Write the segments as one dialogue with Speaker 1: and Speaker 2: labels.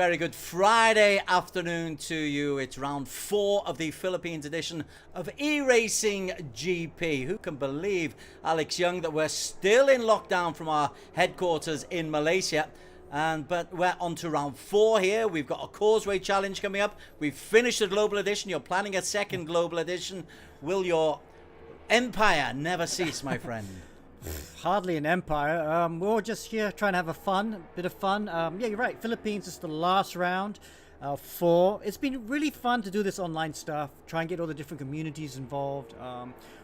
Speaker 1: very good Friday afternoon to you. It's round 4 of the Philippines edition of eRacing GP. Who can believe, Alex Young, that we're still in lockdown from our headquarters in Malaysia? But we're on to round 4 here. We've got a Causeway Challenge coming up. We've finished the Global Edition. You're planning a second Global Edition. Will your empire never cease, my friend?
Speaker 2: Hardly an empire. We're all just here trying to have a bit of fun. Yeah, you're right. Philippines is the last round. 4. It's been really fun to do this online stuff. Try and get all the different communities involved.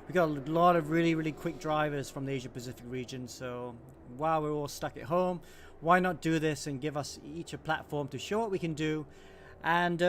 Speaker 2: We got a lot of really quick drivers from the Asia Pacific region. So while we're all stuck at home, why not do this and give us each a platform to show what we can do? And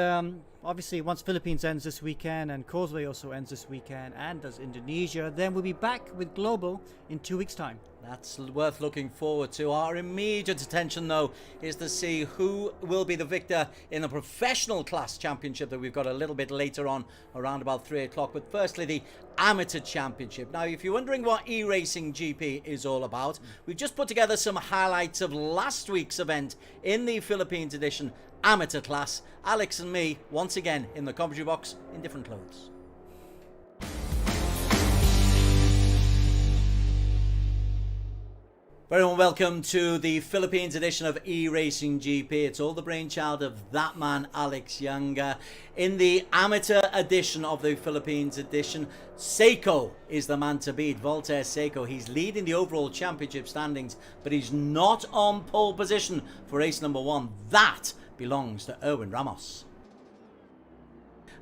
Speaker 2: obviously, once Philippines ends this weekend and Causeway also ends this weekend and does Indonesia, then we'll be back with Global in 2 weeks' time.
Speaker 1: That's worth looking forward to. Our immediate attention, though, is to see who will be the victor in the professional class championship that we've got a little bit later on, around about 3 o'clock. But firstly, the amateur championship. Now, if you're wondering what eRacing GP is all about, we've just put together some highlights of last week's event in the Philippines edition amateur class. Alex and me, once again, in the commentary box in different clothes. Very well, welcome to the Philippines edition of eRacing GP. It's all the brainchild of that man, Alex Young. In the amateur edition of the Philippines edition, Seiko is the man to beat, Voltaire Seiko. He's leading the overall championship standings, but he's not on pole position for race number 1. That belongs to Erwin Ramos.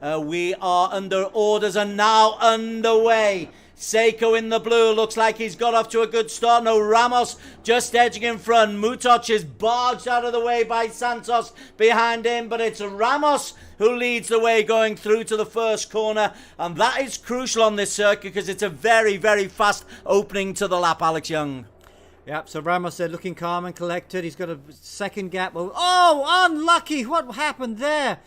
Speaker 1: We are under orders and now underway. Seiko in the blue, looks like he's got off to a good start. No, Ramos just edging in front. Mutoc is barged out of the way by Santos behind him, but it's Ramos who leads the way going through to the first corner, and that is crucial on this circuit because it's a very fast opening to the lap, Alex Young.
Speaker 2: Yep, so Ramos there looking calm and collected. He's got a second gap. Oh, unlucky. What happened there?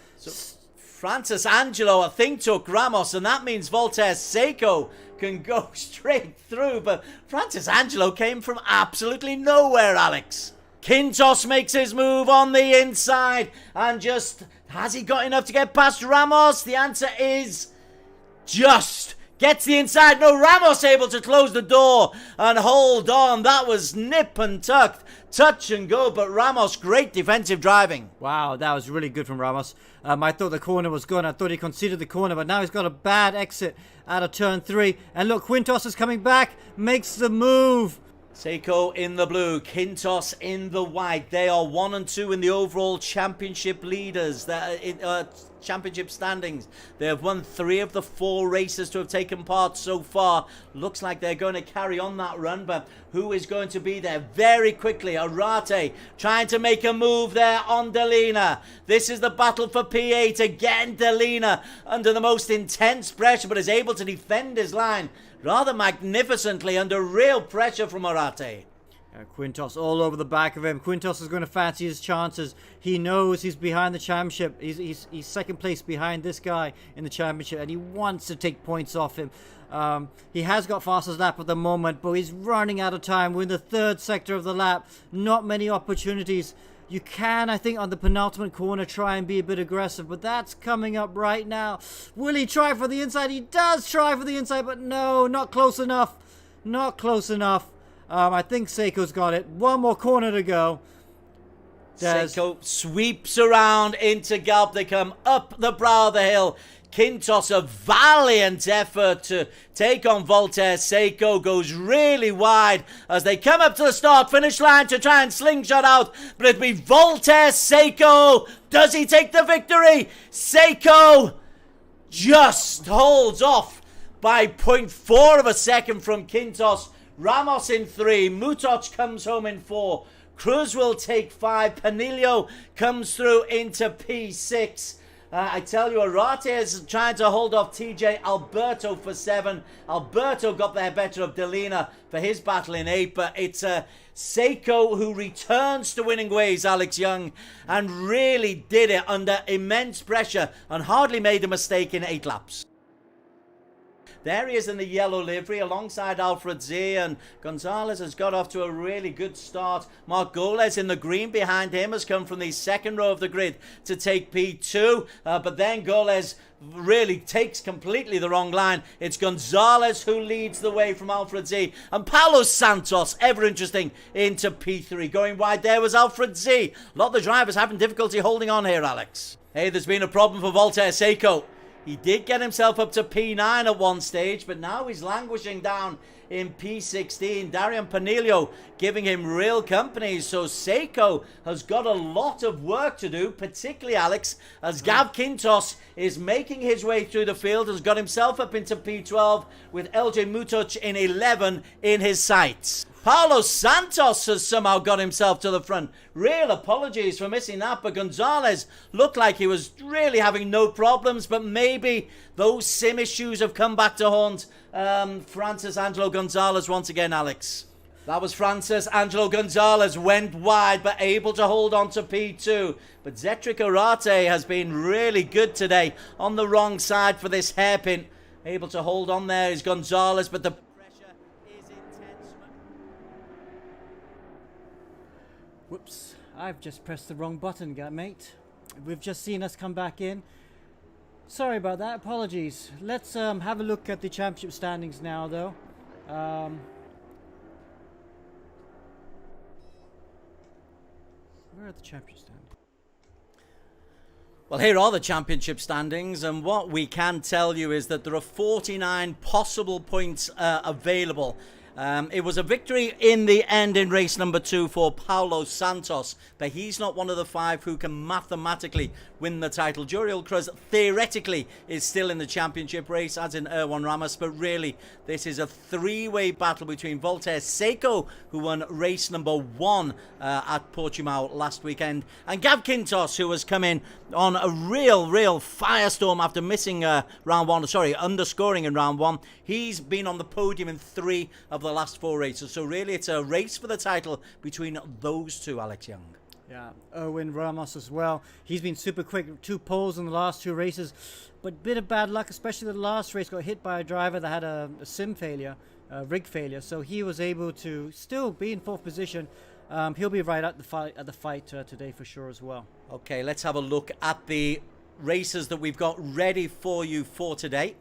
Speaker 1: Francis Angelo, I think, took Ramos, and that means Voltaire Seiko can go straight through. But Francis Angelo came from absolutely nowhere, Alex. Quintos makes his move on the inside, and just, has he got enough to get past Ramos? The answer is just. Gets the inside. No, Ramos able to close the door and hold on. That was nip and tuck, touch and go. But Ramos, great defensive driving.
Speaker 2: Wow, that was really good from Ramos. I thought the corner was gone. I thought he conceded the corner, but now he's got a bad exit out of turn 3. And look, Quintos is coming back, makes the move.
Speaker 1: Seiko in the blue, Quintos in the white. They are 1 and 2 in the overall championship leaders. Championship standings. They have won 3 of the 4 races to have taken part so far. Looks like they're going to carry on that run, but who is going to be there? Very quickly, Arate trying to make a move there on Delina. This is the battle for P8. Again, Delina under the most intense pressure, but is able to defend his line rather magnificently under real pressure from Arate.
Speaker 2: Quintos all over the back of him. Quintos is going to fancy his chances. He knows he's behind the championship. He's second place behind this guy in the championship, and he wants to take points off him. He has got fastest lap at the moment, but he's running out of time. We're in the 3rd sector of the lap. Not many opportunities. You can, I think, on the penultimate corner try and be a bit aggressive, but that's coming up right now. Will he try for the inside? He does try for the inside, but no, not close enough. Not close enough. I think Seiko's got it. One more corner to go.
Speaker 1: Seiko sweeps around into Galp. They come up the brow of the hill. Quintos, a valiant effort to take on Voltaire Seiko, goes really wide as they come up to the start-finish line to try and slingshot out. But it'd be Voltaire Seiko. Does he take the victory? Seiko just holds off by 0.4 of a second from Quintos. Ramos in 3. Mutoc comes home in 4. Cruz will take 5. Panilio comes through into P6. I tell you, Arate is trying to hold off TJ Alberto for 7. Alberto got the better of Delina for his battle in 8. But it's Seiko who returns to winning ways, Alex Young, and really did it under immense pressure and hardly made a mistake in 8 laps. There he is in the yellow livery alongside Alfred Z, and Gonzalez has got off to a really good start. Mark Goles in the green behind him has come from the second row of the grid to take P2, but then Goles really takes completely the wrong line. It's Gonzalez who leads the way from Alfred Z, and Paulo Santos, ever interesting, into P3. Going wide there was Alfred Z. A lot of the drivers having difficulty holding on here, Alex. Hey, there's been a problem for Voltaire Seiko. He did get himself up to P9 at one stage, but now he's languishing down in P16. Darian Panilio giving him real company. So Seiko has got a lot of work to do, particularly, Alex, as Gav Quintos is making his way through the field, has got himself up into P12 with LJ Mutoc in 11 in his sights. Paulo Santos has somehow got himself to the front. Real apologies for missing that, but Gonzalez looked like he was really having no problems, but maybe those sim issues have come back to haunt Francis Angelo Gonzalez once again, Alex. That was Francis Angelo Gonzalez, went wide but able to hold on to P2. But Zetric Arate has been really good today on the wrong side for this hairpin. Able to hold on there is Gonzalez, but the pressure is intense.
Speaker 2: Whoops, I've just pressed the wrong button, mate. We've just seen us come back in. Sorry about that, apologies. Let's have a look at the championship standings now, though. Where are the championship standings?
Speaker 1: Well, here are the championship standings, and what we can tell you is that there are 49 possible points available. It was a victory in the end in race number 2 for Paulo Santos, but he's not one of the 5 who can mathematically win the title. Juriel Cruz theoretically is still in the championship race, as in Erwan Ramos, but really this is a 3-way battle between Voltaire Seiko, who won race number 1 at Portimao last weekend, and Gav Quintos, who has come in on a real firestorm after missing underscoring in round 1. He's been on the podium in 3 of the last 4 races, so really it's a race for the title between those two, Alex Young.
Speaker 2: Yeah, Erwin Ramos as well. He's been super quick, 2 poles in the last 2 races, but bit of bad luck, especially the last race. Got hit by a driver that had a sim failure, rig failure, so he was able to still be in 4th position. He'll be right at the fight today for sure as well.
Speaker 1: Okay, let's have a look at the races that we've got ready for you for today.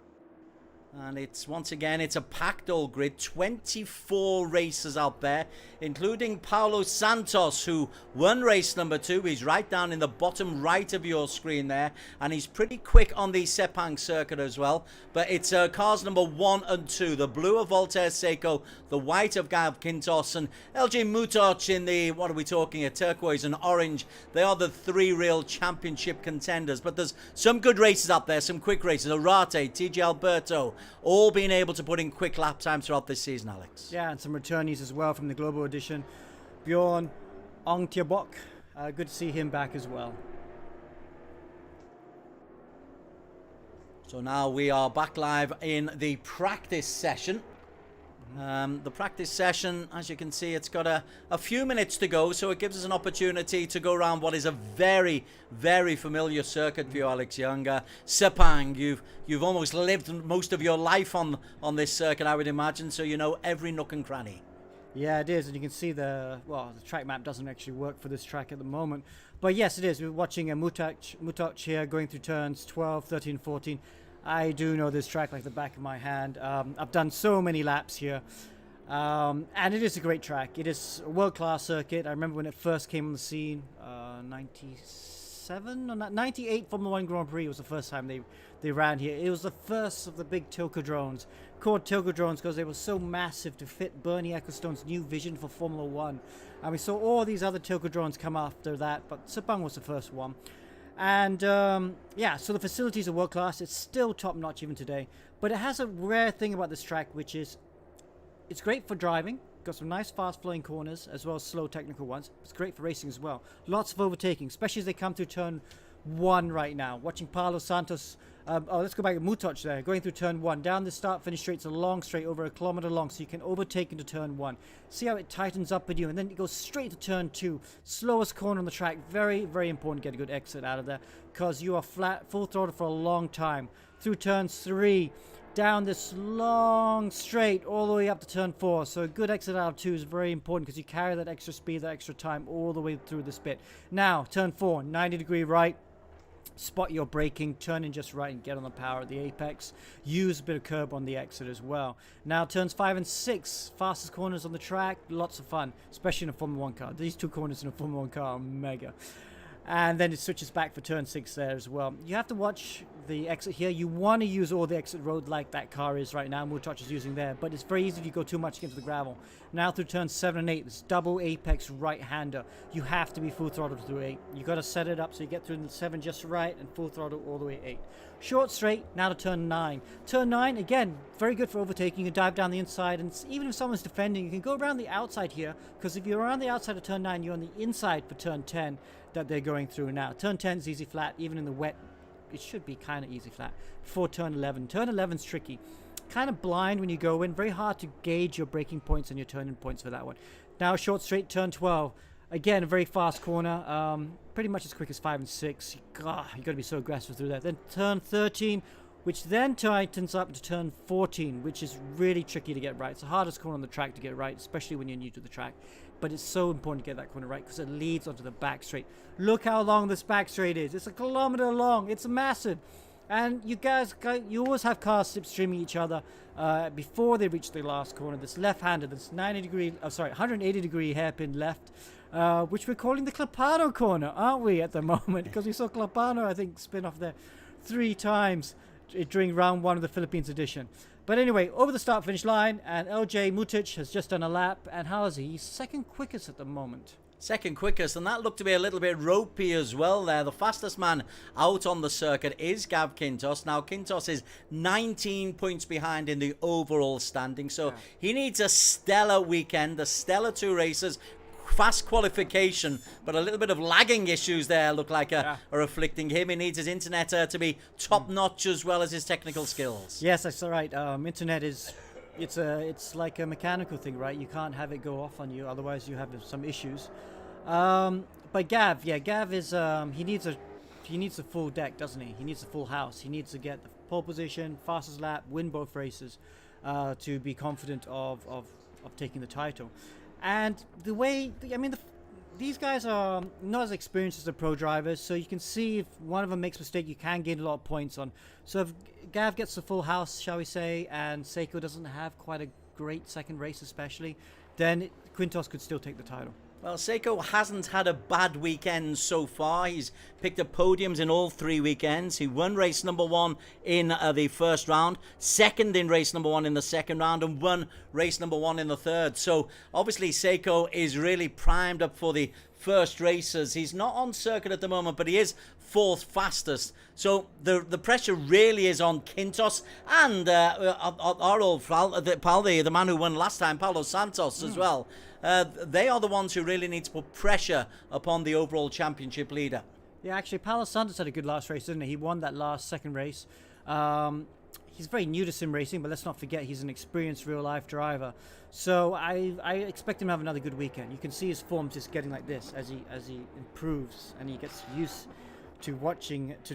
Speaker 1: And it's, once again, it's a packed old grid, 24 racers out there, including Paulo Santos, who won race number 2. He's right down in the bottom right of your screen there, and he's pretty quick on the Sepang circuit as well. But it's cars number 1 and 2, the blue of Voltaire Seiko, the white of Gav Quintos, and LJ Mutoc in the, what are we talking here, turquoise and orange. They are the 3 real championship contenders. But there's some good races out there, some quick races. Arate, TJ Alberto, all being able to put in quick lap times throughout this season, Alex.
Speaker 2: Yeah, and some returnees as well from the Global Edition. Bjorn Ongtiabok, good to see him back as well.
Speaker 1: So now we are back live in the practice session. The practice session, as you can see, it's got a few minutes to go, so it gives us an opportunity to go around what is a very familiar circuit for you, Alex Young. Sepang, you've almost lived most of your life on this circuit, I would imagine, so you know every nook and cranny.
Speaker 2: Yeah, it is, and you can see the track map doesn't actually work for this track at the moment. But yes, it is. We're watching a Mutoc here going through turns 12, 13, 14. I do know this track like the back of my hand. I've done so many laps here. And it is a great track. It is a world-class circuit. I remember when it first came on the scene, 97 or 98 Formula 1 Grand Prix was the first time they ran here. It was the first of the big Tilka drones, called Tilka drones because they were so massive to fit Bernie Ecclestone's new vision for Formula 1. And we saw all these other Tilka drones come after that, but Sepang was the first one. And yeah, so the facilities are world class. It's still top notch even today. But it has a rare thing about this track, which is it's great for driving. Got some nice fast flowing corners as well as slow technical ones. It's great for racing as well. Lots of overtaking, especially as they come through turn 1 right now. Watching Paulo Santos. Let's go back to Mutoc there. Going through turn 1. Down the start finish straight. It's a long straight over a kilometer long, so you can overtake into turn 1. See how it tightens up with you, and then it goes straight to turn 2. Slowest corner on the track. Very important to get a good exit out of there because you are full throttle for a long time. Through turns 3. down this long straight all the way up to turn 4. So a good exit out of 2 is very important because you carry that extra speed, that extra time all the way through this bit. Now, turn 4, 90-degree right. Spot your braking, turn in just right and get on the power at the apex. Use a bit of curb on the exit as well. Now turns 5 and 6, fastest corners on the track, lots of fun, especially in a Formula 1 car. These 2 corners in a Formula 1 car are mega. And then it switches back for turn 6 there as well. You have to watch the exit here. You want to use all the exit road like that car is right now, Mutouch is using there, but it's very easy if you go too much into the gravel. Now through turns 7 and 8, this double apex right-hander. You have to be full throttle through 8. You got to set it up so you get through the 7 just right and full throttle all the way 8. Short straight, now to turn 9. Turn 9, again, very good for overtaking. You can dive down the inside, and even if someone's defending, you can go around the outside here, because if you're around the outside of turn 9, you're on the inside for turn 10 that they're going through now. Turn 10 is easy flat, even in the wet, it should be kind of easy flat. Before turn 11. Turn 11's tricky. Kind of blind when you go in, very hard to gauge your braking points and your turning points for that one. Now short straight, turn 12. Again, a very fast corner, pretty much as quick as 5 and 6. You got to be so aggressive through that. Then turn 13, which then tightens up to turn 14, which is really tricky to get right. It's the hardest corner on the track to get right, especially when you're new to the track. But it's so important to get that corner right because it leads onto the back straight. Look how long this back straight is. It's 1 kilometer long. It's massive. And you always have cars slipstreaming each other before they reach the last corner. This left-handed, this 180 degree hairpin left, which we're calling the Clapano corner, aren't we, at the moment? Because we saw Clapano, I think, spin off there 3 times during round 1 of the Philippines edition. But anyway, over the start-finish line, and LJ Mutouch has just done a lap, and how is he? He's second quickest at the moment.
Speaker 1: Second quickest, and that looked to be a little bit ropey as well there. The fastest man out on the circuit is Gav Quintos. Now, Quintos is 19 points behind in the overall standing, so he needs a stellar weekend, the stellar 2 races, fast qualification, but a little bit of lagging issues there look like are afflicting him. He needs his internet to be top-notch as well as his technical skills.
Speaker 2: Yes, that's right. Internet is... It's like a mechanical thing, right? You can't have it go off on you, otherwise you have some issues. But Gav is he needs a full deck, doesn't he? He needs a full house. He needs to get the pole position, fastest lap, win both races, to be confident of taking the title. And the way, these guys are not as experienced as the pro drivers, so you can see if one of them makes a mistake, you can gain a lot of points on. So if Gav gets the full house, shall we say, and Seiko doesn't have quite a great second race especially, then Quintos could still take the title.
Speaker 1: Well, Seiko hasn't had a bad weekend so far. He's picked up podiums in all 3 weekends. He won race number 1 in the first round, second in race number 1 in the second round, and won race number 1 in the third. So obviously Seiko is really primed up for the first races. He's not on circuit at the moment, but he is 4th fastest. So the pressure really is on Quintos and our old pal, the man who won last time, Paulo Santos as well. They are the ones who really need to put pressure upon the overall championship leader.
Speaker 2: Yeah, actually, Paulo Santos had a good last race, didn't he? He won that second race. He's very new to sim racing, but let's not forget he's an experienced real-life driver. So I expect him to have another good weekend. You can see his form just getting like this as he improves and he gets used to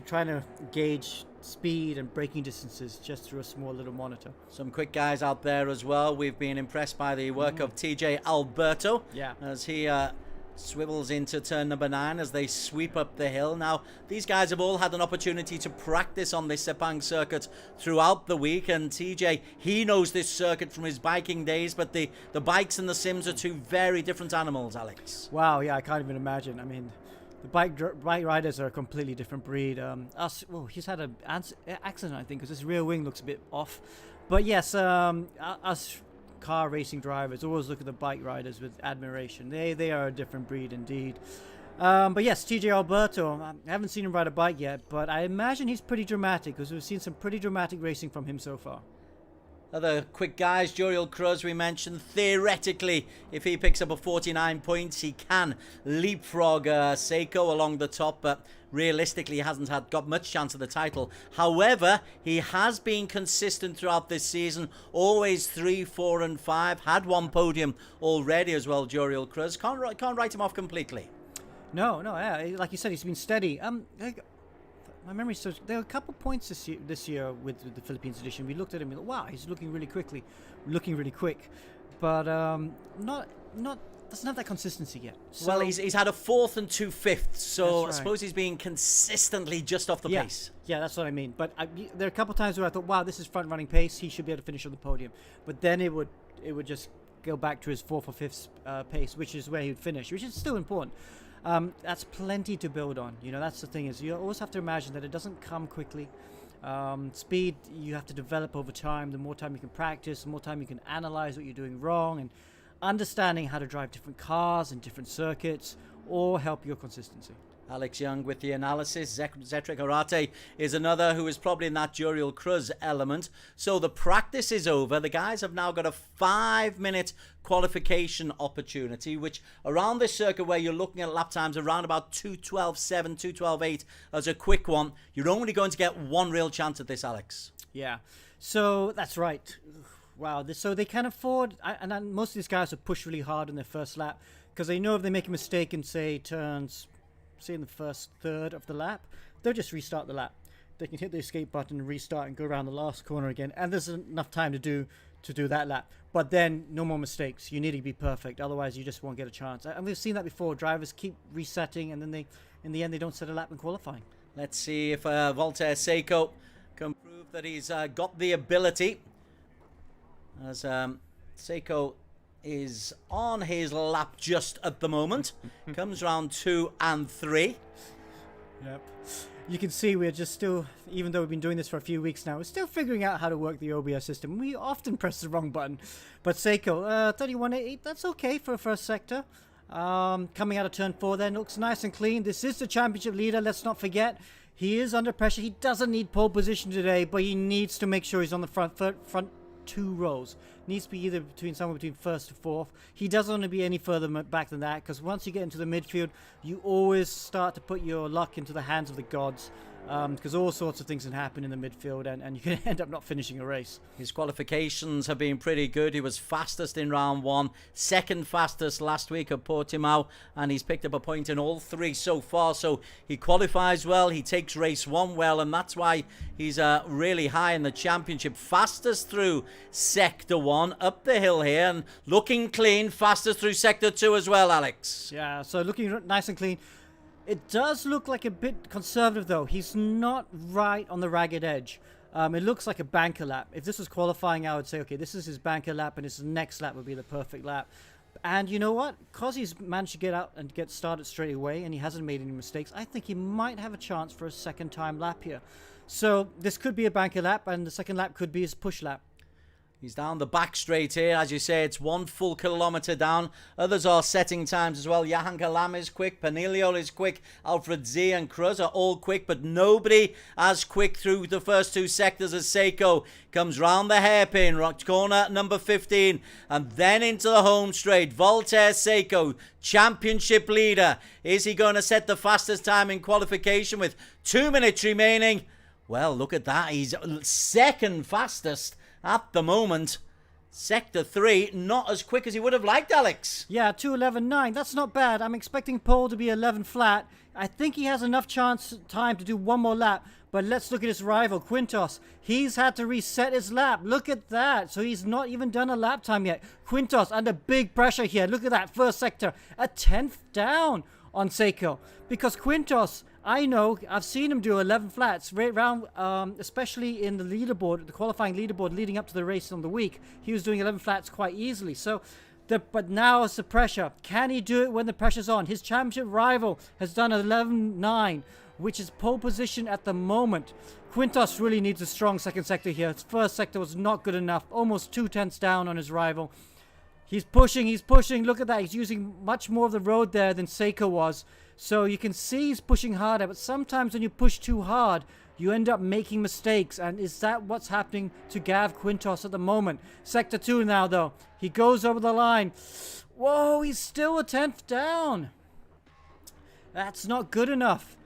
Speaker 2: trying to gauge speed and braking distances just through a small little monitor.
Speaker 1: Some quick guys out there as well. We've been impressed by the work of TJ Alberto as he swivels into turn number 9 as they sweep up the hill. Now, these guys have all had an opportunity to practice on this Sepang circuit throughout the week, and TJ, he knows this circuit from his biking days, but the bikes and the sims are 2 very different animals, Alex.
Speaker 2: Wow, yeah, I can't even imagine. I mean, the bike riders are a completely different breed. He's had an accident, I think, because his rear wing looks a bit off. But yes, us car racing drivers always look at the bike riders with admiration. They are a different breed indeed. But yes, TJ Alberto, I haven't seen him ride a bike yet, but I imagine he's pretty dramatic because we've seen some pretty dramatic racing from him so far.
Speaker 1: Other quick guys, Joriel Cruz we mentioned. Theoretically, if he picks up a 49 points, he can leapfrog Seiko along the top, but realistically he hasn't got much chance of the title. However, he has been consistent throughout this season, always 3, 4 and 5. Had 1 podium already as well, Joriel Cruz. Can't write him off completely.
Speaker 2: No, yeah, like you said, he's been steady. my memory serves, there are a couple points this year with the Philippines edition. We looked at him and wow, he's looking really quick, but not doesn't have that consistency yet. So,
Speaker 1: well, he's had a 4th and 2 5ths, so
Speaker 2: right.
Speaker 1: I suppose he's being consistently just off the pace.
Speaker 2: Yeah, that's what I mean. But there are a couple times where I thought, wow, this is front running pace. He should be able to finish on the podium. But then it would just go back to his 4th or 5th pace, which is where he would finish, which is still important. That's plenty to build on. That's the thing, is you always have to imagine that it doesn't come quickly. Speed you have to develop over time. The more time you can practice, the more time you can analyze what you're doing wrong and understanding how to drive different cars and different circuits or help your consistency.
Speaker 1: Alex Young with the analysis. Zetric Arate is another who is probably in that Juriel Cruz element. So the practice is over. The guys have now got a 5-minute qualification opportunity, which around this circuit where you're looking at lap times around about 2:12.7, 2:12.8 as a quick one, you're only going to get one real chance at this, Alex.
Speaker 2: Yeah, so that's right. Wow, so they can afford, and most of these guys have pushed really hard in their first lap because they know if they make a mistake in, say, turns, say in the first third of the lap, they'll just restart the lap. They can hit the escape button and restart and go around the last corner again, and there's enough time to do that lap. But then, no more mistakes. You need to be perfect, otherwise you just won't get a chance. And we've seen that before. Drivers keep resetting, and then in the end, they don't set a lap in qualifying.
Speaker 1: Let's see if Voltaire Seiko can prove that he's got the ability. As Seiko is on his lap just at the moment. Comes round 2 and 3.
Speaker 2: Yep. You can see we're just still, even though we've been doing this for a few weeks now, we're still figuring out how to work the OBS system. We often press the wrong button. But Seiko, 31.8, that's okay for a first sector. Coming out of turn 4 then, looks nice and clean. This is the championship leader, let's not forget. He is under pressure. He doesn't need pole position today, but he needs to make sure he's on the front 2 rows. Needs to be either somewhere between 1st to 4th. He doesn't want to be any further back than that, because once you get into the midfield, you always start to put your luck into the hands of the gods, because all sorts of things can happen in the midfield, and you can end up not finishing a race.
Speaker 1: His qualifications have been pretty good. He was fastest in round 1, second fastest last week at Portimao, and he's picked up a point in all 3 so far. So he qualifies well, he takes race 1 well, and that's why he's really high in the championship. Fastest through sector 1, up the hill here, and looking clean. Fastest through sector 2 as well, Alex.
Speaker 2: Yeah, so looking nice and clean. It does look like a bit conservative, though. He's not right on the ragged edge. It looks like a banker lap. If this was qualifying, I would say, okay, this is his banker lap, and his next lap would be the perfect lap. And you know what? Because he's managed to get out and get started straight away, and he hasn't made any mistakes, I think he might have a chance for a second-time lap here. So this could be a banker lap, and the second lap could be his push lap.
Speaker 1: He's down the back straight here. As you say, it's 1 full kilometre down. Others are setting times as well. Johan Kalam is quick. Panilio is quick. Alfred Z and Cruz are all quick, but nobody as quick through the first 2 sectors as Seiko. Comes round the hairpin, corner number 15, and then into the home straight. Voltaire Seiko, championship leader. Is he going to set the fastest time in qualification with 2 minutes remaining? Well, look at that. He's second fastest at the moment. Sector 3, not as quick as he would have liked, Alex.
Speaker 2: Yeah, 2:11.9. That's not bad. I'm expecting pole to be 11 flat. I think he has enough time to do 1 more lap. But let's look at his rival, Quintos. He's had to reset his lap. Look at that. So he's not even done a lap time yet. Quintos under big pressure here. Look at that first sector. A 10th down on Seiko. Because Quintos, I know, I've seen him do 11 flats right around, especially in the leaderboard, the qualifying leaderboard leading up to the race on the week. He was doing 11 flats quite easily. But now it's the pressure. Can he do it when the pressure's on? His championship rival has done 11.9, which is pole position at the moment. Quintos really needs a strong second sector here. His first sector was not good enough. Almost 2/10 down on his rival. He's pushing. Look at that. He's using much more of the road there than Seiko was. So you can see he's pushing harder, but sometimes when you push too hard, you end up making mistakes. And is that what's happening to Gav Quintos at the moment? Sector 2 now, though. He goes over the line. Whoa, he's still a 10th down. That's not good enough.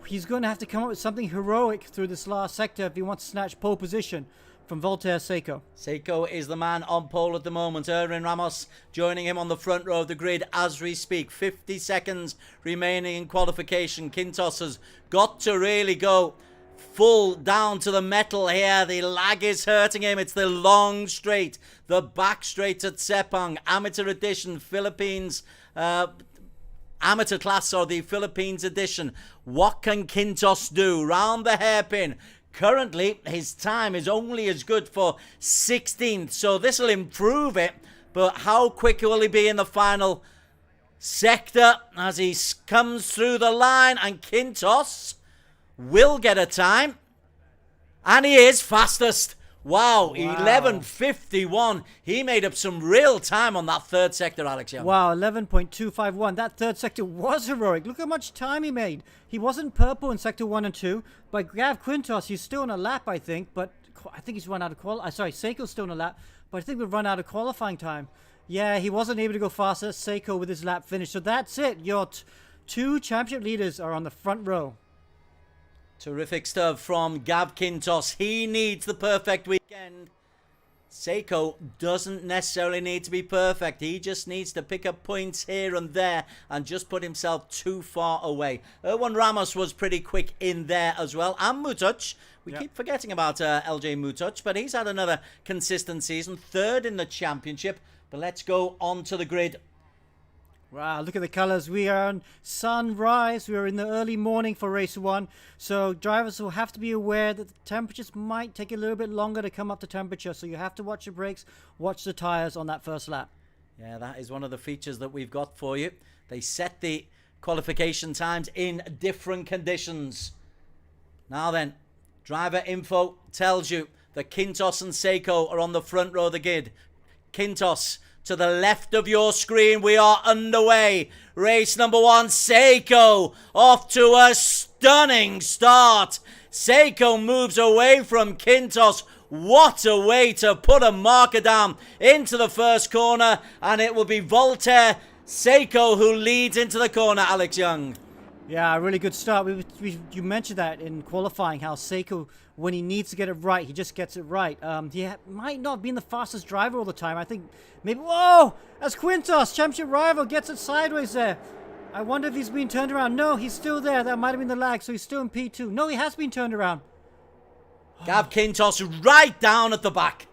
Speaker 2: He's going to have to come up with something heroic through this last sector if he wants to snatch pole position from Voltaire Seiko.
Speaker 1: Seiko is the man on pole at the moment. Erwin Ramos joining him on the front row of the grid as we speak. 50 seconds remaining in qualification. Quintos has got to really go full down to the metal here. The lag is hurting him. It's the long straight, the back straight at Sepang. Amateur edition, Philippines, amateur class, or the Philippines edition. What can Quintos do? Round the hairpin. Currently, his time is only as good for 16th, so this will improve it. But how quick will he be in the final sector as he comes through the line? And Quintos will get a time. And he is fastest. Wow. 11:51. He made up some real time on that third sector, Alex Young.
Speaker 2: Wow, 11.251. That third sector was heroic. Look how much time he made. He wasn't purple in sector 1 and 2, but Gav Quintos, he's still on a lap, I think, but I think he's run out of Seiko's still on a lap, but I think we've run out of qualifying time. Yeah, he wasn't able to go faster. Seiko with his lap finish. So that's it. Your two championship leaders are on the front row.
Speaker 1: Terrific stuff from Gav Quintos. He needs the perfect weekend. Seiko doesn't necessarily need to be perfect. He just needs to pick up points here and there and just put himself too far away. Erwan Ramos was pretty quick in there as well. And Mutuch. We keep forgetting about LJ Mutuch, but he's had another consistent season. Third in the championship. But let's go on to the grid.
Speaker 2: Wow, look at the colours. We are on sunrise. We are in the early morning for race 1. So drivers will have to be aware that the temperatures might take a little bit longer to come up to temperature. So you have to watch the brakes, watch the tyres on that first lap.
Speaker 1: Yeah, that is one of the features that we've got for you. They set the qualification times in different conditions. Now then, driver info tells you that Quintos and Seiko are on the front row of the grid. Quintos, to the left of your screen, we are underway. Race number 1, Seiko, off to a stunning start. Seiko moves away from Quintos. What a way to put a marker down into the first corner. And it will be Voltaire Seiko who leads into the corner, Alex Young.
Speaker 2: Yeah, really good start. You mentioned that in qualifying, how Seiko, when he needs to get it right, he just gets it right. He might not have been the fastest driver all the time. I think maybe... Whoa! As Quintos, championship rival, gets it sideways there. I wonder if he's been turned around. No, he's still there. That might have been the lag, so he's still in P2. No, he has been turned around.
Speaker 1: Gav Quintos right down at the back.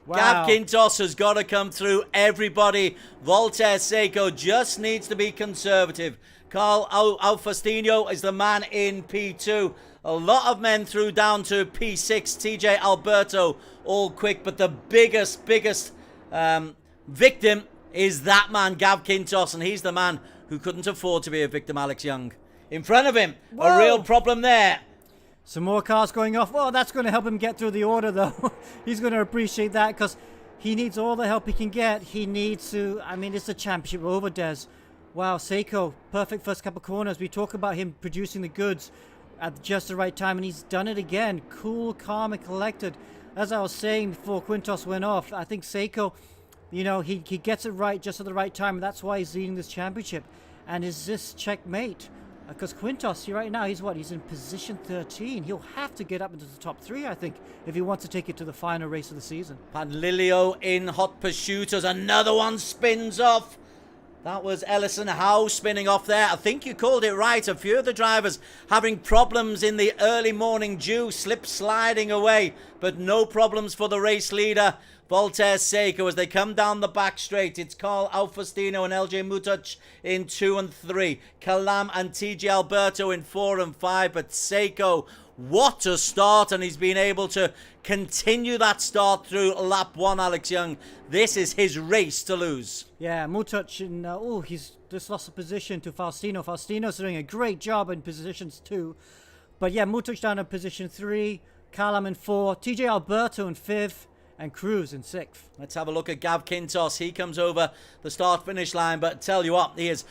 Speaker 2: Wow.
Speaker 1: Gav Quintos has got to come through everybody. Voltaire Seiko just needs to be conservative. Carl Alfastino is the man in P2. A lot of men through down to P6. TJ Alberto all quick, but the biggest victim is that man, Gav Quintos, and he's the man who couldn't afford to be a victim, Alex Young. In front of him, a real problem there.
Speaker 2: Some more cars going off. Well, that's going to help him get through the order, though. He's going to appreciate that because he needs all the help he can get. He needs to... I mean, it's the championship over, Des. Wow, Seiko, perfect first couple of corners. We talk about him producing the goods at just the right time, and he's done it again. Cool, calm, and collected. As I was saying before Quintos went off, I think Seiko, you know, he gets it right just at the right time, and that's why he's leading this championship. And is this checkmate? Because Quintos, right now, he's in position 13. He'll have to get up into the top 3, I think, if he wants to take it to the final race of the season.
Speaker 1: Panlilio in hot pursuit as another one spins off. That was Ellison Howe spinning off there. I think you called it right. A few of the drivers having problems in the early morning dew, slip sliding away, but no problems for the race leader, Voltaire Seiko, as they come down the back straight. It's Carl Alfastino and LJ Mutuch in 2 and 3. Kalam and TJ Alberto in 4 and 5, but Seiko, what a start, and he's been able to continue that start through lap 1, Alex Young. This is his race to lose.
Speaker 2: Yeah, Mutuch, he's just lost a position to Faustino. Faustino's doing a great job in positions 2. But yeah, Mutuch down in position 3, Kalam in 4, TJ Alberto in 5th, and Cruz in 6th.
Speaker 1: Let's have a look at Gav Quintos. He comes over the start-finish line, but tell you what, he is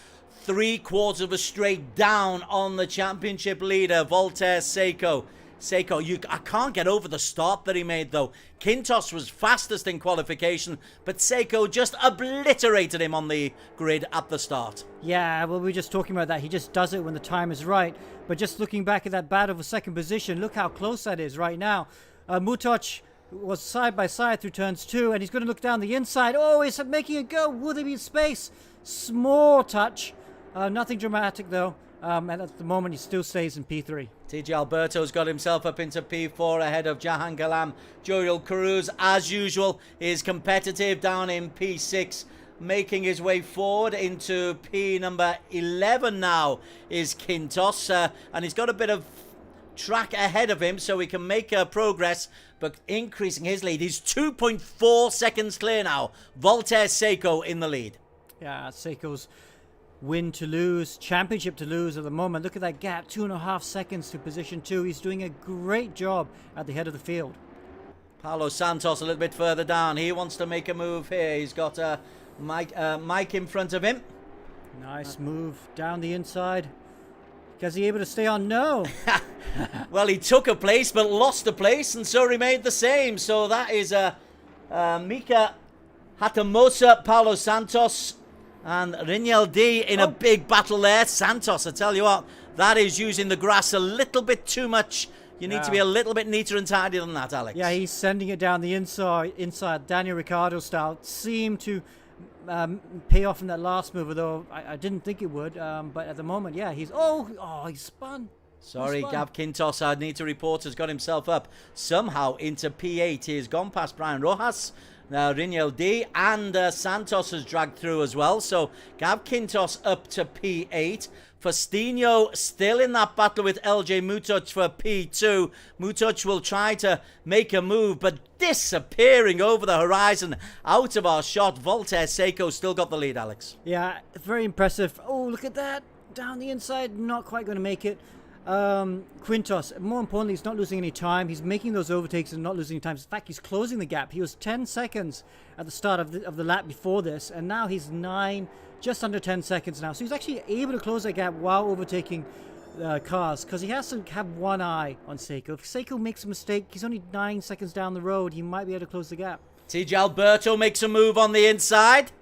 Speaker 1: 3/4 of a straight down on the championship leader, Voltaire Seiko. Seiko, I can't get over the start that he made, though. Quintos was fastest in qualification, but Seiko just obliterated him on the grid at the start.
Speaker 2: Yeah, well, we were just talking about that. He just does it when the time is right. But just looking back at that battle for second position, look how close that is right now. Mutuch was side by side through turns 2, and he's going to look down the inside. Oh, he's making it go. Will there be space? Small touch. Nothing dramatic, though. And at the moment, he still stays in P3.
Speaker 1: TJ Alberto's got himself up into P4 ahead of Jahan Galam. Juriel Cruz, as usual, is competitive down in P6, making his way forward into P number 11 now is Quintos. And he's got a bit of track ahead of him so he can make progress, but increasing his lead. He's 2.4 seconds clear now. Voltaire Seiko in the lead.
Speaker 2: Yeah, Seiko's win to lose, championship to lose at the moment. Look at that gap, 2.5 seconds to position 2. He's doing a great job at the head of the field.
Speaker 1: Paulo Santos a little bit further down. He wants to make a move here. He's got Mike in front of him.
Speaker 2: Nice move down the inside. Is he able to stay on? No.
Speaker 1: Well, he took a place but lost a place and so remained the same. So that is Mika Hatamosa, Paulo Santos and Riniel D in a big battle there. Santos, I tell you what, that is using the grass a little bit too much. You need to be a little bit neater and tidier than that, Alex.
Speaker 2: Yeah, he's sending it down the inside Daniel Ricciardo style. Seemed to pay off in that last move, although I didn't think it would. But at the moment, yeah, he's... he spun.
Speaker 1: Sorry, Gav Quintos, I need to report, has got himself up somehow into P8. He has gone past Brian Rojas. Now, Riniel D and Santos has dragged through as well. So, Gav Quintos up to P8. Faustino still in that battle with LJ Mutoc for P2. Mutoc will try to make a move, but disappearing over the horizon, out of our shot. Voltaire Seiko still got the lead, Alex.
Speaker 2: Yeah, very impressive. Oh, look at that. Down the inside, not quite going to make it. Quintos, more importantly, he's not losing any time. He's making those overtakes and not losing any time. In fact, he's closing the gap. He was 10 seconds at the start of the lap before this, and now he's 9, just under 10 seconds now. So he's actually able to close that gap while overtaking cars, because he has to have one eye on Seiko. If Seiko makes a mistake, he's only 9 seconds down the road. He might be able to close the gap.
Speaker 1: TJ Alberto makes a move on the inside.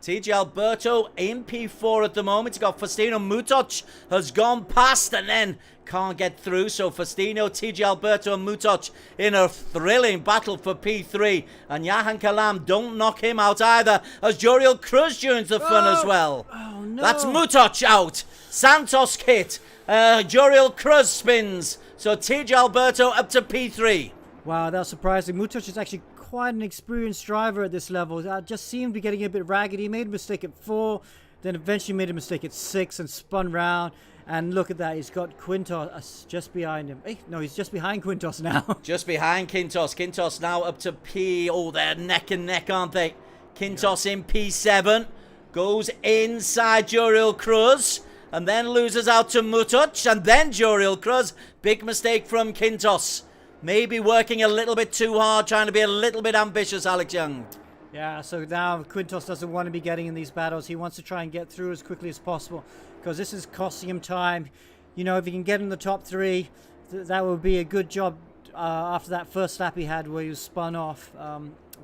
Speaker 1: TJ Alberto in P4 at the moment. He's got Faustino. Mutoc has gone past and then can't get through. So Faustino, TJ Alberto and Mutoc in a thrilling battle for P3. And Jahan Kalam, don't knock him out either, as Juriel Cruz joins the fun as well.
Speaker 2: Oh, no.
Speaker 1: That's Mutoc out. Santos hit. Juriel Cruz spins. So TJ Alberto up to P3.
Speaker 2: Wow, that's surprising. Mutoc is actually quite an experienced driver at this level. Just seemed to be getting a bit ragged. He made a mistake at 4, then eventually made a mistake at 6 and spun round. And look at that, he's got Quintos just behind him. No, he's just behind Quintos now.
Speaker 1: Just behind Quintos. Quintos now up to P. Oh, they're neck and neck, aren't they? Quintos in P7. Goes inside Juriel Cruz. And then loses out to Mutoc. And then Juriel Cruz. Big mistake from Quintos. Maybe working a little bit too hard, trying to be a little bit ambitious, Alex Young.
Speaker 2: Yeah, so now Quintos doesn't want to be getting in these battles. He wants to try and get through as quickly as possible, because this is costing him time. You know, if he can get in the top 3, that would be a good job after that first lap he had where he was spun off.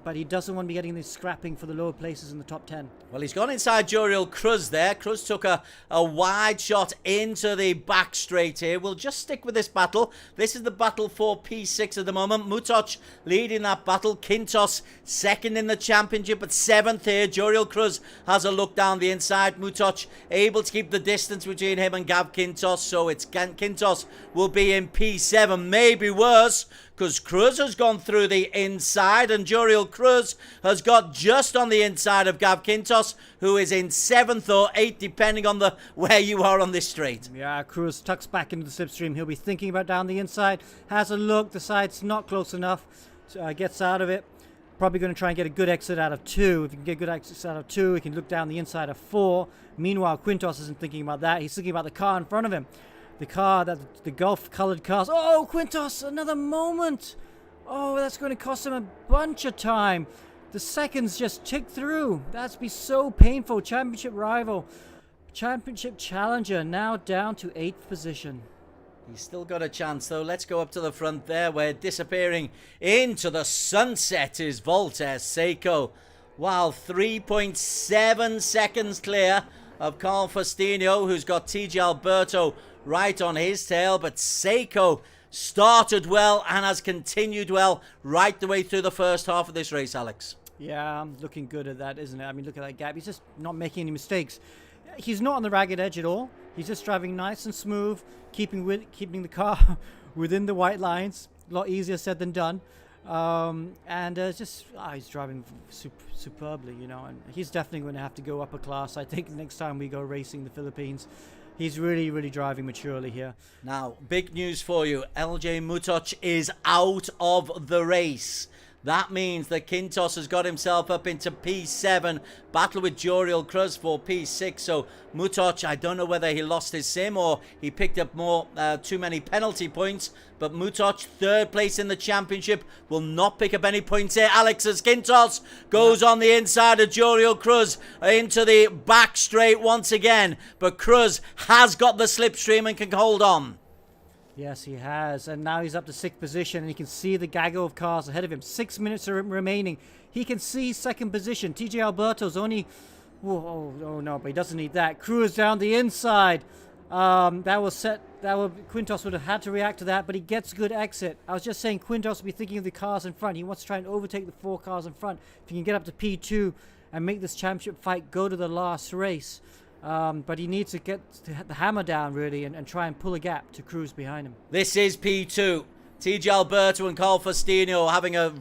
Speaker 2: But he doesn't want to be getting this scrapping for the lower places in the top 10.
Speaker 1: Well, he's gone inside Juriel Cruz there. Cruz took a wide shot into the back straight here. We'll just stick with this battle. This is the battle for P6 at the moment. Mutoc leading that battle. Quintos second in the championship, but 7th here. Juriel Cruz has a look down the inside. Mutoc able to keep the distance between him and Gav Quintos. So it's Quintos will be in P7. Maybe worse, because Cruz has gone through the inside and Juriel Cruz has got just on the inside of Gav Quintos, who is in 7th or 8th, depending on where you are on this straight.
Speaker 2: Yeah, Cruz tucks back into the slipstream. He'll be thinking about down the inside, has a look, decides not close enough, gets out of it. Probably going to try and get a good exit out of 2. If he can get a good exit out of 2, he can look down the inside of 4. Meanwhile, Quintos isn't thinking about that. He's thinking about the car in front of him. The car, the Gulf-colored cars. Oh, Quintos, another moment. Oh, that's going to cost him a bunch of time. The seconds just tick through. That's be so painful. Championship rival, championship challenger, now down to 8th position.
Speaker 1: He's still got a chance, though. Let's go up to the front there, where disappearing into the sunset is Voltaire Seiko. Wow, 3.7 seconds clear of Carl Faustino, who's got TJ Alberto right on his tail, but Seiko started well and has continued well right the way through the first half of this race, Alex.
Speaker 2: Yeah, I'm looking good at that, isn't it? I mean, look at that gap. He's just not making any mistakes. he's not on the ragged edge at all. He's just driving nice and smooth, keeping the car within the white lines. A lot easier said than done. He's driving superbly, you know, and he's definitely going to have to go up a class. I think next time we go racing the Philippines, he's really, really driving maturely here.
Speaker 1: Now, big news for you. LJ Mutoc is out of the race. That means that Quintos has got himself up into P7, battle with Joriel Cruz for P6. So Mutoc, I don't know whether he lost his sim or he picked up too many penalty points. But Mutoc, third place in the championship, will not pick up any points here. Alex, as Quintos goes on the inside of Joriel Cruz into the back straight once again. But Cruz has got the slipstream and can hold on.
Speaker 2: Yes, he has. And now he's up to 6th position, and he can see the gaggle of cars ahead of him. 6 minutes remaining. He can see 2nd position. TJ Alberto's only... Oh, no, but he doesn't need that. Cruz down the inside. Quintos would have had to react to that, but he gets good exit. I was just saying Quintos will be thinking of the cars in front. He wants to try and overtake the 4 cars in front. If he can get up to P2 and make this championship fight go to the last race. But he needs to get the hammer down, really, and try and pull a gap to Cruz behind him.
Speaker 1: This is P2. TJ Alberto and Carl Faustino having a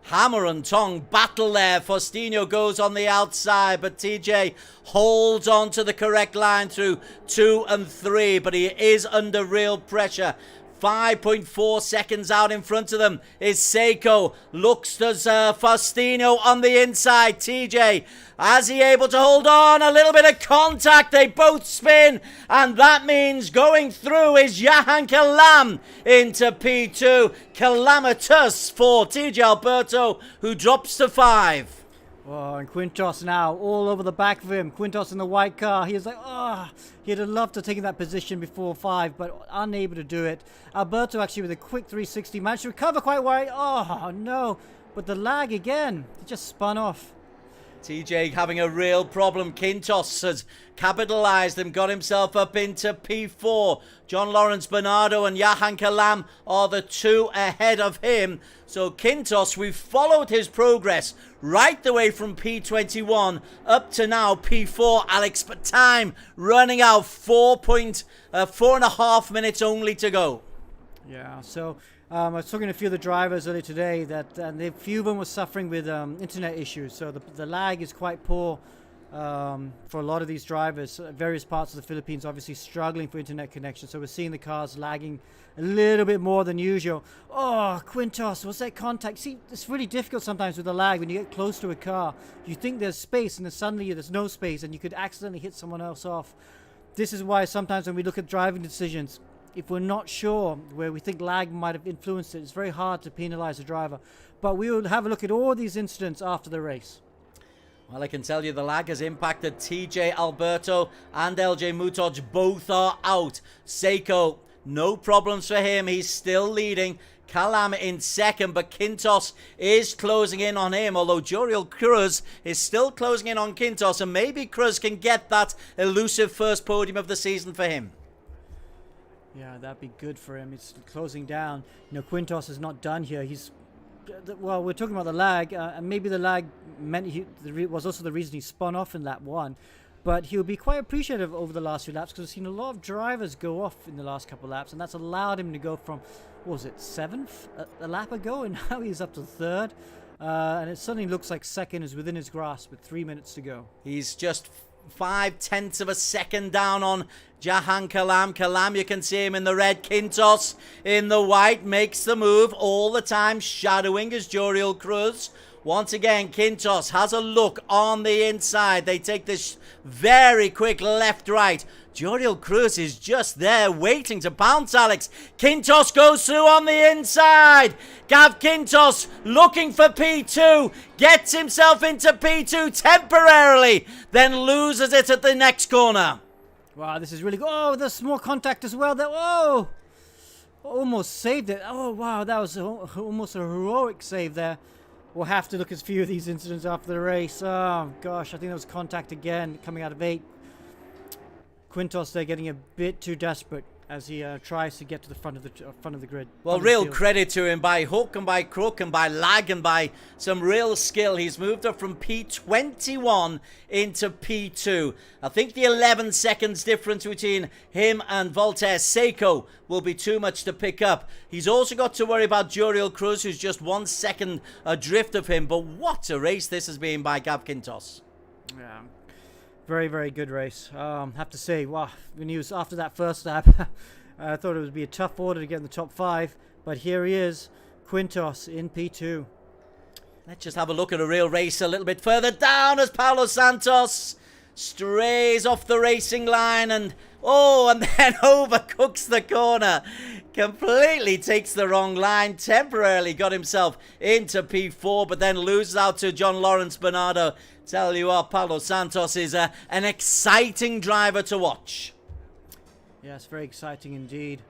Speaker 1: hammer and tongue battle there. Faustino goes on the outside, but TJ holds on to the correct line through 2 and 3, but he is under real pressure. 5.4 seconds out in front of them is Seiko. Looks to Faustino on the inside. TJ, is he able to hold on? A little bit of contact. They both spin. And that means going through is Jahan Kalam into P2. Calamitous for TJ Alberto, who drops to 5.
Speaker 2: Oh, and Quintos now all over the back of him. Quintos in the white car. He is like, he'd have loved to take that position before 5, but unable to do it. Alberto actually with a quick 360 managed to recover quite wide. Oh, no. But the lag again. He just spun off.
Speaker 1: TJ having a real problem. Quintos has capitalized and got himself up into P4. John Lawrence Bernardo and Jahan Kalam are the 2 ahead of him. So Quintos, we've followed his progress right the way from P21 up to now P4, Alex. But time running out, 4.5 minutes only to go.
Speaker 2: Yeah, so I was talking to a few of the drivers earlier today that a few of them were suffering with internet issues. So the lag is quite poor for a lot of these drivers. Various parts of the Philippines obviously struggling for internet connection. So we're seeing the cars lagging a little bit more than usual. Oh, Quintos, what's that contact? See, it's really difficult sometimes with the lag when you get close to a car. You think there's space and then suddenly there's no space and you could accidentally hit someone else off. This is why sometimes when we look at driving decisions, if we're not sure where we think lag might have influenced it, it's very hard to penalize the driver. But we will have a look at all these incidents after the race.
Speaker 1: Well, I can tell you the lag has impacted TJ Alberto and LJ Mutoc. Both are out. Seiko, no problems for him. He's still leading. Kalam in second, but Quintos is closing in on him, although Joriel Cruz is still closing in on Quintos, and maybe Cruz can get that elusive first podium of the season for him.
Speaker 2: Yeah, that'd be good for him. It's closing down. You know, Quintos is not done here. Well, we're talking about the lag, and maybe the lag was also the reason he spun off in lap 1. But he'll be quite appreciative over the last few laps because I've seen a lot of drivers go off in the last couple of laps, and that's allowed him to go from, what was it, 7th a lap ago, and now he's up to 3rd. And it suddenly looks like 2nd is within his grasp with 3 minutes to go.
Speaker 1: He's just 0.5 of a second down on Jahan Kalam. Kalam, you can see him in the red. Quintos in the white makes the move all the time, shadowing as Joriel Cruz. Once again, Quintos has a look on the inside. They take this very quick left-right. Joriel Cruz is just there waiting to pounce, Alex. Quintos goes through on the inside. Gav Quintos looking for P2. Gets himself into P2 temporarily. Then loses it at the next corner.
Speaker 2: Wow, this is really good. Oh, there's more contact as well. Oh, almost saved it. Oh, wow, that was almost a heroic save there. We'll have to look at a few of these incidents after the race. Oh, gosh, I think there was contact again coming out of 8. Quintos there getting a bit too desperate. as he tries to get to the front of the grid.
Speaker 1: Well, real credit to him. By hook and by crook and by lag and by some real skill, he's moved up from P21 into P2. I think the 11 seconds difference between him and Voltaire Seiko will be too much to pick up. He's also got to worry about Juriel Cruz, who's just 1 second adrift of him. But what a race this has been by Gav Quintos.
Speaker 2: Yeah. Very, very good race. Have to say, wow, when he was after that first lap, I thought it would be a tough order to get in the top 5. But here he is, Quintos in P2.
Speaker 1: Let's just have a look at a real race a little bit further down as Paulo Santos strays off the racing line and then overcooks the corner. Completely takes the wrong line, temporarily got himself into P4, but then loses out to John Lawrence Bernardo. Tell you what, Paulo Santos is an exciting driver to watch.
Speaker 2: Yes, very exciting indeed.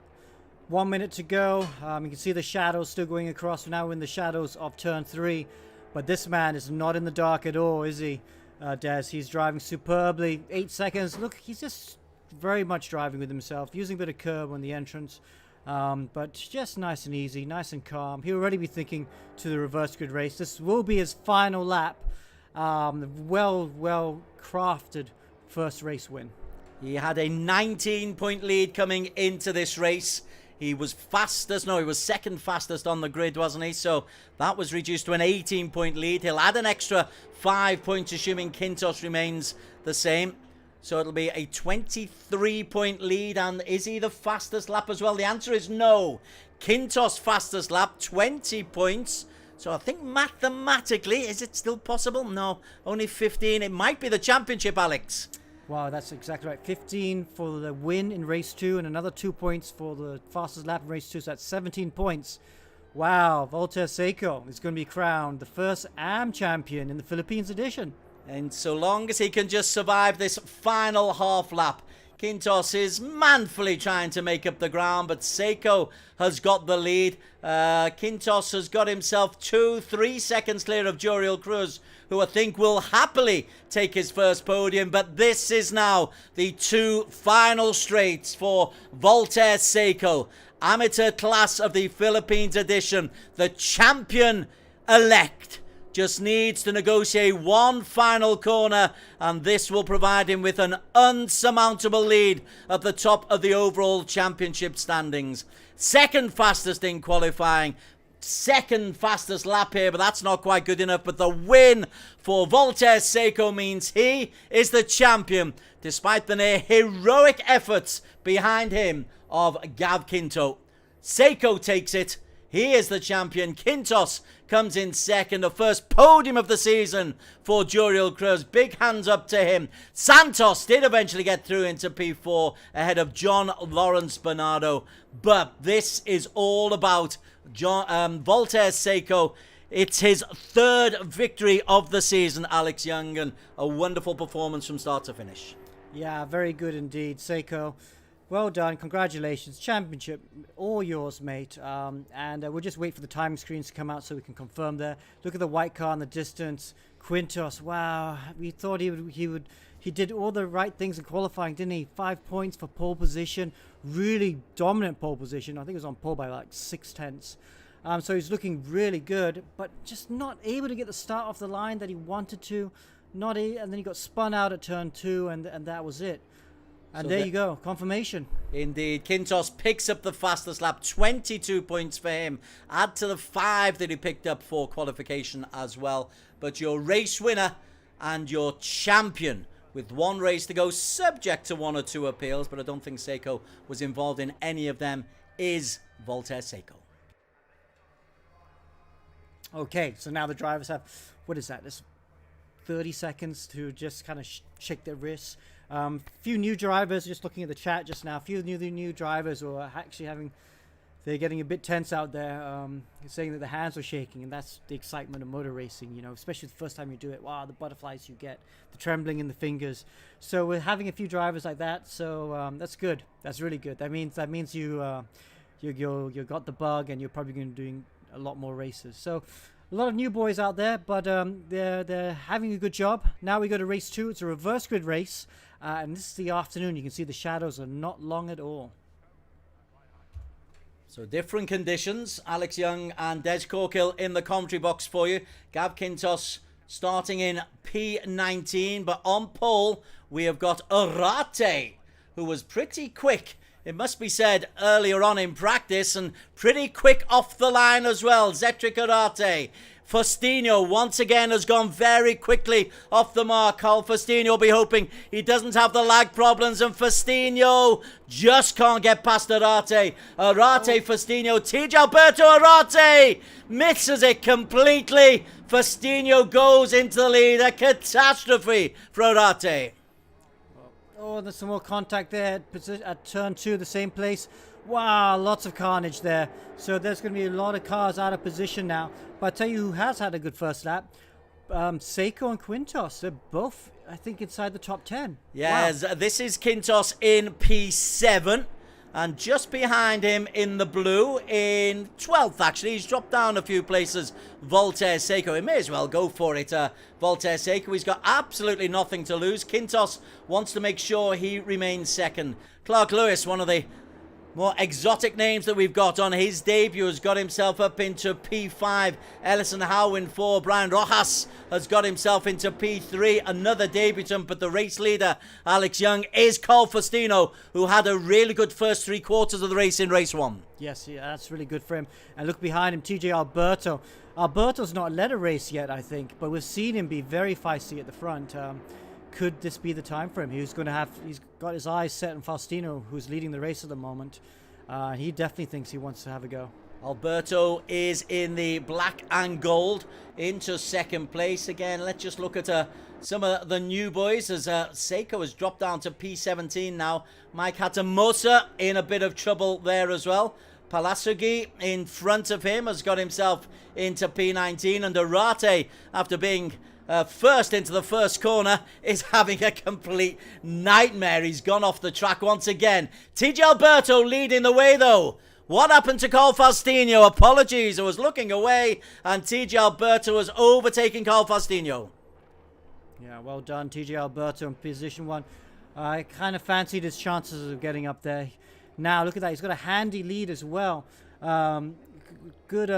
Speaker 2: 1 minute to go. You can see the shadows still going across. We're now in the shadows of turn 3. But this man is not in the dark at all, is he, Des? He's driving superbly. 8 seconds. Look, he's just very much driving with himself, using a bit of curb on the entrance. But just nice and easy, nice and calm. He'll already be thinking to the reverse grid race. This will be his final lap. Well crafted first race win.
Speaker 1: He had a 19-point lead coming into this race. He was fastest, no, he was second fastest on the grid, wasn't he? So that was reduced to an 18-point lead. He'll add an extra 5 points, assuming Quintos remains the same. So it'll be a 23-point lead. And is he the fastest lap as well? The answer is no. Quintos' fastest lap, 20 points. So I think mathematically, is it still possible? No, only 15. It might be the championship, Alex.
Speaker 2: Wow, that's exactly right. 15 for the win in race 2 and another 2 points for the fastest lap in race 2. So that's 17 points. Wow, Voltaire Seiko is going to be crowned the first AM champion in the Philippines edition.
Speaker 1: And so long as he can just survive this final half lap, Quintos is manfully trying to make up the ground, but Seiko has got the lead. Quintos has got himself 2-3 seconds clear of Juriel Cruz, who I think will happily take his first podium. But this is now the 2 final straights for Voltaire Seiko, amateur class of the Philippines edition. The champion-elect just needs to negotiate one final corner, and this will provide him with an unsurmountable lead at the top of the overall championship standings. Second fastest in qualifying, second fastest lap here, but that's not quite good enough. But the win for Voltaire Seiko means he is the champion, despite the near heroic efforts behind him of Gav Quinto. Seiko takes it. He is the champion. Quintos comes in second. The first podium of the season for Juriel Cruz. Big hands up to him. Santos did eventually get through into P4 ahead of John Lawrence Bernardo. But this is all about Voltaire Seiko. It's his third victory of the season, Alex Young, and a wonderful performance from start to finish.
Speaker 2: Yeah, very good indeed, Seiko. Well done, congratulations, championship, all yours, mate. And we'll just wait for the timing screens to come out so we can confirm there. Look at the white car in the distance. Quintos, wow, we thought he did all the right things in qualifying, didn't he? 5 points for pole position, really dominant pole position. I think it was on pole by like 6/10. So he's looking really good, but just not able to get the start off the line that he wanted to. And then he got spun out at turn 2, and that was it. And so there you go, confirmation.
Speaker 1: Indeed, Quintos picks up the fastest lap, 22 points for him. Add to the 5 that he picked up for qualification as well. But your race winner and your champion, with one race to go, subject to 1 or 2 appeals, but I don't think Seiko was involved in any of them, is Voltaire Seiko.
Speaker 2: Okay, so now the drivers have, what is that? This 30 seconds to just kind of shake their wrists. Few new drivers, just looking at the chat just now, a few new drivers who are actually they're getting a bit tense out there, saying that the hands are shaking, and that's the excitement of motor racing, you know, especially the first time you do it. Wow, the butterflies you get, the trembling in the fingers. So we're having a few drivers like that, so that's good. That's really good. That means you got the bug, and you're probably going to be doing a lot more races. So a lot of new boys out there, but they're having a good job. Now we go to race 2. It's a reverse grid race, and this is the afternoon. You can see the shadows are not long at all.
Speaker 1: So different conditions. Alex Young and Des Corkill in the commentary box for you. Gav Quintos starting in P19. But on pole, we have got Arate, who was pretty quick, it must be said, earlier on in practice, and pretty quick off the line as well. Zetric Arate. Faustino once again has gone very quickly off the mark. Carl Faustino will be hoping he doesn't have the lag problems, and Faustino just can't get past Arate. Faustino, TJ Alberto Arate misses it completely. Faustino goes into the lead. A catastrophe for Arate.
Speaker 2: Oh, there's some more contact there at turn 2, the same place. Wow, lots of carnage there. So there's going to be a lot of cars out of position now. But I'll tell you who has had a good first lap. Seiko and Quintos. They're both, I think, inside the top 10.
Speaker 1: Yes,
Speaker 2: wow.
Speaker 1: This is Quintos in P7. And just behind him in the blue, in 12th actually, he's dropped down a few places, Voltaire Seiko. He may as well go for it, Voltaire Seiko. He's got absolutely nothing to lose. Quintos wants to make sure he remains second. Clark Lewis, one of the more exotic names that we've got on his debut, has got himself up into P5. Ellison Howe in 4. Brian Rojas has got himself into P3. Another debutant, but the race leader, Alex Young, is Carl Faustino, who had a really good first 3 quarters of the race in race 1.
Speaker 2: Yes, yeah, that's really good for him. And look behind him, TJ Alberto. Alberto's not led a race yet, I think, but we've seen him be very feisty at the front. Could this be the time for him? He's got his eyes set on Faustino, who's leading the race at the moment. He definitely thinks he wants to have a go.
Speaker 1: Alberto is in the black and gold into second place. Again, let's just look at some of the new boys, as Seiko has dropped down to P17 now. Mike Hatamosa in a bit of trouble there as well. Palasugi in front of him has got himself into P19, and Arate, after being first into the first corner, is having a complete nightmare. He's gone off the track once again. TJ Alberto leading the way though. What happened to Carl Faustino? Apologies, I was looking away, and TJ Alberto was overtaking Carl Faustino.
Speaker 2: Yeah, well done, TJ Alberto in position 1. I kind of fancied his chances of getting up there. Now look at that, he's got a handy lead as well. Good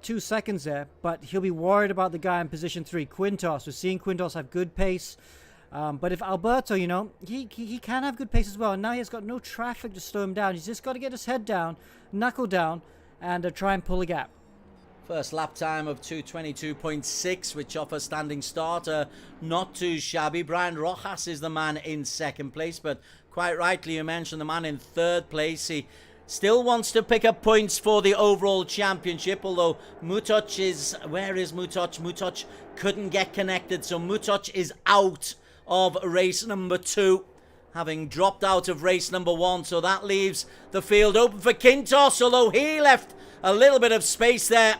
Speaker 2: 2 seconds there, but he'll be worried about the guy in position 3, Quintos. We're seeing Quintos have good pace, but if Alberto, you know, he can have good pace as well, and now he's got no traffic to slow him down. He's just got to get his head down, knuckle down, and try and pull a gap.
Speaker 1: First lap time of 2:22.6, which off a standing start, not too shabby. Brian Rojas is the man in second place, but quite rightly you mentioned the man in third place. He still wants to pick up points for the overall championship, although Mutoc is... Where is Mutoc? Mutoc couldn't get connected, so Mutoc is out of race number 2, having dropped out of race number 1, so that leaves the field open for Quintos, although he left a little bit of space there.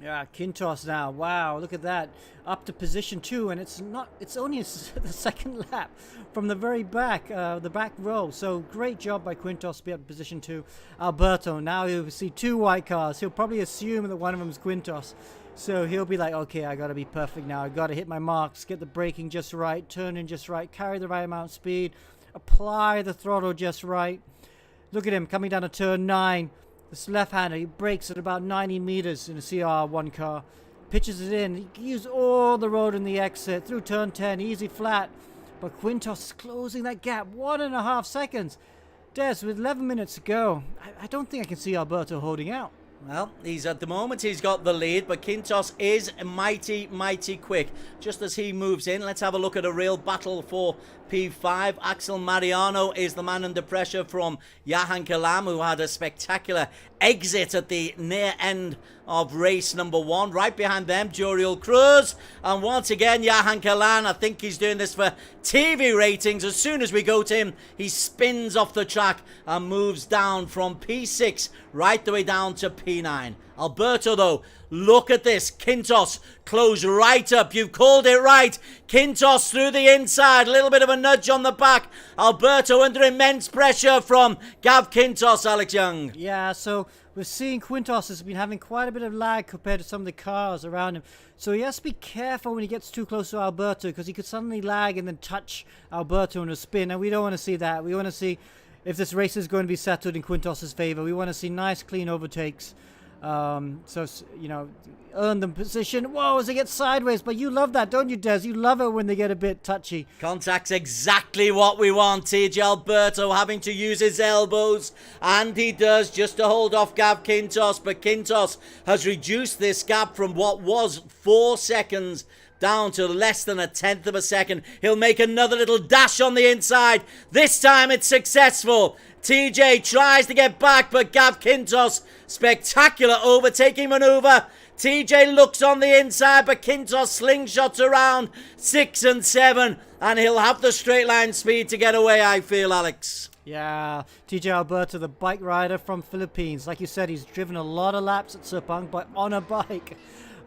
Speaker 2: Yeah, Quintos now. Wow, look at that. Up to position 2, and it's only the second lap from the very back, the back row. So great job by Quintos to be up to position 2. Alberto, now he'll see 2 white cars. He'll probably assume that one of them is Quintos. So he'll be like, okay, I got to be perfect now. I got to hit my marks, get the braking just right, turn in just right, carry the right amount of speed, apply the throttle just right. Look at him coming down to turn 9. This left-hander, he brakes at about 90 meters in a CR1 car. Pitches it in. He can use all the road in the exit. Through turn 10, easy flat. But Quintos is closing that gap. 1.5 seconds. Des, with 11 minutes to go, I don't think I can see Alberto holding out.
Speaker 1: Well, at the moment he's got the lead, but Quintos is mighty quick. Just as he moves in, let's have a look at a real battle for P5. Axel Mariano is the man under pressure from Jahan Kalam, who had a spectacular exit at the near end of race number 1. Right behind them, Joriel Cruz. And once again, Jahan Kalan, I think he's doing this for TV ratings. As soon as we go to him, he spins off the track and moves down from P6 right the way down to P9. Alberto, though, look at this. Quintos close right up. You've called it right. Quintos through the inside. A little bit of a nudge on the back. Alberto under immense pressure from Gav Quintos, Alex Young.
Speaker 2: Yeah, so we're seeing Quintos has been having quite a bit of lag compared to some of the cars around him. So he has to be careful when he gets too close to Alberto, because he could suddenly lag and then touch Alberto in a spin. And we don't want to see that. We want to see if this race is going to be settled in Quintos's favor. We want to see nice, clean overtakes. So, you know, earn the position. Whoa, as they get sideways. But you love that, don't you, Des? You love it when they get a bit touchy.
Speaker 1: Contact's exactly what we want. TJ Alberto having to use his elbows, and he does, just to hold off Gav Quintos. But Quintos has reduced this gap from what was 4 seconds down to less than 1/10 of a second. He'll make another little dash on the inside. This time it's successful. TJ tries to get back, but Gav Quintos, spectacular overtaking maneuver. TJ looks on the inside, but Quintos slingshots around 6 and 7, and he'll have the straight line speed to get away, I feel, Alex.
Speaker 2: Yeah, TJ Alberto, the bike rider from Philippines. Like you said, he's driven a lot of laps at Sepang, but on a bike.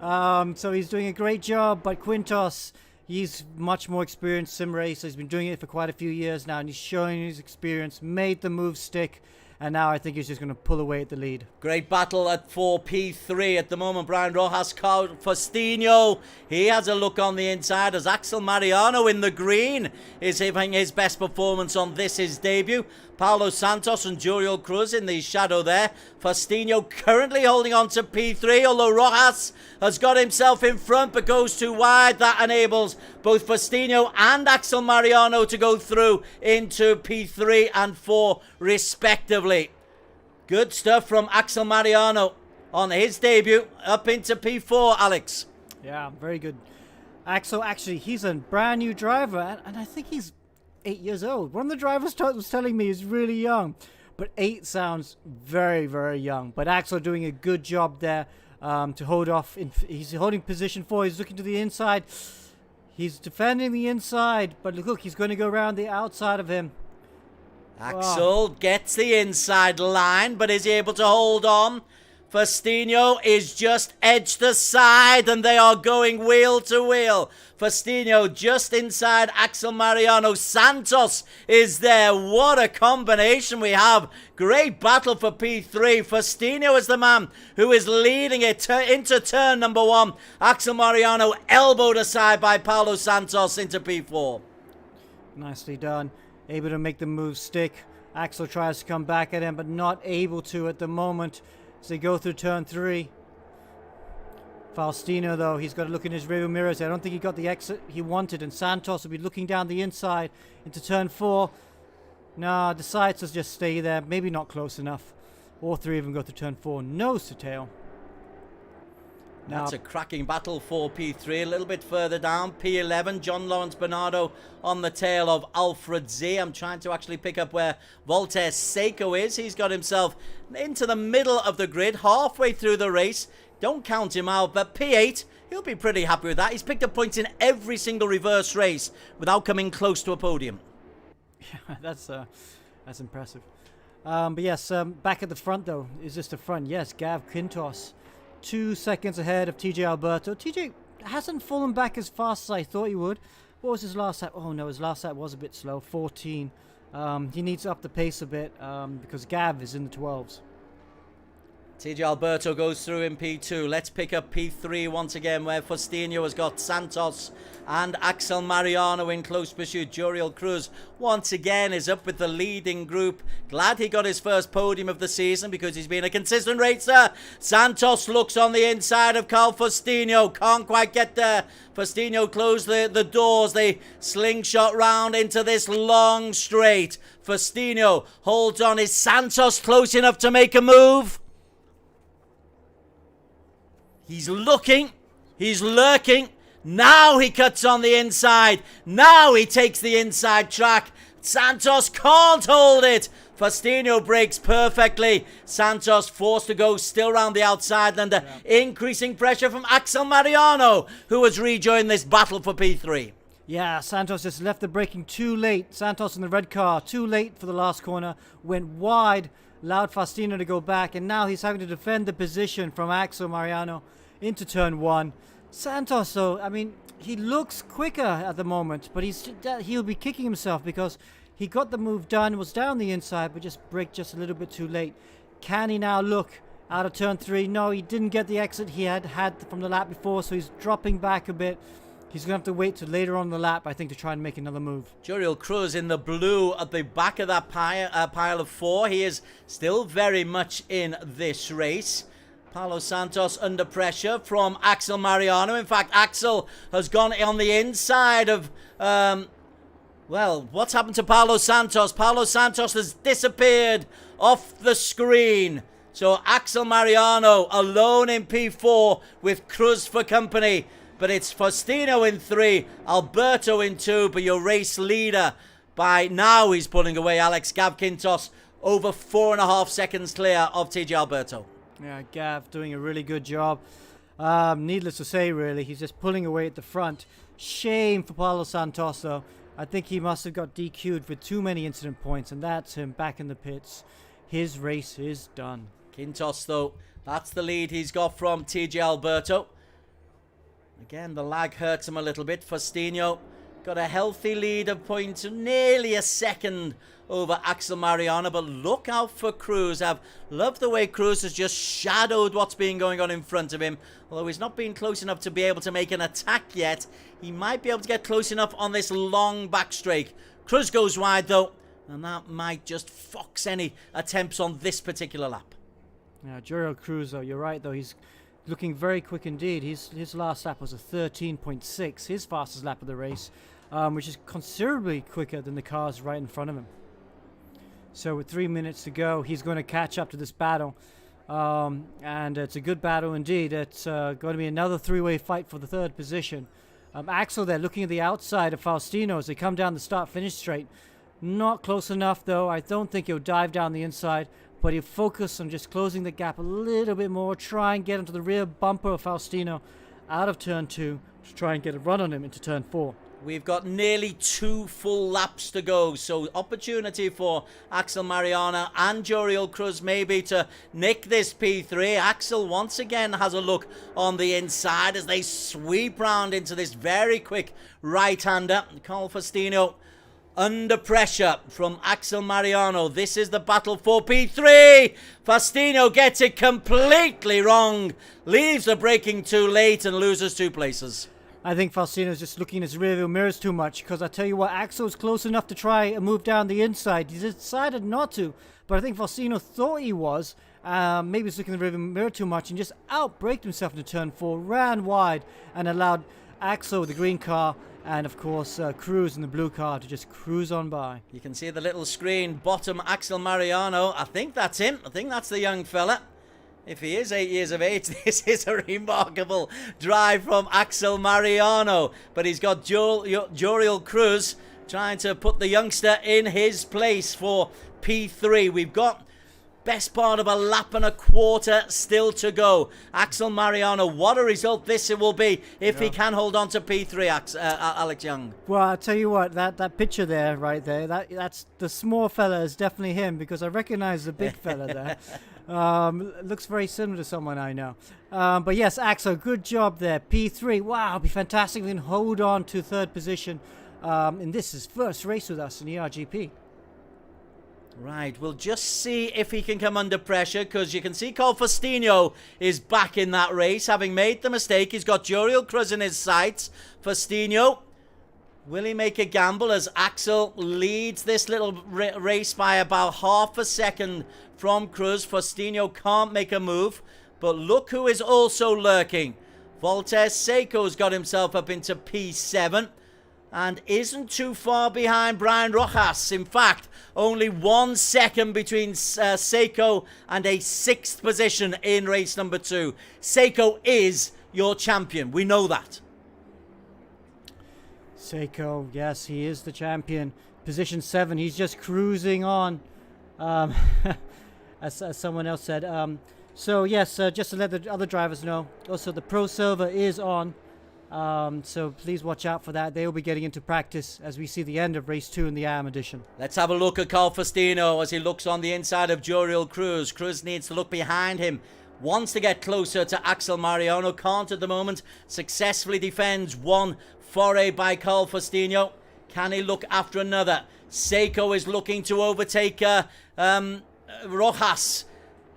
Speaker 2: So he's doing a great job, but Quintos, he's much more experienced sim racer. He's been doing it for quite a few years now, and he's showing his experience, made the move stick, and now I think he's just going to pull away at the lead.
Speaker 1: Great battle at 4P3 at the moment. Brian Rojas, Carl Faustino, he has a look on the inside as Axel Mariano in the green is having his best performance on this, his debut. Paulo Santos and Juriel Cruz in the shadow there. Faustino currently holding on to P3, although Rojas has got himself in front but goes too wide. That enables both Faustino and Axel Mariano to go through into P3 and 4 respectively. Good stuff from Axel Mariano on his debut up into P4, Alex.
Speaker 2: Yeah, very good. Axel, actually, he's a brand new driver, and I think he's 8 years old. One of the drivers was telling me he's really young, but 8 sounds very, very young. But Axel doing a good job there to hold off. He's holding position 4. He's looking to the inside. He's defending the inside, but look, he's going to go around the outside of him.
Speaker 1: Axel gets the inside line, but is he able to hold on? Faustino is just edged aside, and they are going wheel to wheel. Faustino just inside Axel Mariano. Santos is there. What a combination we have. Great battle for P3. Faustino is the man who is leading it into turn number 1. Axel Mariano elbowed aside by Paulo Santos into P4.
Speaker 2: Nicely done. Able to make the move stick. Axel tries to come back at him, but not able to at the moment. As they go through turn 3. Faustino, though, he's got to look in his rearview mirrors. I don't think he got the exit he wanted, and Santos will be looking down the inside into turn 4. No, decides to just stay there. Maybe not close enough. All 3 of them go through turn 4, nose to tail.
Speaker 1: That's a cracking battle for P3. A little bit further down, P11, John Lawrence Bernardo on the tail of Alfred Z. I'm trying to actually pick up where Voltaire Seiko is. He's got himself into the middle of the grid, halfway through the race. Don't count him out, but P8, he'll be pretty happy with that. He's picked up points in every single reverse race without coming close to a podium.
Speaker 2: Yeah, that's impressive. But yes, back at the front, though. Is this the front? Yes, Gav Quintos. 2 seconds ahead of TJ Alberto. TJ hasn't fallen back as fast as I thought he would. What was his last lap? Oh no, his last lap was a bit slow, 14. He needs to up the pace a bit because Gav is in the 12s.
Speaker 1: TJ Alberto goes through in P2. Let's pick up P3 once again, where Faustino has got Santos and Axel Mariano in close pursuit. Juriel Cruz once again is up with the leading group. Glad he got his first podium of the season because he's been a consistent racer. Santos looks on the inside of Carl Faustino. Can't quite get there. Faustino closed the doors. They slingshot round into this long straight. Faustino holds on. Is Santos close enough to make a move? He's looking, he's lurking, now he cuts on the inside, now he takes the inside track, Santos can't hold it, Faustino breaks perfectly, Santos forced to go still round the outside under increasing pressure from Axel Mariano, who has rejoined this battle for P3.
Speaker 2: Yeah, Santos just left the braking too late, Santos in the red car, too late for the last corner, went wide, allowed Faustino to go back, and now he's having to defend the position from Axel Mariano into turn 1. Santos, though, I mean, he looks quicker at the moment, but he'll be kicking himself because he got the move done, was down the inside, but just braked just a little bit too late. Can he now look out of turn 3? No, he didn't get the exit he had from the lap before, so he's dropping back a bit. He's going to have to wait till later on in the lap, I think, to try and make another move.
Speaker 1: Juriel Cruz in the blue at the back of that pile of 4. He is still very much in this race. Paulo Santos under pressure from Axel Mariano. In fact, Axel has gone on the inside of... well, what's happened to Paulo Santos? Paulo Santos has disappeared off the screen. So Axel Mariano alone in P4 with Cruz for company. But it's Faustino in 3, Alberto in 2, but your race leader by now he's pulling away Alex Gav Quintos over 4.5 seconds clear of TJ Alberto.
Speaker 2: Yeah, Gav doing a really good job. Needless to say, really, he's just pulling away at the front. Shame for Paulo Santos, though. I think he must have got DQ'd with too many incident points, and that's him back in the pits. His race is done.
Speaker 1: Quintos, though, that's the lead he's got from TJ Alberto. Again, the lag hurts him a little bit. Faustino got a healthy lead of points, nearly a second over Axel Mariano. But look out for Cruz. I've loved the way Cruz has just shadowed what's been going on in front of him. Although he's not been close enough to be able to make an attack yet, he might be able to get close enough on this long backstrake. Cruz goes wide, though, and that might just fox any attempts on this particular lap.
Speaker 2: Yeah, Juriel Cruz, though, you're right, though. He's looking very quick indeed. His last lap was a 13.6, his fastest lap of the race, which is considerably quicker than the cars right in front of him. So with 3 minutes to go, he's going to catch up to this battle. And it's a good battle indeed. It's going to be another three-way fight for the third position. Axel there looking at the outside of Faustino as they come down the start-finish straight. Not close enough, though. I don't think he'll dive down the inside, but he'll focus on just closing the gap a little bit more, try and get into the rear bumper of Faustino out of turn 2 to try and get a run on him into turn 4.
Speaker 1: We've got nearly 2 full laps to go, so opportunity for Axel Mariano and Juriel Cruz maybe to nick this P3. Axel once again has a look on the inside as they sweep round into this very quick right-hander. Carl Faustino under pressure from Axel Mariano. This is the battle for P3. Faustino gets it completely wrong, leaves the braking too late and loses 2 places.
Speaker 2: I think Faustino's just looking in his rearview mirrors too much, because I tell you what, Axel's close enough to try and move down the inside. He decided not to, but I think Faustino thought he was. Maybe he's looking in the rearview mirror too much and just outbraked himself into turn 4, ran wide, and allowed Axel with the green car and, of course, Cruz in the blue car to just cruise on by.
Speaker 1: You can see the little screen, bottom Axel Mariano. I think that's him. I think that's the young fella. If he is 8 years of age, this is a remarkable drive from Axel Mariano. But he's got Juriel Cruz trying to put the youngster in his place for P3. We've got best part of a lap and a quarter still to go. Axel Mariano, what a result this will be if he can hold on to P3, Alex Young.
Speaker 2: Well, I'll tell you what, that picture there, right there, that's the small fella is definitely him, because I recognize the big fella there. Looks very similar to someone I know. But yes, Axel, good job there. P3, wow, it'll be fantastic if we can hold on to third position. And this is first race with us in ERGP.
Speaker 1: Right, we'll just see if he can come under pressure, because you can see Carl Faustino is back in that race, having made the mistake. He's got Juriel Cruz in his sights. Faustino, will he make a gamble as Axel leads this little race by about half a second from Cruz? Faustino can't make a move, but look who is also lurking. Voltaire Seiko's got himself up into P7 and isn't too far behind Brian Rojas. In fact, only 1 second between Seiko and a 6th position in race number 2. Seiko is your champion. We know that.
Speaker 2: Seiko, yes, he is the champion. Position 7, he's just cruising on, as someone else said. So yes, just to let the other drivers know, also the Pro server is on. So please watch out for that. They will be getting into practice as we see the end of race 2 in the AM edition.
Speaker 1: Let's have a look at Carl Faustino as he looks on the inside of Juriel Cruz. Cruz needs to look behind him. Wants to get closer to Axel Mariano. Can't at the moment. Successfully defends one foray by Carl Faustino. Can he look after another? Seiko is looking to overtake Rojas.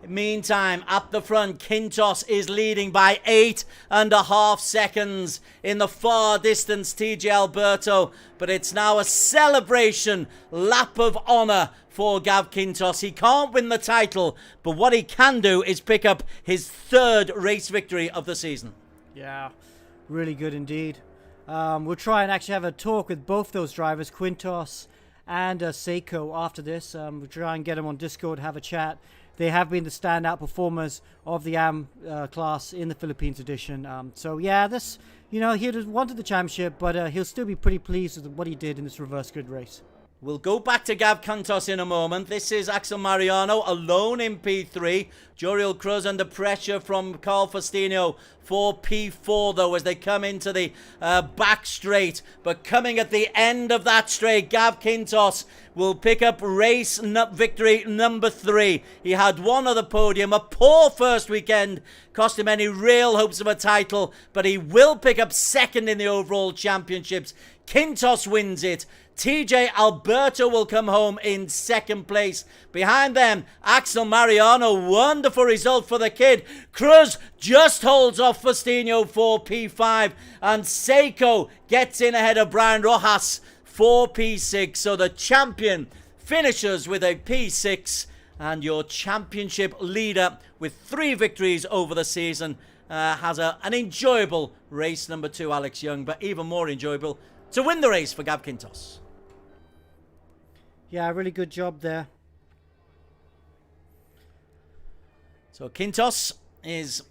Speaker 1: Meantime, at the front, Quintos is leading by 8.5 seconds. In the far distance, TJ Alberto. But it's now a celebration lap of honour for Gav Quintos. He can't win the title, but what he can do is pick up his 3rd race victory of the season.
Speaker 2: Yeah, really good indeed. We'll try and actually have a talk with both those drivers, Quintos and Seiko, after this. We'll try and get them on Discord, have a chat. They have been the standout performers of the AM class in the Philippines edition. So yeah, this, he wanted the championship, but he'll still be pretty pleased with what he did in this reverse grid race.
Speaker 1: We'll go back to Gav Quintos in a moment. This is Axel Mariano alone in P3. Joriel Cruz under pressure from Carl Faustino for P4 though as they come into the back straight. But coming at the end of that straight, Gav Quintos will pick up race victory number 3. He had one other podium, a poor first weekend, cost him any real hopes of a title, but he will pick up 2nd in the overall championships. Quintos wins it. TJ Alberto will come home in 2nd place. Behind them, Axel Mariano. Wonderful result for the kid. Cruz just holds off Faustino for P5. And Seiko gets in ahead of Brian Rojas for P6. So the champion finishes with a P6. And your championship leader with 3 victories over the season has an enjoyable race number 2, Alex Young. But even more enjoyable to win the race for Gav Quintos.
Speaker 2: Yeah, really good job there.
Speaker 1: So Quintos is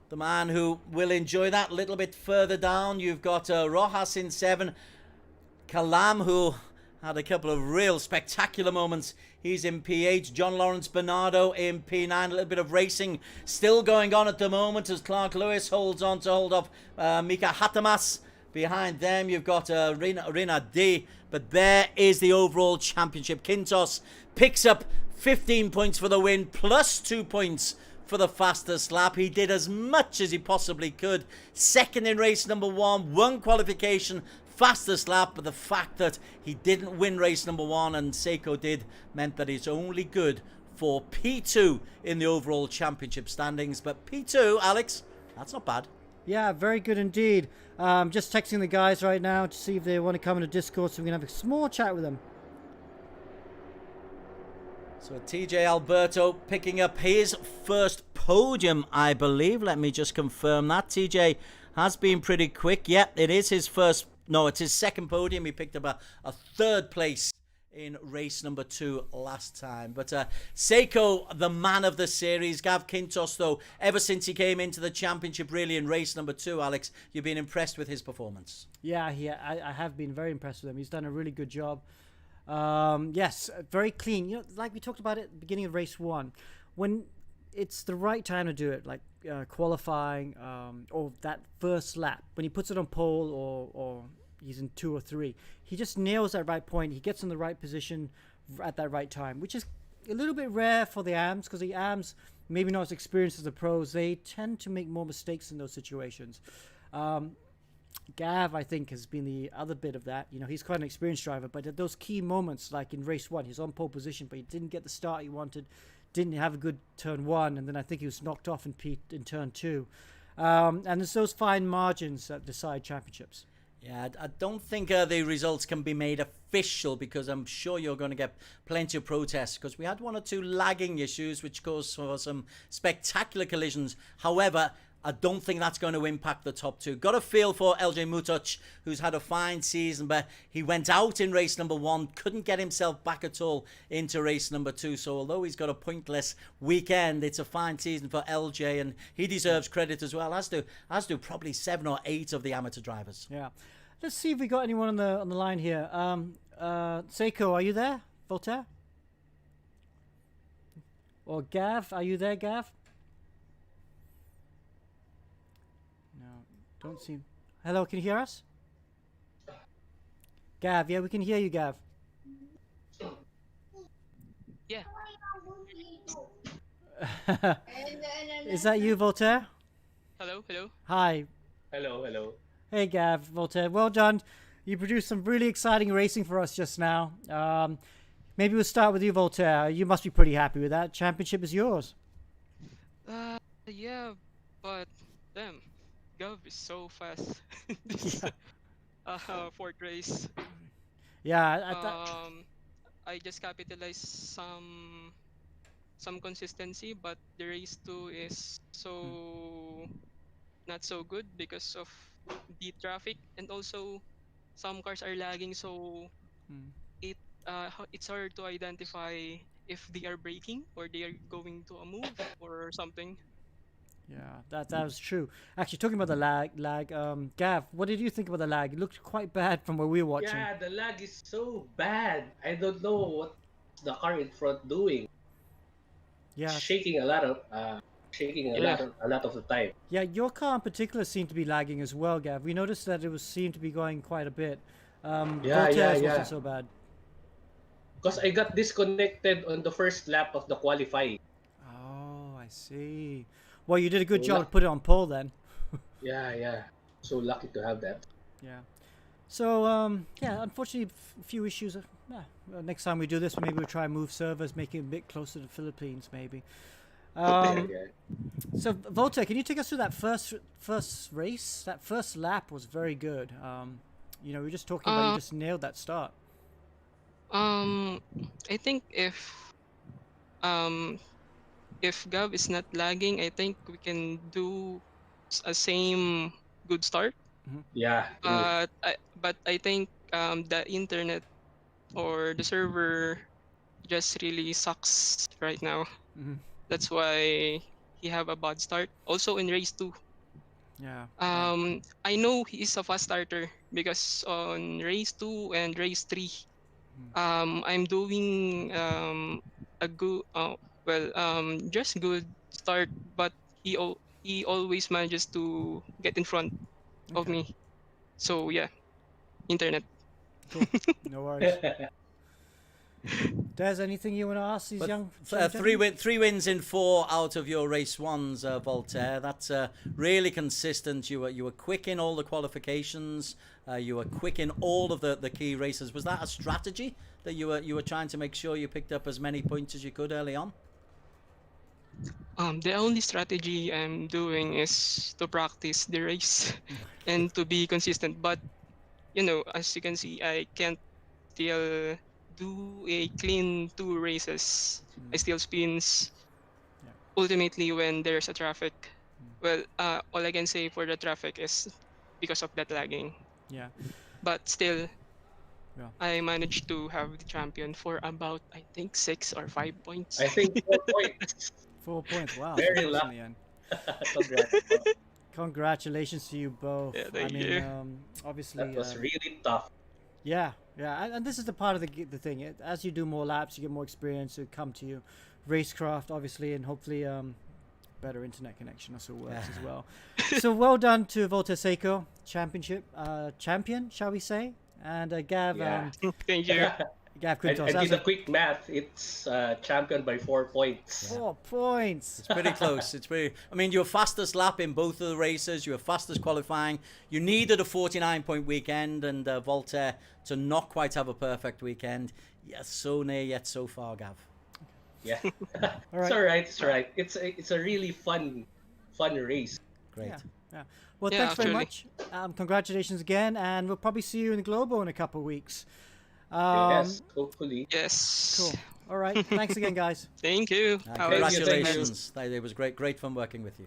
Speaker 1: the man who will enjoy that. A little bit further down, you've got Rojas in 7. Kalam, who had a couple of real spectacular moments. He's in P8. John Lawrence Bernardo in P9. A little bit of racing still going on at the moment as Clark Lewis holds on to hold off Mika Hatamas. Behind them, you've got Rina D. But there is the overall championship. Quintos picks up 15 points for the win, plus 2 points for the fastest lap. He did as much as he possibly could. 2nd in race number 1, 1 qualification, fastest lap. But the fact that he didn't win race number 1 and Seiko did meant that it's only good for P2 in the overall championship standings. But P2, Alex, that's not bad.
Speaker 2: Yeah, very good indeed. Just texting the guys right now to see if they want to come into Discord so we can have a small chat with them.
Speaker 1: So TJ Alberto picking up his first podium, I believe. Let me just confirm that. TJ has been pretty quick. Yep, it is his first. No, it's his 2nd podium. He picked up a 3rd place in race number 2 last time. But Seiko, the man of the series. Gav Quintos, though, ever since he came into the championship, really in race number 2, Alex, you've been impressed with his performance.
Speaker 2: Yeah, I have been very impressed with him. He's done a really good job. Yes, very clean. Like we talked about at the beginning of race 1, when it's the right time to do it, like qualifying or that first lap, when he puts it on pole or he's in 2 or 3, he just nails that right point. He gets in the right position at that right time, which is a little bit rare for the AMs, because the AMs, maybe not as experienced as the pros, they tend to make more mistakes in those situations. Gav, I think, has been the other bit of that. He's quite an experienced driver, but at those key moments, like in race 1, he's on pole position, but he didn't get the start he wanted, didn't have a good turn 1, and then I think he was knocked off in turn 2. And there's those fine margins that decide championships.
Speaker 1: Yeah, I don't think the results can be made official, because I'm sure you're going to get plenty of protests, because we had 1 or 2 lagging issues which caused for some spectacular collisions. However, I don't think that's going to impact the top 2. Got a feel for LJ Mutoch, who's had a fine season, but he went out in race number 1, couldn't get himself back at all into race number 2. So although he's got a pointless weekend, it's a fine season for LJ, and he deserves credit as well, as do probably 7 or 8 of the amateur drivers.
Speaker 2: Yeah. Let's see if we got anyone on the line here. Seiko, are you there? Voltaire? Or Gav, are you there, Gav? No, don't seem. Hello, can you hear us? Gav, yeah, we can hear you, Gav.
Speaker 3: Yeah.
Speaker 2: Is that you, Voltaire?
Speaker 3: Hello.
Speaker 2: Hi.
Speaker 4: Hello.
Speaker 2: Hey, Gav, Voltaire. Well done. You produced some really exciting racing for us just now. Maybe we'll start with you, Voltaire. You must be pretty happy with that. Championship is yours.
Speaker 3: Yeah, but damn, Gov is so fast. This
Speaker 2: Yeah,
Speaker 3: fourth race.
Speaker 2: yeah.
Speaker 3: Um, I just capitalized some consistency, but the race two is
Speaker 2: Mm,
Speaker 3: so not so good because of the traffic, and also some cars are lagging, so
Speaker 2: mm.
Speaker 3: it it's hard to identify if they are braking or they are going to a move or something.
Speaker 2: Yeah, that was true. Actually, talking about the lag. Gav, what did you think about the lag? It looked quite bad from where we were watching.
Speaker 4: Yeah, the lag is so bad. I don't know what the car in front doing. It's
Speaker 2: Yeah,
Speaker 4: shaking
Speaker 3: Yeah.
Speaker 4: a lot of the time.
Speaker 2: yeah. Your car in particular seemed to be lagging as well, Gav. We noticed that it was seemed to be going quite a bit. Voltaire's wasn't
Speaker 4: Yeah.
Speaker 2: so bad.
Speaker 4: Because I got disconnected on the first lap of the qualifying.
Speaker 2: Oh, I see. Well, you did a
Speaker 4: So
Speaker 2: good job to put it on pole then.
Speaker 4: yeah. So lucky to have that.
Speaker 2: Yeah. So, yeah, unfortunately, a few issues. Next time we do this, maybe we'll try and move servers, make it a bit closer to the Philippines, maybe.
Speaker 4: Yeah.
Speaker 2: So, Voltaire, can you take us through that first race? That first lap was very good. We were just talking about you
Speaker 3: Uh,
Speaker 2: just nailed that start.
Speaker 3: um, I think um if Gov is not lagging, I think we can do a same good start.
Speaker 4: Yeah, true.
Speaker 3: But I think the internet or the server just really sucks right now.
Speaker 2: Hmm.
Speaker 3: That's why he have a bad start. Also in race two,
Speaker 2: Yeah.
Speaker 3: I know he is a fast starter because on race two and race three, I'm doing a good, just good start, but he always manages to get in front of
Speaker 2: Okay.
Speaker 3: me. So yeah, internet.
Speaker 2: Cool. No worries. Des, anything you want to ask these
Speaker 1: But
Speaker 2: young
Speaker 1: three
Speaker 2: gentlemen?
Speaker 1: three wins in 4 out of your race ones, Voltaire. That's really consistent. You were quick in all the qualifications. You were quick in all of the key races. Was that a strategy that you were trying to make sure you picked up as many points as you could early on?
Speaker 3: The only strategy I'm doing is to practice the race and to be consistent. But as you can see, I can't still do a clean two races. I still spins
Speaker 2: Yeah.
Speaker 3: ultimately when there's a traffic. Well, all I can say for the traffic is because of that lagging.
Speaker 2: Yeah.
Speaker 3: But still,
Speaker 2: Yeah.
Speaker 3: I managed to have the champion for about, I think, 6 or 5 points.
Speaker 4: I think 4 points.
Speaker 2: 4 points. Wow, so
Speaker 4: Very
Speaker 2: close in
Speaker 4: lucky.
Speaker 2: the end.
Speaker 4: Congrats.
Speaker 2: Congratulations to you both.
Speaker 3: Yeah,
Speaker 2: I
Speaker 3: thank
Speaker 2: mean,
Speaker 3: you.
Speaker 2: obviously,
Speaker 4: That was really tough.
Speaker 2: yeah, and this is the part of the thing. As you do more laps, you get more experience. It come to you, racecraft, obviously, and hopefully, better internet connection also works as well. So well done to Volta Seiko, champion, shall we say? And Gav,
Speaker 4: Yeah.
Speaker 3: Thank you.
Speaker 2: Gav
Speaker 4: I
Speaker 2: Quintos.
Speaker 4: did a quick math. It's champion by 4 points.
Speaker 2: 4 points.
Speaker 1: It's pretty close. I mean, you were fastest lap in both of the races. You were fastest qualifying. You needed a 49-point weekend, and Voltaire to not quite have a perfect weekend. Yes, so near yet so far, Gav.
Speaker 4: Yeah.
Speaker 2: All right.
Speaker 4: It's all right. It's a really fun race.
Speaker 1: Great.
Speaker 2: Yeah. Well,
Speaker 3: Yeah,
Speaker 2: thanks very
Speaker 3: actually.
Speaker 2: much. Congratulations again, and we'll probably see you in the Globo in a couple of weeks.
Speaker 4: Yes, hopefully.
Speaker 3: Yes.
Speaker 2: Cool. All right. Thanks again, guys.
Speaker 3: Thank you.
Speaker 1: And
Speaker 3: Have a nice
Speaker 1: congratulations. It was great fun working with you.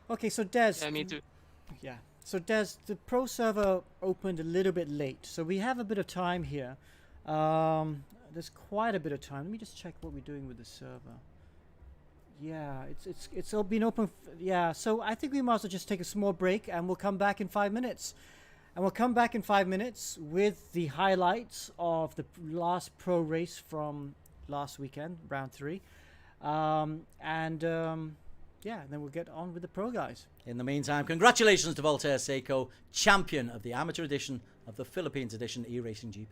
Speaker 2: Okay, so Des.
Speaker 3: Yeah, me too.
Speaker 2: Yeah. So Des, the pro server opened a little bit late, so we have a bit of time here. There's quite a bit of time. Let me just check what we're doing with the server. Yeah, it's all been open. Yeah, so I think we might as well just take a small break, and we'll come back in 5 minutes. And we'll come back in 5 minutes with the highlights of the last pro race from last weekend, round 3. Yeah, then we'll get on with the pro guys.
Speaker 1: In the meantime, congratulations to Voltaire Seiko, champion of the amateur edition of the Philippines edition eRacing GP.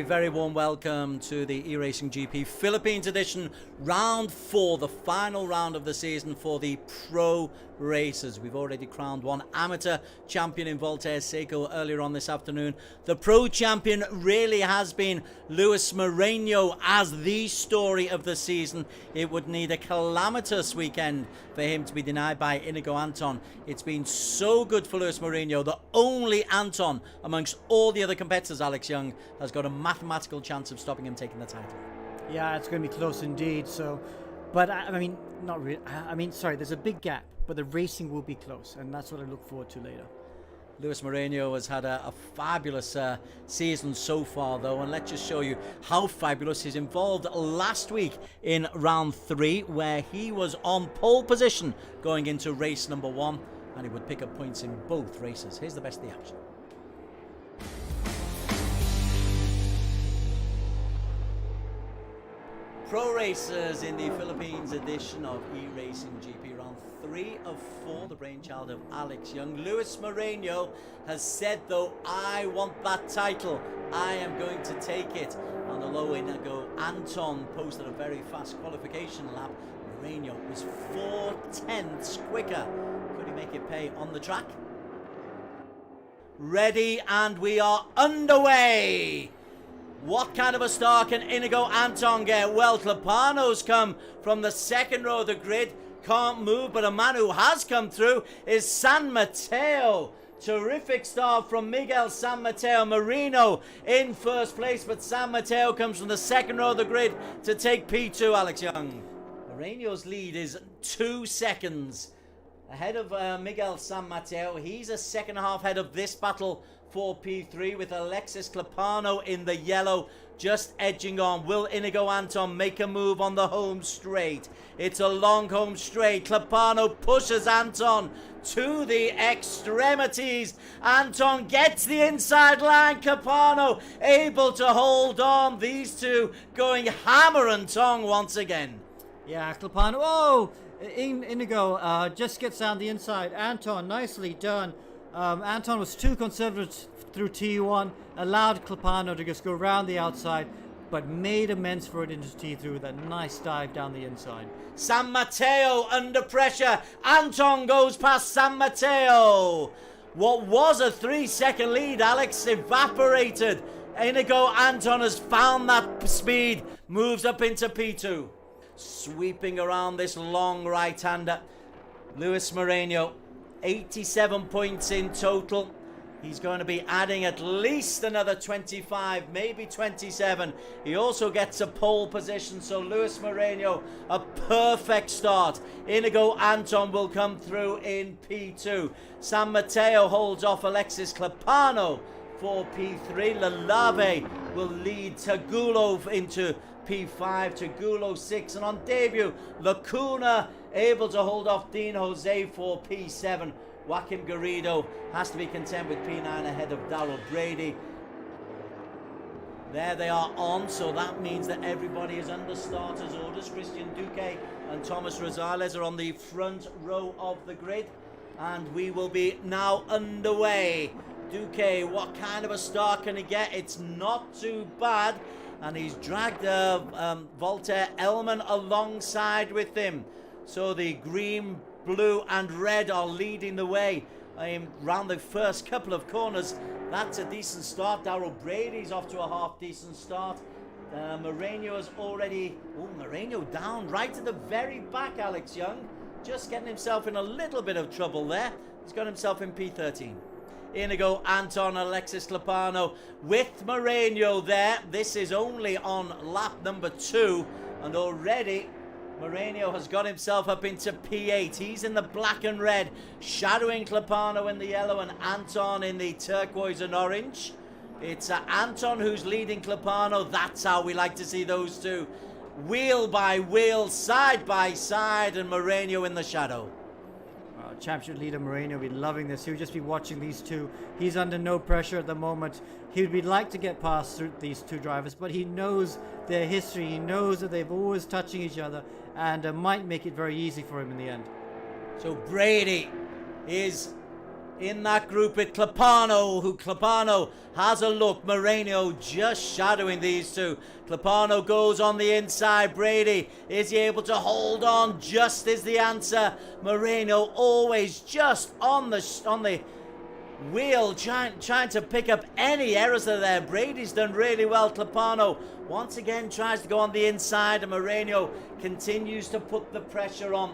Speaker 1: very, very warm welcome to the eRacing GP Philippines edition, round 4, the final round of the season for the pro racers. We've already crowned one amateur champion in Voltaire Seco earlier on this afternoon. The pro champion really has been Luis Moreno as the story of the season. It would need a calamitous weekend for him to be denied by Inigo Anton. It's been so good for Luis Moreno. The only Anton amongst all the other competitors, Alex Young, has got a mathematical chance of stopping him taking the title.
Speaker 2: Yeah, it's going to be close indeed. So, but I mean, not really. I mean, sorry, there's a big gap, but the racing will be close, and that's what I look forward to later.
Speaker 1: Luis Moreno has had a fabulous season so far, though, and let's just show you how fabulous he's involved last week in round 3, where he was on pole position going into race number 1, and he would pick up points in both races. Here's the best of the action. Pro racers in the Philippines edition of eRacing GP, round 3 of 4, the brainchild of Alex Young. Luis Moreno has said, though, I want that title. I am going to take it. On the low Inigo Anton posted a very fast qualification lap. Moreno was 4/10 quicker. Could he make it pay on the track? Ready, and we are underway. What kind of a start can Inigo Anton get? Well, Clapano's come from the second row of the grid. Can't move, but a man who has come through is San Mateo. Terrific start from Miguel San Mateo. Moreno in first place, but San Mateo comes from the second row of the grid to take P2, Alex Young. Moreno's lead is 2 seconds ahead of Miguel San Mateo. He's a second half ahead of this battle for P3 with Alexis Clapano in the yellow just edging on. Will Inigo Anton make a move on the home straight? It's a long home straight. Clapano pushes Anton to the extremities. Anton gets the inside line. Clapano able to hold on. These two going hammer and tong once again.
Speaker 2: Yeah, Clapano. Oh! Inigo just gets down the inside. Anton, nicely done. Anton was too conservative through T1, allowed Clapano to just go around the outside, but made amends for it into T3 with a nice dive down the inside.
Speaker 1: San Mateo under pressure. Anton goes past San Mateo. What was a 3-second lead, Alex, evaporated. Inigo Anton has found that speed, moves up into P2. Sweeping around this long right-hander, Luis Moreno, 87 points in total. He's going to be adding at least another 25, maybe 27. He also gets a pole position, so Luis Moreno, a perfect start. Inigo Anton will come through in P2. San Mateo holds off Alexis Clapano for P3. Lalave will lead Tagulo into P5, Tagulo 6, and on debut, Lacuna able to hold off Dean Jose for P7. Joaquim Garrido has to be content with P9 ahead of Darrell Brady. There they are on, so that means that everybody is under starters orders. Christian Duque and Thomas Rosales are on the front row of the grid, and we will be now underway. Duque, what kind of a start can he get? It's not too bad, and he's dragged Voltaire Elman alongside with him. So the green, blue and red are leading the way round the first couple of corners. That's a decent start. Darrell Brady's off to a half decent start. Moreno has already... Oh, Moreno down right at the very back, Alex Young. Just getting himself in a little bit of trouble there. He's got himself in P13. Inigo Anton, Alexis Clapano with Moreno there. This is only on lap number 2, and already Moreno has got himself up into P8. He's in the black and red, shadowing Clapano in the yellow and Anton in the turquoise and orange. It's Anton who's leading Clapano. That's how we like to see those two. Wheel by wheel, side by side, and Moreno in the shadow.
Speaker 2: Championship leader Moreno will be loving this. He'll just be watching these two. He's under no pressure at the moment. He would like to get past through these two drivers, but he knows their history. He knows that they've always touching each other, and might make it very easy for him in the end.
Speaker 1: So Brady is in that group with Clapano, who Clapano has a look. Moreno just shadowing these two. Clapano goes on the inside. Brady, is he able to hold on? Just is the answer. Moreno always just on the wheel, trying to pick up any errors that are there. Brady's done really well. Clapano once again tries to go on the inside, and Moreno continues to put the pressure on.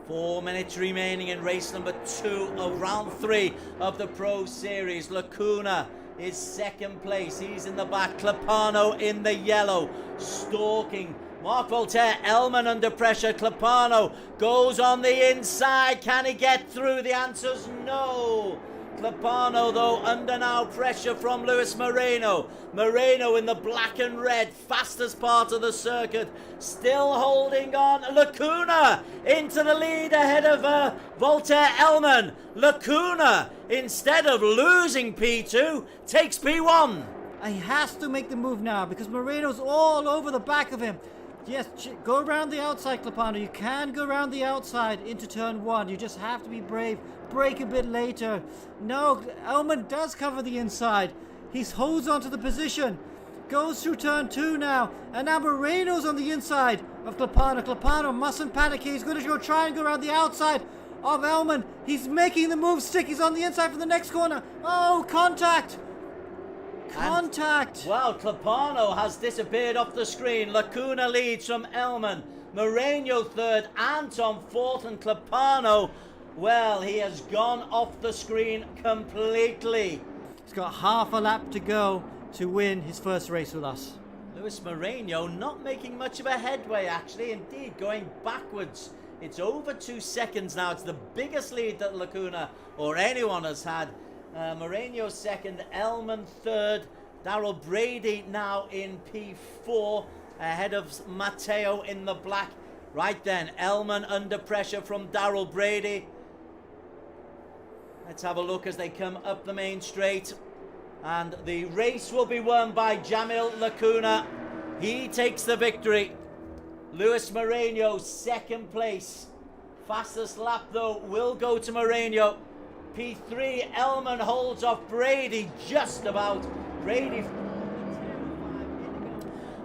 Speaker 1: 4 minutes remaining in race number 2 of round 3 of the Pro Series. Lacuna is second place. He's in the back. Clapano in the yellow, stalking Mark Voltaire. Elman under pressure. Clapano goes on the inside. Can he get through? The answer's no. Clapano, though, under now pressure from Luis Moreno. Moreno in the black and red, fastest part of the circuit, still holding on. Lacuna into the lead ahead of Voltaire Elman. Lacuna, instead of losing P2, takes P1.
Speaker 2: He has to make the move now because Moreno's all over the back of him. Yes, go around the outside, Clapano. You can go around the outside into turn 1. You just have to be brave. Brake a bit later. No, Elman does cover the inside. He holds on to the position. Goes through turn 2 now. And now Moreno's on the inside of Clapano. Clapano mustn't panic. He's going to go try and go around the outside of Elman. He's making the move stick. He's on the inside for the next corner. Oh, contact. Contact!
Speaker 1: Well, Clapano has disappeared off the screen. Lacuna leads from Elman. Moreno third. Anton fourth. And Clapano, well, he has gone off the screen completely.
Speaker 2: He's got half a lap to go to win his first race with us.
Speaker 1: Luis Moreno not making much of a headway, actually. Indeed, going backwards. It's over 2 seconds now. It's the biggest lead that Lacuna or anyone has had. Moreno second, Elman third, Darrell Brady now in P4 ahead of Matteo in the black. Right then, Elman under pressure from Darrell Brady. Let's have a look as they come up the main straight, and the race will be won by Jamil Lacuna. He takes the victory. Luis Moreno second place. Fastest lap though will go to Moreno. P3, Elman holds off Brady just about. Brady.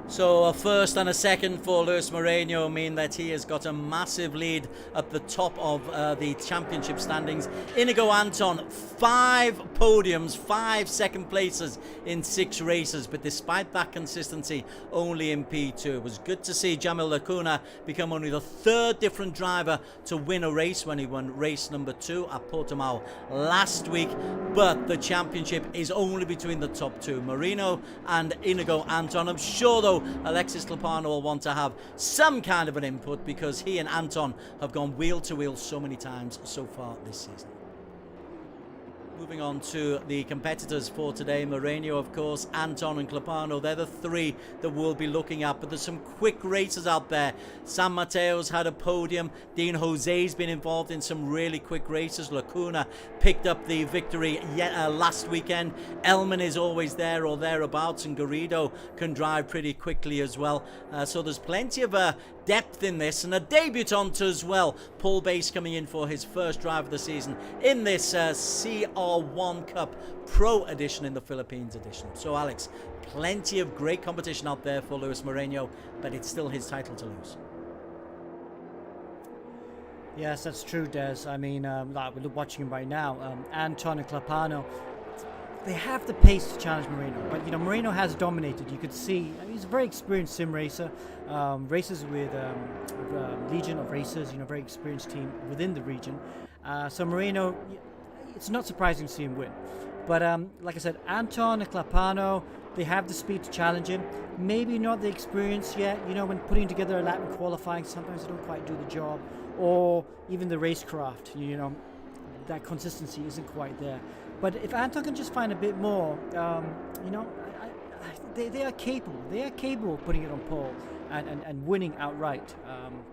Speaker 1: So a first and a second for Luis Moreno mean that he has got a massive lead at the top of the championship standings. Inigo Anton, 5 podiums, 5 second places in 6 races, but despite that consistency, only in P2. It was good to see Jamil Lacuna become only the 3rd different driver to win a race when he won race number 2 at Portimao last week, but the championship is only between the top 2, Moreno and Inigo Anton. I'm sure though Alexis Clapano will want to have some kind of an input because he and Anton have gone wheel to wheel so many times so far this season. Moving on to the competitors for today, Moreno, of course, Anton and Clapano, they're the 3 that we'll be looking at, but there's some quick races out there. San Mateo's had a podium, Dean Jose's been involved in some really quick races, Lacuna picked up the victory last weekend, Elman is always there or thereabouts, and Garrido can drive pretty quickly as well, so there's plenty of depth in this, and a debutant as well, Paul Bass coming in for his first drive of the season in this CR1 Cup Pro Edition in the Philippines edition. So Alex, plenty of great competition out there for Luis Moreno, but it's still his title to lose.
Speaker 2: Yes, that's true, Des. I mean, like we're watching him right now, Anton and Clapano, they have the pace to challenge Moreno, but you know Moreno has dominated. You could see he's a very experienced sim racer, races with Legion of Racers, you know, very experienced team within the region. So Moreno, it's not surprising to see him win. But like I said, Anton and Clapano, they have the speed to challenge him. Maybe not the experience yet. You know, when putting together a lap in qualifying, sometimes they don't quite do the job, or even the racecraft. You know, that consistency isn't quite there. But if Anton can just find a bit more, you know, they are capable. They are capable of putting it on pole. and winning outright.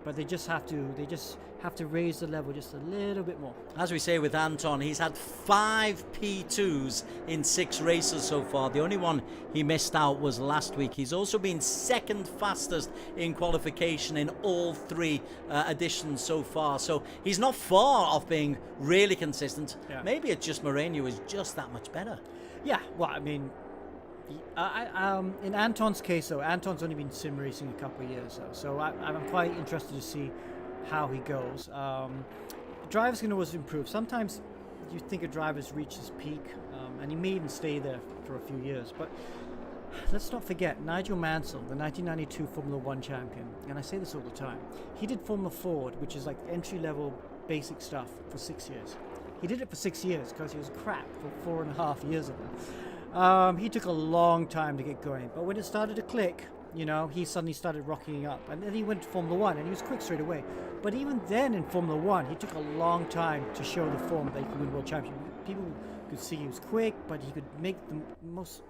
Speaker 2: But they just have to raise the level just a little bit more.
Speaker 1: As we say with Anton, he's had 5 P2s in 6 races so far. The only one he missed out was last week. He's also been second fastest in qualification in all 3 editions so far. So he's not far off being really consistent.
Speaker 2: Yeah.
Speaker 1: Maybe it's just Moreno is just that much better.
Speaker 2: Yeah, well, I mean, in Anton's case, though, Anton's only been sim racing a couple of years, so I'm quite interested to see how he goes. Drivers can always improve. Sometimes you think a driver's reached his peak, and he may even stay there for a few years. But let's not forget, Nigel Mansell, the 1992 Formula 1 champion, and I say this all the time, he did Formula Ford, which is like entry-level basic stuff, for 6 years. He did it for 6 years because he was crap for 4.5 years of it. He took a long time to get going, but when it started to click, you know, he suddenly started rocking up, and then he went to Formula 1 and he was quick straight away. But even then in Formula 1, he took a long time to show the form that he could win World Championship. People could see he was quick, but he could make the most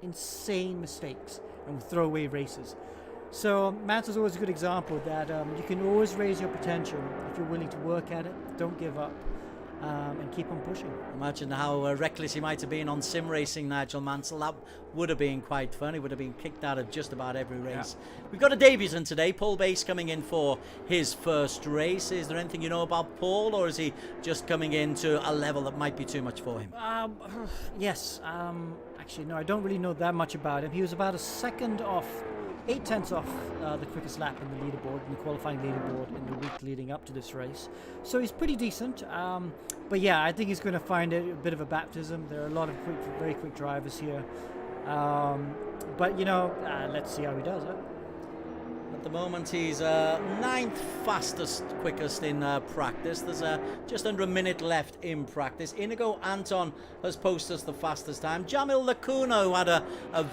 Speaker 2: insane mistakes and would throw away races. So Mansell's always a good example that you can always raise your potential if you're willing to work at it, don't give up. And keep on pushing.
Speaker 1: Imagine how reckless he might have been on sim racing, Nigel Mansell. That would have been quite fun. He would have been kicked out of just about every race. Yeah. We've got a debutant today, Paul Bass, coming in for his first race. Is there anything you know about Paul, or is he just coming into a level that might be too much for him?
Speaker 2: Yes. Actually, no, I don't really know that much about him. He was about a second off, 8/10 off the quickest lap in the leaderboard, in the qualifying leaderboard in the week leading up to this race. So he's pretty decent. But yeah, I think he's going to find it a bit of a baptism. There are a lot of very quick drivers here. But, you know, let's see how he does. Huh?
Speaker 1: At the moment, he's 9th fastest, quickest in practice. There's just under a minute left in practice. Inigo Anton has posted us the fastest time. Jamil Lacuna, who had a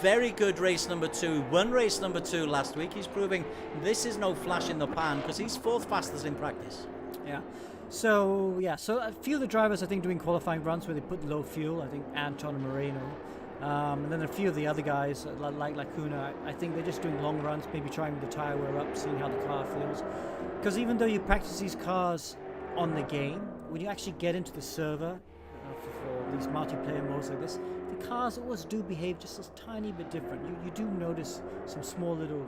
Speaker 1: very good race number 2, won race number 2 last week. He's proving this is no flash in the pan because he's 4th fastest in practice.
Speaker 2: Yeah. So a few of the drivers, I think, doing qualifying runs where they put low fuel. I think Anton and Moreno. And then a few of the other guys, like Lacuna, I think they're just doing long runs, maybe trying with the tyre wear up, seeing how the car feels. Because even though you practice these cars on the game, when you actually get into the server for these multiplayer modes like this, the cars always do behave just a tiny bit different. You do notice some small little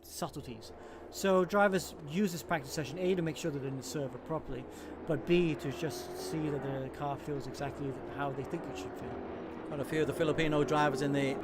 Speaker 2: subtleties. So drivers use this practice session, A, to make sure that they're in the server properly, but B, to just see that the car feels exactly how they think it should feel.
Speaker 1: Quite a few of the Filipino drivers in the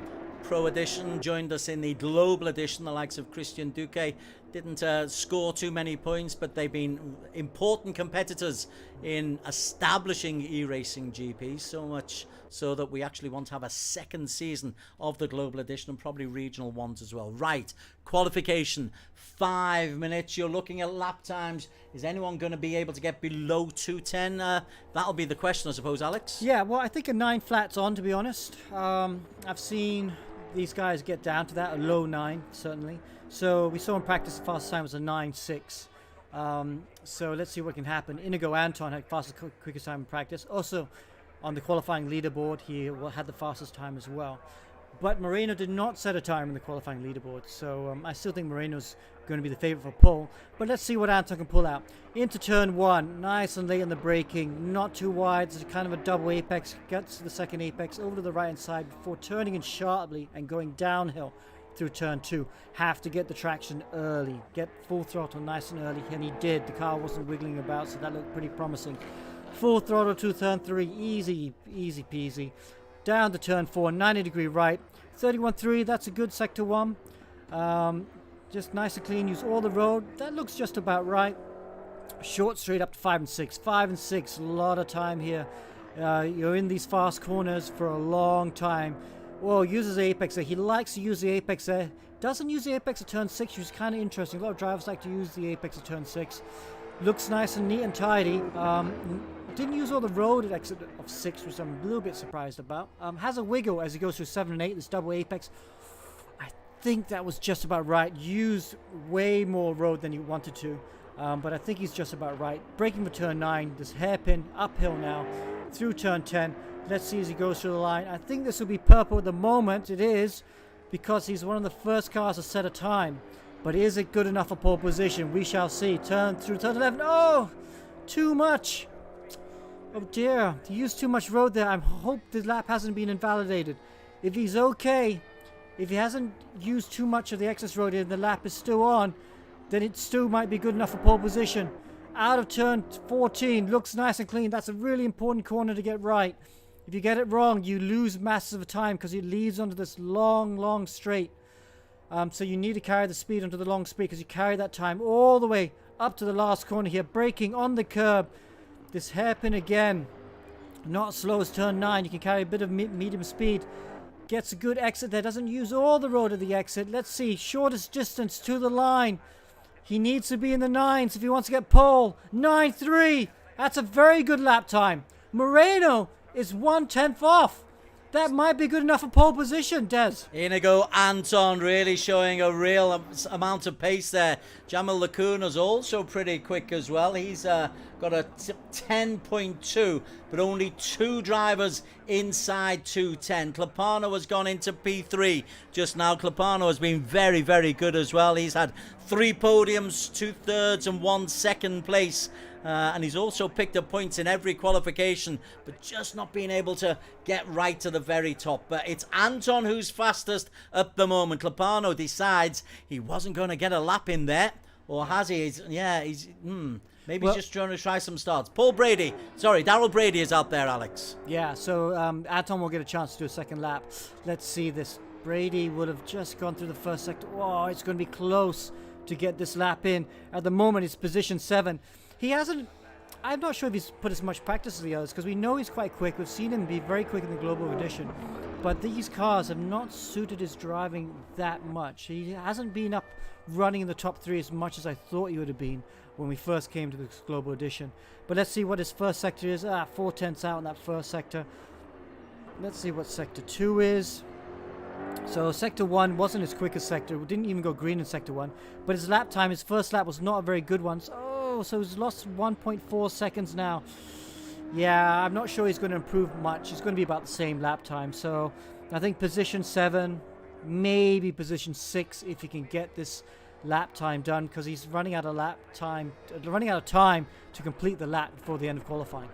Speaker 1: Pro Edition joined us in the Global Edition. The likes of Christian Duque didn't score too many points, but they've been important competitors in establishing eRacing GP, so much so that we actually want to have a second season of the Global Edition and probably regional ones as well. Right, qualification, 5 minutes. You're looking at lap times. Is anyone going to be able to get below 2:10? That'll be the question, I suppose, Alex.
Speaker 2: Yeah, well, I think a 9 flat's on, to be honest. I've seen these guys get down to that, a low 9, certainly. So we saw in practice the fastest time was a 9.6. So let's see what can happen. Inigo Anton had quickest time in practice. Also, on the qualifying leaderboard, he had the fastest time as well. But Moreno did not set a time in the qualifying leaderboard, so I still think Moreno's going to be the favourite for pole. But let's see what Anton can pull out. Into turn 1, nice and late in the braking, not too wide, it's kind of a double apex, gets to the second apex, over to the right hand side before turning in sharply and going downhill through turn 2. Have to get the traction early, get full throttle nice and early, and he did. The car wasn't wiggling about, so that looked pretty promising. Full throttle to turn 3, easy peasy. Down to turn 4, 90-degree right, 31.3, that's a good sector 1. Just nice and clean, use all the road, that looks just about right. Short straight up to 5 and 6, 5 and 6, a lot of time here. You're in these fast corners for a long time. Well, uses the apex there, he likes to use the apex there. Doesn't use the apex at turn 6, which is kind of interesting. A lot of drivers like to use the apex at turn 6. Looks nice and neat and tidy. Didn't use all the road at exit of 6, which I'm a little bit surprised about. Has a wiggle as he goes through 7 and 8, this double apex. I think that was just about right. Used way more road than he wanted to, but I think he's just about right. Braking for turn 9, this hairpin uphill now, through turn 10. Let's see as he goes through the line. I think this will be purple at the moment. It is, because he's one of the first cars to set a time. But is it good enough for pole position? We shall see. Turn through turn 11. Oh, too much. Oh dear, he used too much road there. I hope the lap hasn't been invalidated. If he's okay, if he hasn't used too much of the excess road and the lap is still on, then it still might be good enough for pole position. Out of turn 14, looks nice and clean. That's a really important corner to get right. If you get it wrong, you lose masses of time because it leads onto this long straight. So you need to carry the speed onto the long straight because you carry that time all the way up to the last corner here. Braking on the curb. This hairpin again, not as slow as turn 9. You can carry a bit of medium speed. Gets a good exit there. Doesn't use all the road at the exit. Let's see. Shortest distance to the line. He needs to be in the 9s if he wants to get pole. 9.3. That's a very good lap time. Moreno is 1/10 off. That might be good enough for pole position, Des.
Speaker 1: Inigo Anton really showing a real amount of pace there. Jamal Lacuna's also pretty quick as well. He's got a 10.2, but only 2 drivers inside 2:10. Clapano has gone into P3 just now. Clapano has been very, very good as well. He's had 3 podiums, 2 thirds and 1 second place. And he's also picked up points in every qualification, but just not being able to get right to the very top. But it's Anton who's fastest at the moment. Clapano decides he wasn't going to get a lap in there, or has he? Maybe he's just trying to try some starts. Daryl Brady is out there, Alex.
Speaker 2: Yeah, so Anton will get a chance to do a second lap. Let's see this. Brady would have just gone through the first sector. Oh, it's going to be close to get this lap in. At the moment, it's position 7. He hasn't, I'm not sure if he's put as much practice as the others because we know he's quite quick. We've seen him be very quick in the global edition, but these cars have not suited his driving that much. He hasn't been up running in the top 3 as much as I thought he would have been when we first came to this global edition. But let's see what his first sector is. 4/10 out in that first sector. Let's see what sector 2 is. So sector 1 wasn't his quickest sector. We didn't even go green in sector 1, but his lap time, his first lap was not a very good one. So he's lost 1.4 seconds now. Yeah, I'm not sure he's going to improve much. It's going to be about the same lap time. So I think position 7, maybe position 6 if he can get this lap time done, because he's running out of time to complete the lap before the end of qualifying.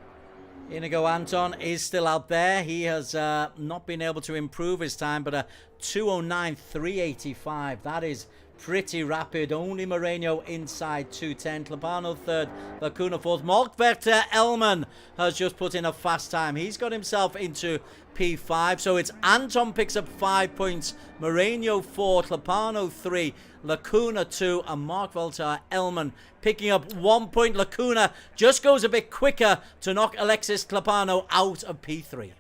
Speaker 1: Inigo Anton is still out there. He has not been able to improve his time, but a 2:09.385. That is pretty rapid. Only Moreno inside 2:10. Clapano 3rd, Lacuna 4th. Mark Werter Elman has just put in a fast time. He's got himself into P5. So it's Anton picks up 5 points. Moreno 4, Clapano 3, Lacuna 2, and Mark Werter Elman picking up 1 point. Lacuna just goes a bit quicker to knock Alexis Clapano out of P3.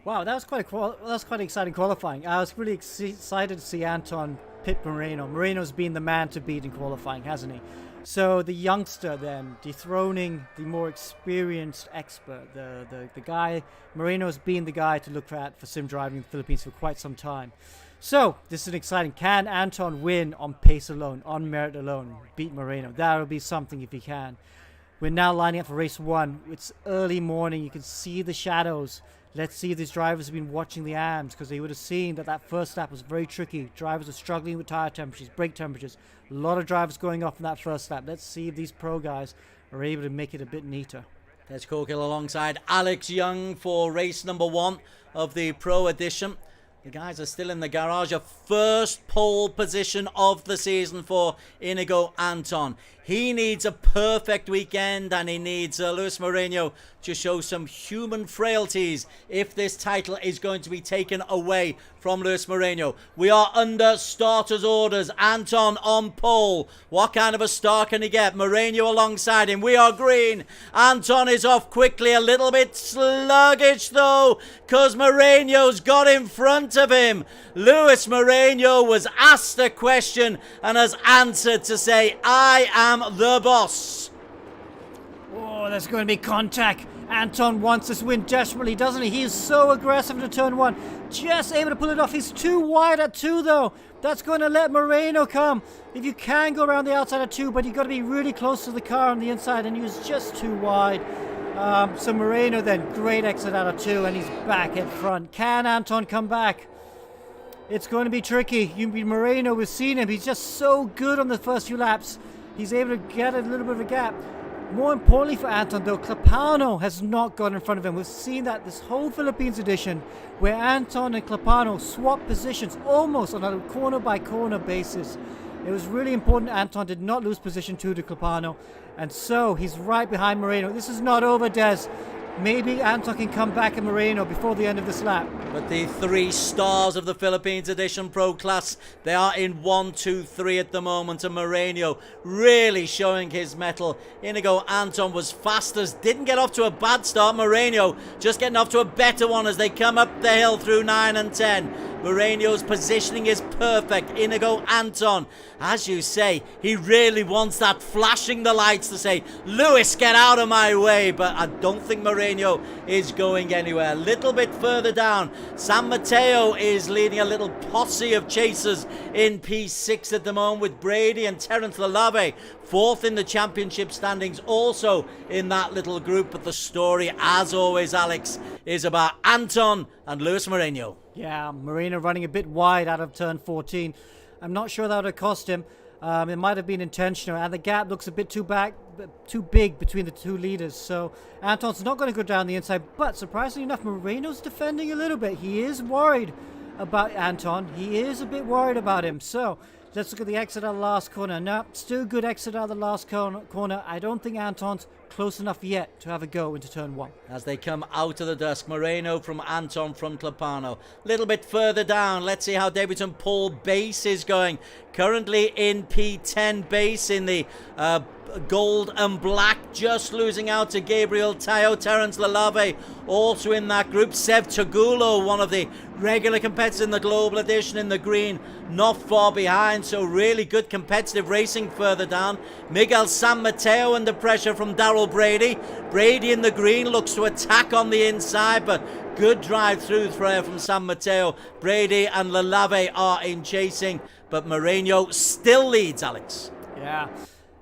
Speaker 2: Wow, that was quite exciting qualifying. I was really excited to see Anton pit Moreno. Moreno's been the man to beat in qualifying, hasn't he? So the youngster then dethroning the more experienced expert. The guy, Moreno's been the guy to look at for sim driving in the Philippines for quite some time. So this is exciting. Can Anton win on pace alone, on merit alone, beat Moreno? That'll be something if he can. We're now lining up for race 1. It's early morning. You can see the shadows. Let's see if these drivers have been watching the AMs, because they would have seen that first lap was very tricky. Drivers are struggling with tire temperatures, brake temperatures. A lot of drivers going off in that first lap. Let's see if these pro guys are able to make it a bit neater.
Speaker 1: There's Cokill alongside Alex Young for race number 1 of the Pro Edition. The guys are still in the garage. A first pole position of the season for Inigo Anton. He needs a perfect weekend, and he needs Luis Moreno to show some human frailties if this title is going to be taken away from Luis Moreno. We are under starter's orders. Anton on pole. What kind of a start can he get? Moreno alongside him. We are green. Anton is off quickly. A little bit sluggish though, because Moreno's got in front of him. Luis Moreno was asked a question and has answered to say, I am the boss.
Speaker 2: Oh, there's going to be contact. Anton wants this win desperately, doesn't he? He is so aggressive into turn 1. Just able to pull it off. He's too wide at 2, though. That's going to let Moreno come. If you can go around the outside at 2, but you've got to be really close to the car on the inside, and he was just too wide. So Moreno then, great exit out of 2, and he's back in front. Can Anton come back? It's going to be tricky. Moreno, we've seen him. He's just so good on the first few laps. He's able to get a little bit of a gap. More importantly for Anton, though, Clapano has not got in front of him. We've seen that this whole Philippines edition, where Anton and Clapano swap positions almost on a corner-by-corner basis. It was really important Anton did not lose position to Clapano, and so he's right behind Moreno. This is not over, Des. Maybe Anton can come back in Moreno before the end of this lap.
Speaker 1: But the 3 stars of the Philippines Edition Pro Class, they are in 1, 2, 3 at the moment. And Moreno really showing his mettle. Inigo Anton was fastest, didn't get off to a bad start. Moreno just getting off to a better one as they come up the hill through 9 and 10. Moreno's positioning is perfect. Inigo Anton, as you say, he really wants that flashing the lights to say, Lewis, get out of my way. But I don't think Moreno is going anywhere. A little bit further down, San Mateo is leading a little posse of chasers in P6 at the moment, with Brady and Terence Lalave fourth in the championship standings, also in that little group. But the story, as always, Alex, is about Anton and Luis Moreno.
Speaker 2: Yeah, Moreno running a bit wide out of turn 14. I'm not sure that would have cost him. It might have been intentional, and the gap looks a bit too big between the two leaders. So Anton's not going to go down the inside, but surprisingly enough, Moreno's defending a little bit. He is worried about Anton. He is a bit worried about him. So let's look at the exit out of the last corner. No, still good exit out of the last corner. I don't think Anton's close enough yet to have a go into turn 1.
Speaker 1: As they come out of the dusk, Moreno from Anton from Clapano. Little bit further down, let's see how Davidson Paul Base is going. Currently in P10 base in the gold and black, just losing out to Gabriel Tayo. Terence Lalave also in that group. Sev Tagulo, one of the regular competitors in the global edition, in the green, not far behind. So really good competitive racing further down. Miguel San Mateo under pressure from Darrell Brady. Brady in the green looks to attack on the inside, but good drive through from San Mateo. Brady and Lalave are in chasing, but Moreno still leads, Alex.
Speaker 2: Yeah.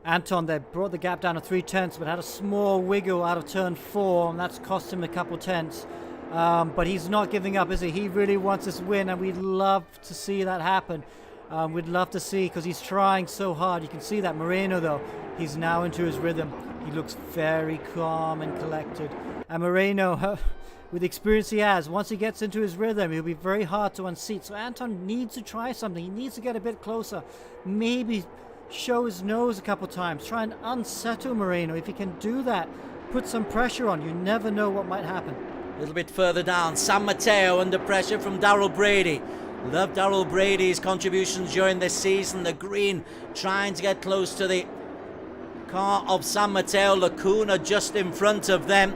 Speaker 2: Anton there brought the gap down to 3/10, but had a small wiggle out of turn 4, and that's cost him a couple tenths. But he's not giving up, is he? He really wants this win, and we'd love to see that happen. We'd love to see, because he's trying so hard. You can see that. Moreno, though, he's now into his rhythm. He looks very calm and collected. And Moreno, with the experience he has, once he gets into his rhythm, he'll be very hard to unseat. So Anton needs to try something. He needs to get a bit closer. Maybe show his nose a couple times. Try and unsettle Moreno. If he can do that, put some pressure on. You never know what might happen.
Speaker 1: A little bit further down, San Mateo under pressure from Darrell Brady. Love Darrell Brady's contributions during this season. The green trying to get close to the car of San Mateo. Lacuna just in front of them.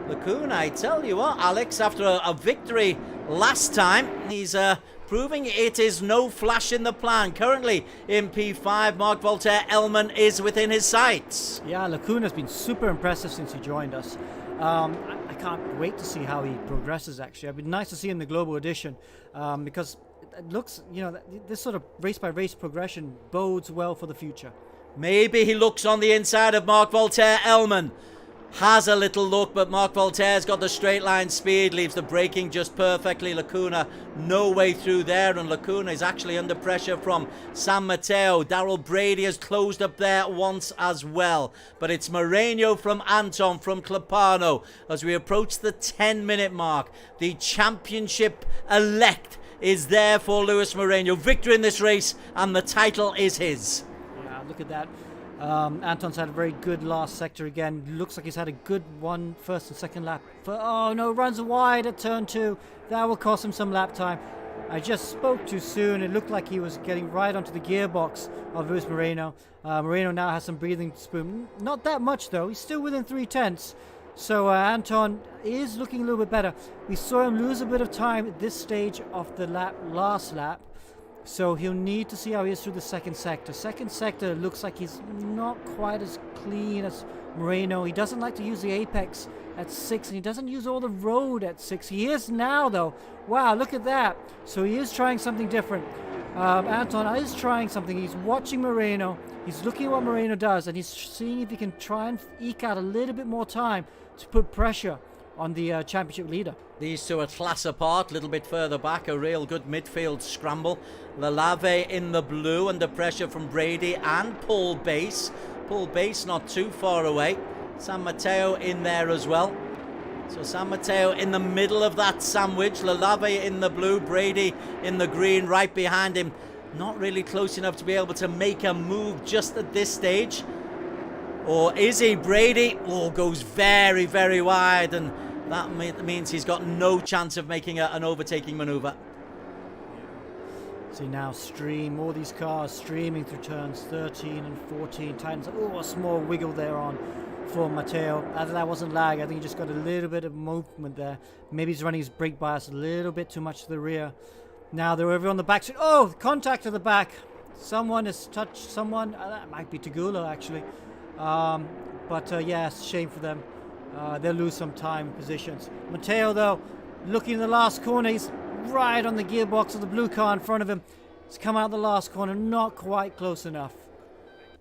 Speaker 1: Lacuna, I tell you what, Alex, after a victory last time, he's proving it is no flash in the plan. Currently in P5, Mark Voltaire Elman is within his sights.
Speaker 2: Yeah, Lacuna's been super impressive since he joined us. I can't wait to see how he progresses, actually. It'd be nice to see him in the Global Edition, because it looks, this sort of race-by-race progression bodes well for the future.
Speaker 1: Maybe he looks on the inside of Mark Voltaire Elman. Has a little look, but Mark Voltaire's got the straight line speed, leaves the braking just perfectly. Lacuna no way through there, and Lacuna is actually under pressure from San Mateo. Darrell Brady has closed up there once as well, but it's Moreno from Anton from Clapano as we approach the 10-minute mark. The championship elect is there for Luis Moreno. Victor in this race, and the title is his.
Speaker 2: Yeah, look at that. Anton's had a very good last sector again. Looks like he's had a good one first and second lap. Oh no, runs wide at turn 2. That will cost him some lap time. I just spoke too soon. It looked like he was getting right onto the gearbox of Luis Moreno. Moreno now has some breathing spoon. Not that much though. He's still within 3/10. So Anton is looking a little bit better. We saw him lose a bit of time at this stage of the last lap. So he'll need to see how he is through the second sector. Second sector looks like he's not quite as clean as Moreno. He doesn't like to use the apex at 6, and he doesn't use all the road at 6. He is now, though. Wow, look at that. So he is trying something different. Anton is trying something. He's watching Moreno. He's looking at what Moreno does, and he's seeing if he can try and eke out a little bit more time to put pressure on the championship leader.
Speaker 1: These two are class apart, a little bit further back, a real good midfield scramble. Lalave in the blue, under pressure from Brady and Paul Bass. Paul Bass not too far away. San Mateo in there as well. So San Mateo in the middle of that sandwich. Lalave in the blue, Brady in the green, right behind him. Not really close enough to be able to make a move just at this stage. Or is he? Brady goes very, very wide, and that means he's got no chance of making an overtaking maneuver.
Speaker 2: See now, all these cars streaming through turns 13 and 14. Tightens, a small wiggle there on for Mateo. That wasn't lag. I think he just got a little bit of movement there. Maybe he's running his brake bias a little bit too much to the rear. Now they're over on the back. Oh, contact to the back. Someone has touched someone. That might be Tagula, actually. But yeah, it's a shame for them. They'll lose some time in positions. Mateo, though, looking in the last corner. He's right on the gearbox of the blue car in front of him. He's come out the last corner, not quite close enough.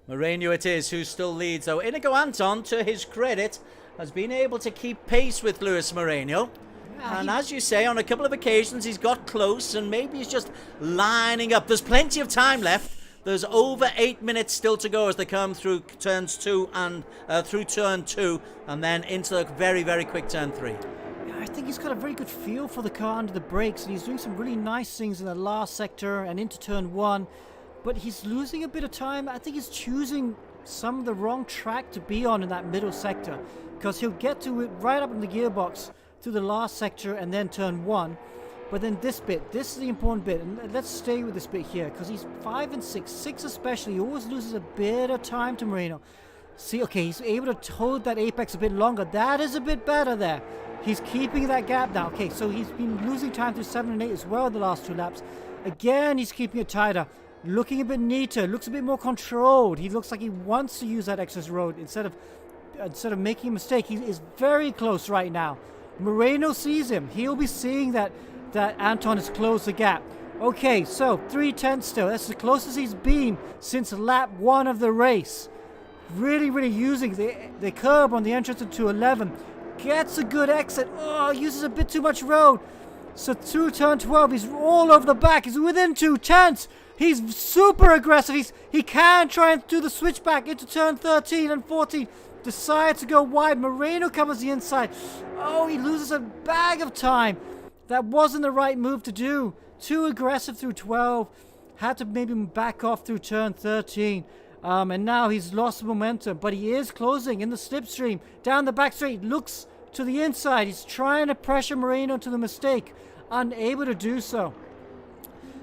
Speaker 1: Moreno it is who still leads, though. Inigo Anton, to his credit, has been able to keep pace with Luis Moreno. And as you say, on a couple of occasions he's got close, and maybe he's just lining up. There's plenty of time left. There's over 8 minutes still to go as they come through turns through turn 2 and then into the very, very quick turn 3.
Speaker 2: Yeah, I think he's got a very good feel for the car under the brakes, and he's doing some really nice things in the last sector and into turn 1. But he's losing a bit of time. I think he's choosing some of the wrong track to be on in that middle sector, because he'll get to it right up in the gearbox through the last sector and then turn 1. But then this is the important bit, and let's stay with this bit here, because he's 5 and 6 especially. He always loses a bit of time to Moreno. See, okay, he's able to hold that apex a bit longer. That is a bit better there. He's keeping that gap now. Okay, so he's been losing time through 7 and 8 as well the last 2 laps. Again, he's keeping it tighter, looking a bit neater, looks a bit more controlled. He looks like he wants to use that excess road instead of making a mistake. He is very close right now. Moreno sees him. He'll be seeing that Anton has closed the gap. Okay, so 3/10 still. That's the closest he's been since lap 1 of the race. Really, really using the curb on the entrance into 11. Gets a good exit. Oh, uses a bit too much road. So through turn 12, he's all over the back. He's within 2/10. He's super aggressive. He can try and do the switchback into turn 13 and 14. Decide to go wide. Moreno covers the inside. Oh, he loses a bag of time. That wasn't the right move to do. Too aggressive through 12. Had to maybe back off through turn 13. And now he's lost momentum. But he is closing in the slipstream. Down the back straight. Looks to the inside. He's trying to pressure Moreno to the mistake. Unable to do so.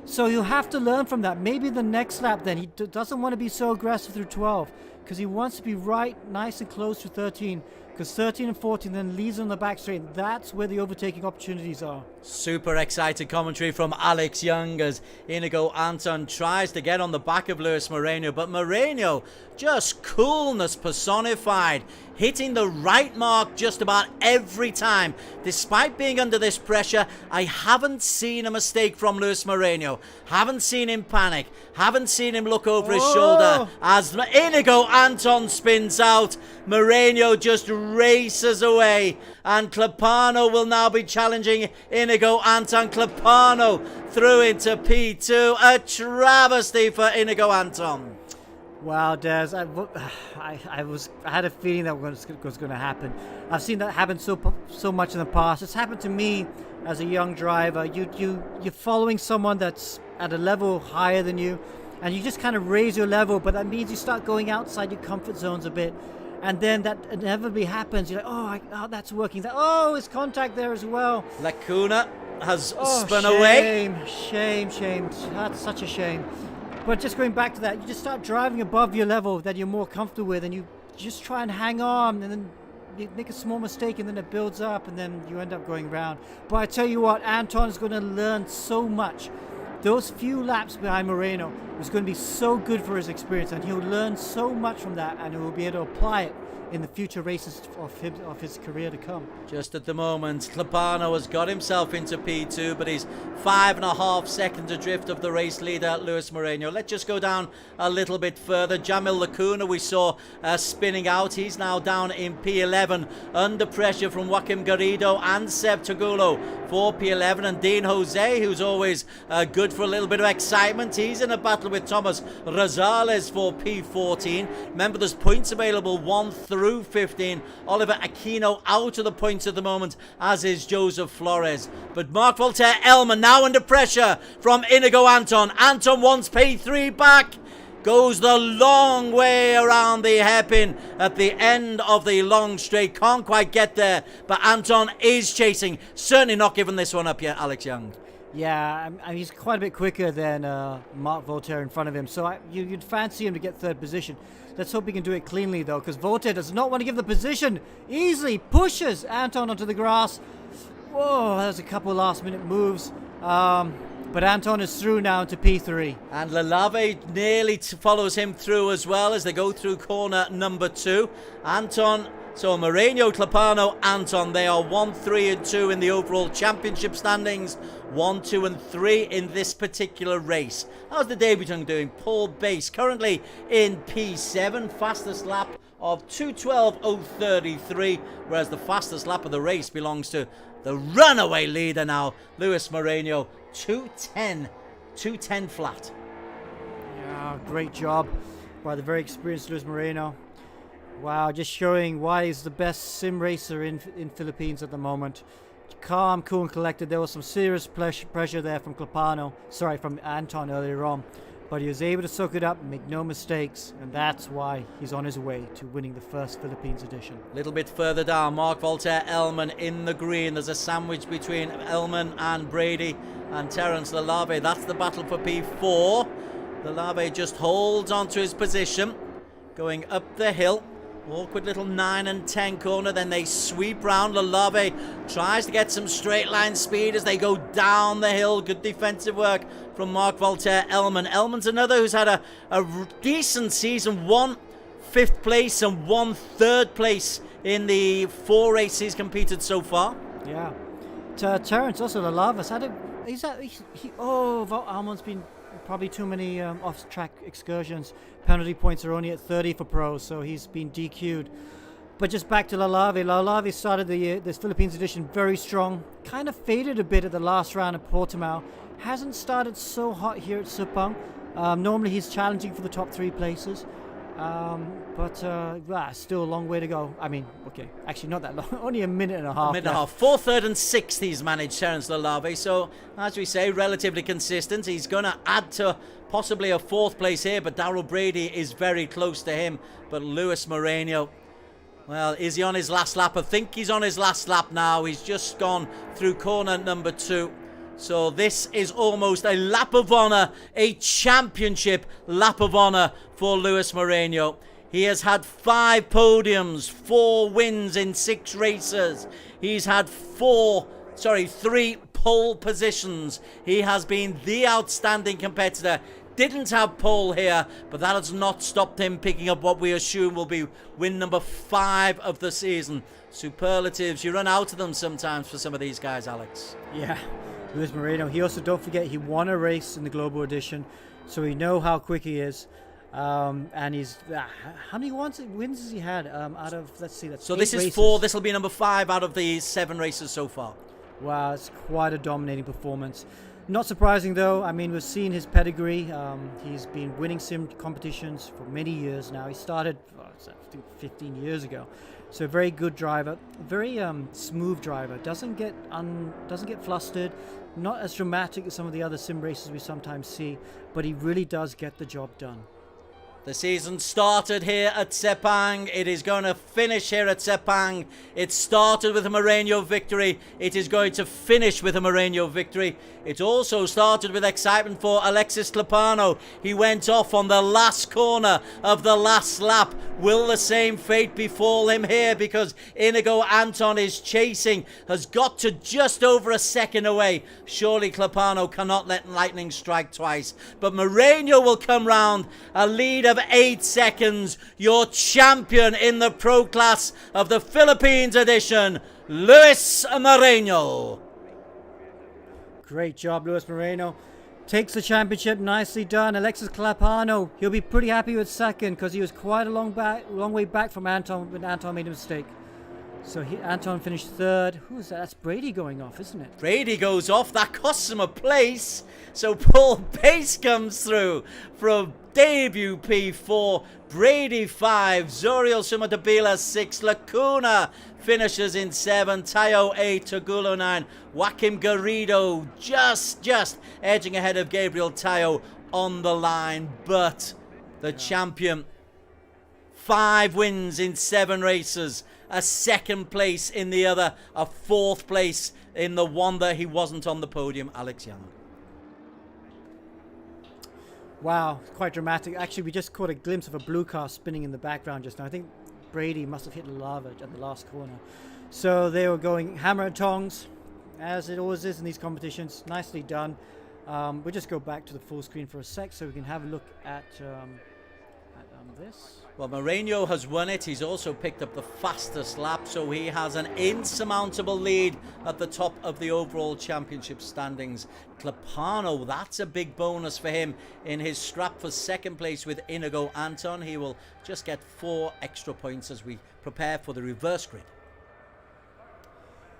Speaker 2: So he'll have to learn from that. Maybe the next lap then. He doesn't want to be so aggressive through 12. Because he wants to be right nice and close to 13. Because 13 and 14 then leads on the back straight. That's where the overtaking opportunities are.
Speaker 1: Super excited commentary from Alex Young as Inigo Anton tries to get on the back of Luis Moreno. But Moreno, just coolness personified. Hitting the right mark just about every time. Despite being under this pressure, I haven't seen a mistake from Luis Moreno. Haven't seen him panic. Haven't seen him look over his shoulder as Inigo Anton spins out. Moreno just races away. And Clapano will now be challenging Inigo Anton. Clapano through into P2. A travesty for Inigo Anton.
Speaker 2: Wow, Des, I had a feeling that was going to happen. I've seen that happen so much in the past. It's happened to me as a young driver. You're following someone that's at a level higher than you, and you just kind of raise your level, but that means you start going outside your comfort zones a bit, and then that inevitably happens. You're like, oh, that's working. Oh, there's contact there as well.
Speaker 1: Lacuna has spun away.
Speaker 2: Shame. That's such a shame. But just going back to that, you just start driving above your level that you're more comfortable with, and you just try and hang on, and then you make a small mistake, and then it builds up, and then you end up going round. But I tell you what, Anton is going to learn so much. Those few laps behind Moreno is going to be so good for his experience, and he'll learn so much from that, and he will be able to apply it in the future races of his career to come.
Speaker 1: Just at the moment, Clopano has got himself into P2, but he's 5.5 seconds adrift of the race leader, Luis Moreno. Let's just go down a little bit further. Jamil Lacuna, we saw spinning out. He's now down in P11, under pressure from Joaquim Garrido and Seb Tagulo for P11. And Dean Jose, who's always good for a little bit of excitement, he's in a battle with Thomas Rosales for P14. Remember, there's points available 1 through 15. Oliver Aquino out of the points at the moment, as is Joseph Flores. But Mark Voltaire Elman now under pressure from Inigo Anton. Anton wants P3 back. Goes the long way around the hairpin at the end of the long straight. Can't quite get there, but Anton is chasing. Certainly not giving this one up yet, Alex Young.
Speaker 2: Yeah, I mean, he's quite a bit quicker than Mark Voltaire in front of him, so you'd fancy him to get third position. Let's hope he can do it cleanly, though, because Voltaire does not want to give the position. Easily pushes Anton onto the grass. Whoa, there's a couple last-minute moves. But Anton is through now into P3. And
Speaker 1: Lalave nearly follows him through as well as they go through corner number 2. Anton... So Moreno, Clopano, Anton, they are 1, 3 and 2 in the overall championship standings. 1, 2 and 3 in this particular race. How's the debutant doing? Paul Bass, currently in P7, fastest lap of 2:12.033, whereas the fastest lap of the race belongs to the runaway leader now, Luis Moreno, 2:10 flat.
Speaker 2: Yeah, great job by the very experienced Luis Moreno. Wow, just showing why he's the best sim racer in Philippines at the moment. Calm, cool and collected. There was some serious pressure there from from Anton earlier on. But he was able to soak it up and make no mistakes. And that's why he's on his way to winning the first Philippines edition.
Speaker 1: A little bit further down, Mark Voltaire Elman in the green. There's a sandwich between Elman and Brady and Terence Lalave. That's the battle for P4. Lalave just holds on to his position. Going up the hill. Awkward little 9 and 10 corner, then they sweep round. Lalave tries to get some straight line speed as they go down the hill. Good defensive work from Mark Voltaire Elman. Elman's another who's had a decent season. 1 5th place and 1 3rd place in the 4 races he's competed so far.
Speaker 2: Yeah. Terence also, Lalava's had Elman's been probably too many off-track excursions. Penalty points are only at 30 for pros, so he's been DQ'd. But just back to Lalave. Lalave started this Philippines edition very strong. Kind of faded a bit at the last round at Portimao. Hasn't started so hot here at Sepang. Normally he's challenging for the top 3 places. But still a long way to go. I mean, okay, actually not that long. Only a minute and a half.
Speaker 1: 4th, 3rd and 6th he's managed, Terence Lalave. So, as we say, relatively consistent. He's going to add to possibly a 4th place here, but Darryl Brady is very close to him. But Luis Moreno, well, is he on his last lap? I think he's on his last lap now. He's just gone through corner number 2. So this is almost a lap of honour, a championship lap of honour for Luis Moreno. He has had 5 podiums, 4 wins in 6 races. He's had 3 pole positions. He has been the outstanding competitor. Didn't have pole here, but that has not stopped him picking up what we assume will be win number 5 of the season. Superlatives, you run out of them sometimes for some of these guys, Alex.
Speaker 2: Yeah. Luis Moreno, he also, don't forget, he won a race in the Global Edition, so we know how quick he is. And he's how many wins has he had out of, let's see, that's
Speaker 1: so this is races. 4, this will be number 5 out of the 7 races so far.
Speaker 2: Wow, it's quite a dominating performance. Not surprising though. I mean, we've seen his pedigree. He's been winning sim competitions for many years now. He started I think 15 years ago. So a very good driver, very smooth driver. Doesn't get flustered. Not as dramatic as some of the other sim races we sometimes see, but he really does get the job done.
Speaker 1: The season started here at Sepang. It is going to finish here at Sepang. It started with a Moreno victory. It is going to finish with a Moreno victory. It also started with excitement for Alexis Clopano. He went off on the last corner of the last lap. Will the same fate befall him here? Because Inigo Anton is chasing, has got to just over a second away. Surely Clopano cannot let lightning strike twice. But Moreno will come round, a lead of of 8 seconds. Your champion in the pro class of the Philippines edition, Luis Moreno.
Speaker 2: Great job, Luis Moreno. Takes the championship, nicely done. Alexis Clapano, he'll be pretty happy with second because he was quite a long way back from Anton when Anton made a mistake. So Anton finished third. Who's that? That's Brady going off, isn't it?
Speaker 1: Brady goes off. That costs him a place. So Paul Pace comes through from debut P4. Brady 5. Zuriel Sumatabila 6. Lacuna finishes in 7. Tayo 8. Tagulo 9. Joaquim Garrido just edging ahead of Gabriel Tayo on the line. But the champion, 5 wins in 7 races. A 2nd place in the other, a 4th place in the one that he wasn't on the podium, Alex Young.
Speaker 2: Wow, quite dramatic. Actually, we just caught a glimpse of a blue car spinning in the background just now. I think Brady must have hit the lava at the last corner. So they were going hammer and tongs, as it always is in these competitions. Nicely done. We'll just go back to the full screen for a sec so we can have a look at this.
Speaker 1: Well, Moreno has won it. He's also picked up the fastest lap, so he has an insurmountable lead at the top of the overall championship standings. Clapano, that's a big bonus for him in his scrap for 2nd place with Inigo Anton. He will just get 4 extra points as we prepare for the reverse grid.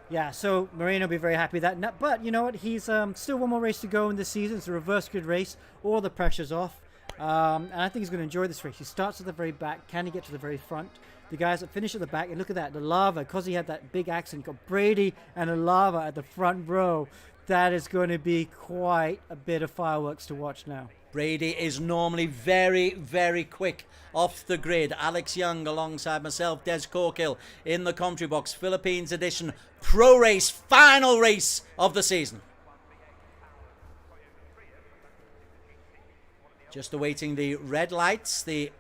Speaker 2: Yeah, so Moreno will be very happy with that. But you know what? He's still one more race to go in this season. It's a reverse grid race. All the pressure's off. And I think he's going to enjoy this race. He starts at the very back. Can he get to the very front? The guys that finish at the back, and look at that, the lava, because he had that big accident, got Brady and the lava at the front row. That is going to be quite a bit of fireworks to watch now.
Speaker 1: Brady is normally very, very quick off the grid. Alex Young alongside myself, Des Corkill in the commentary box. Philippines edition pro race, final race of the season. Just awaiting the red lights. The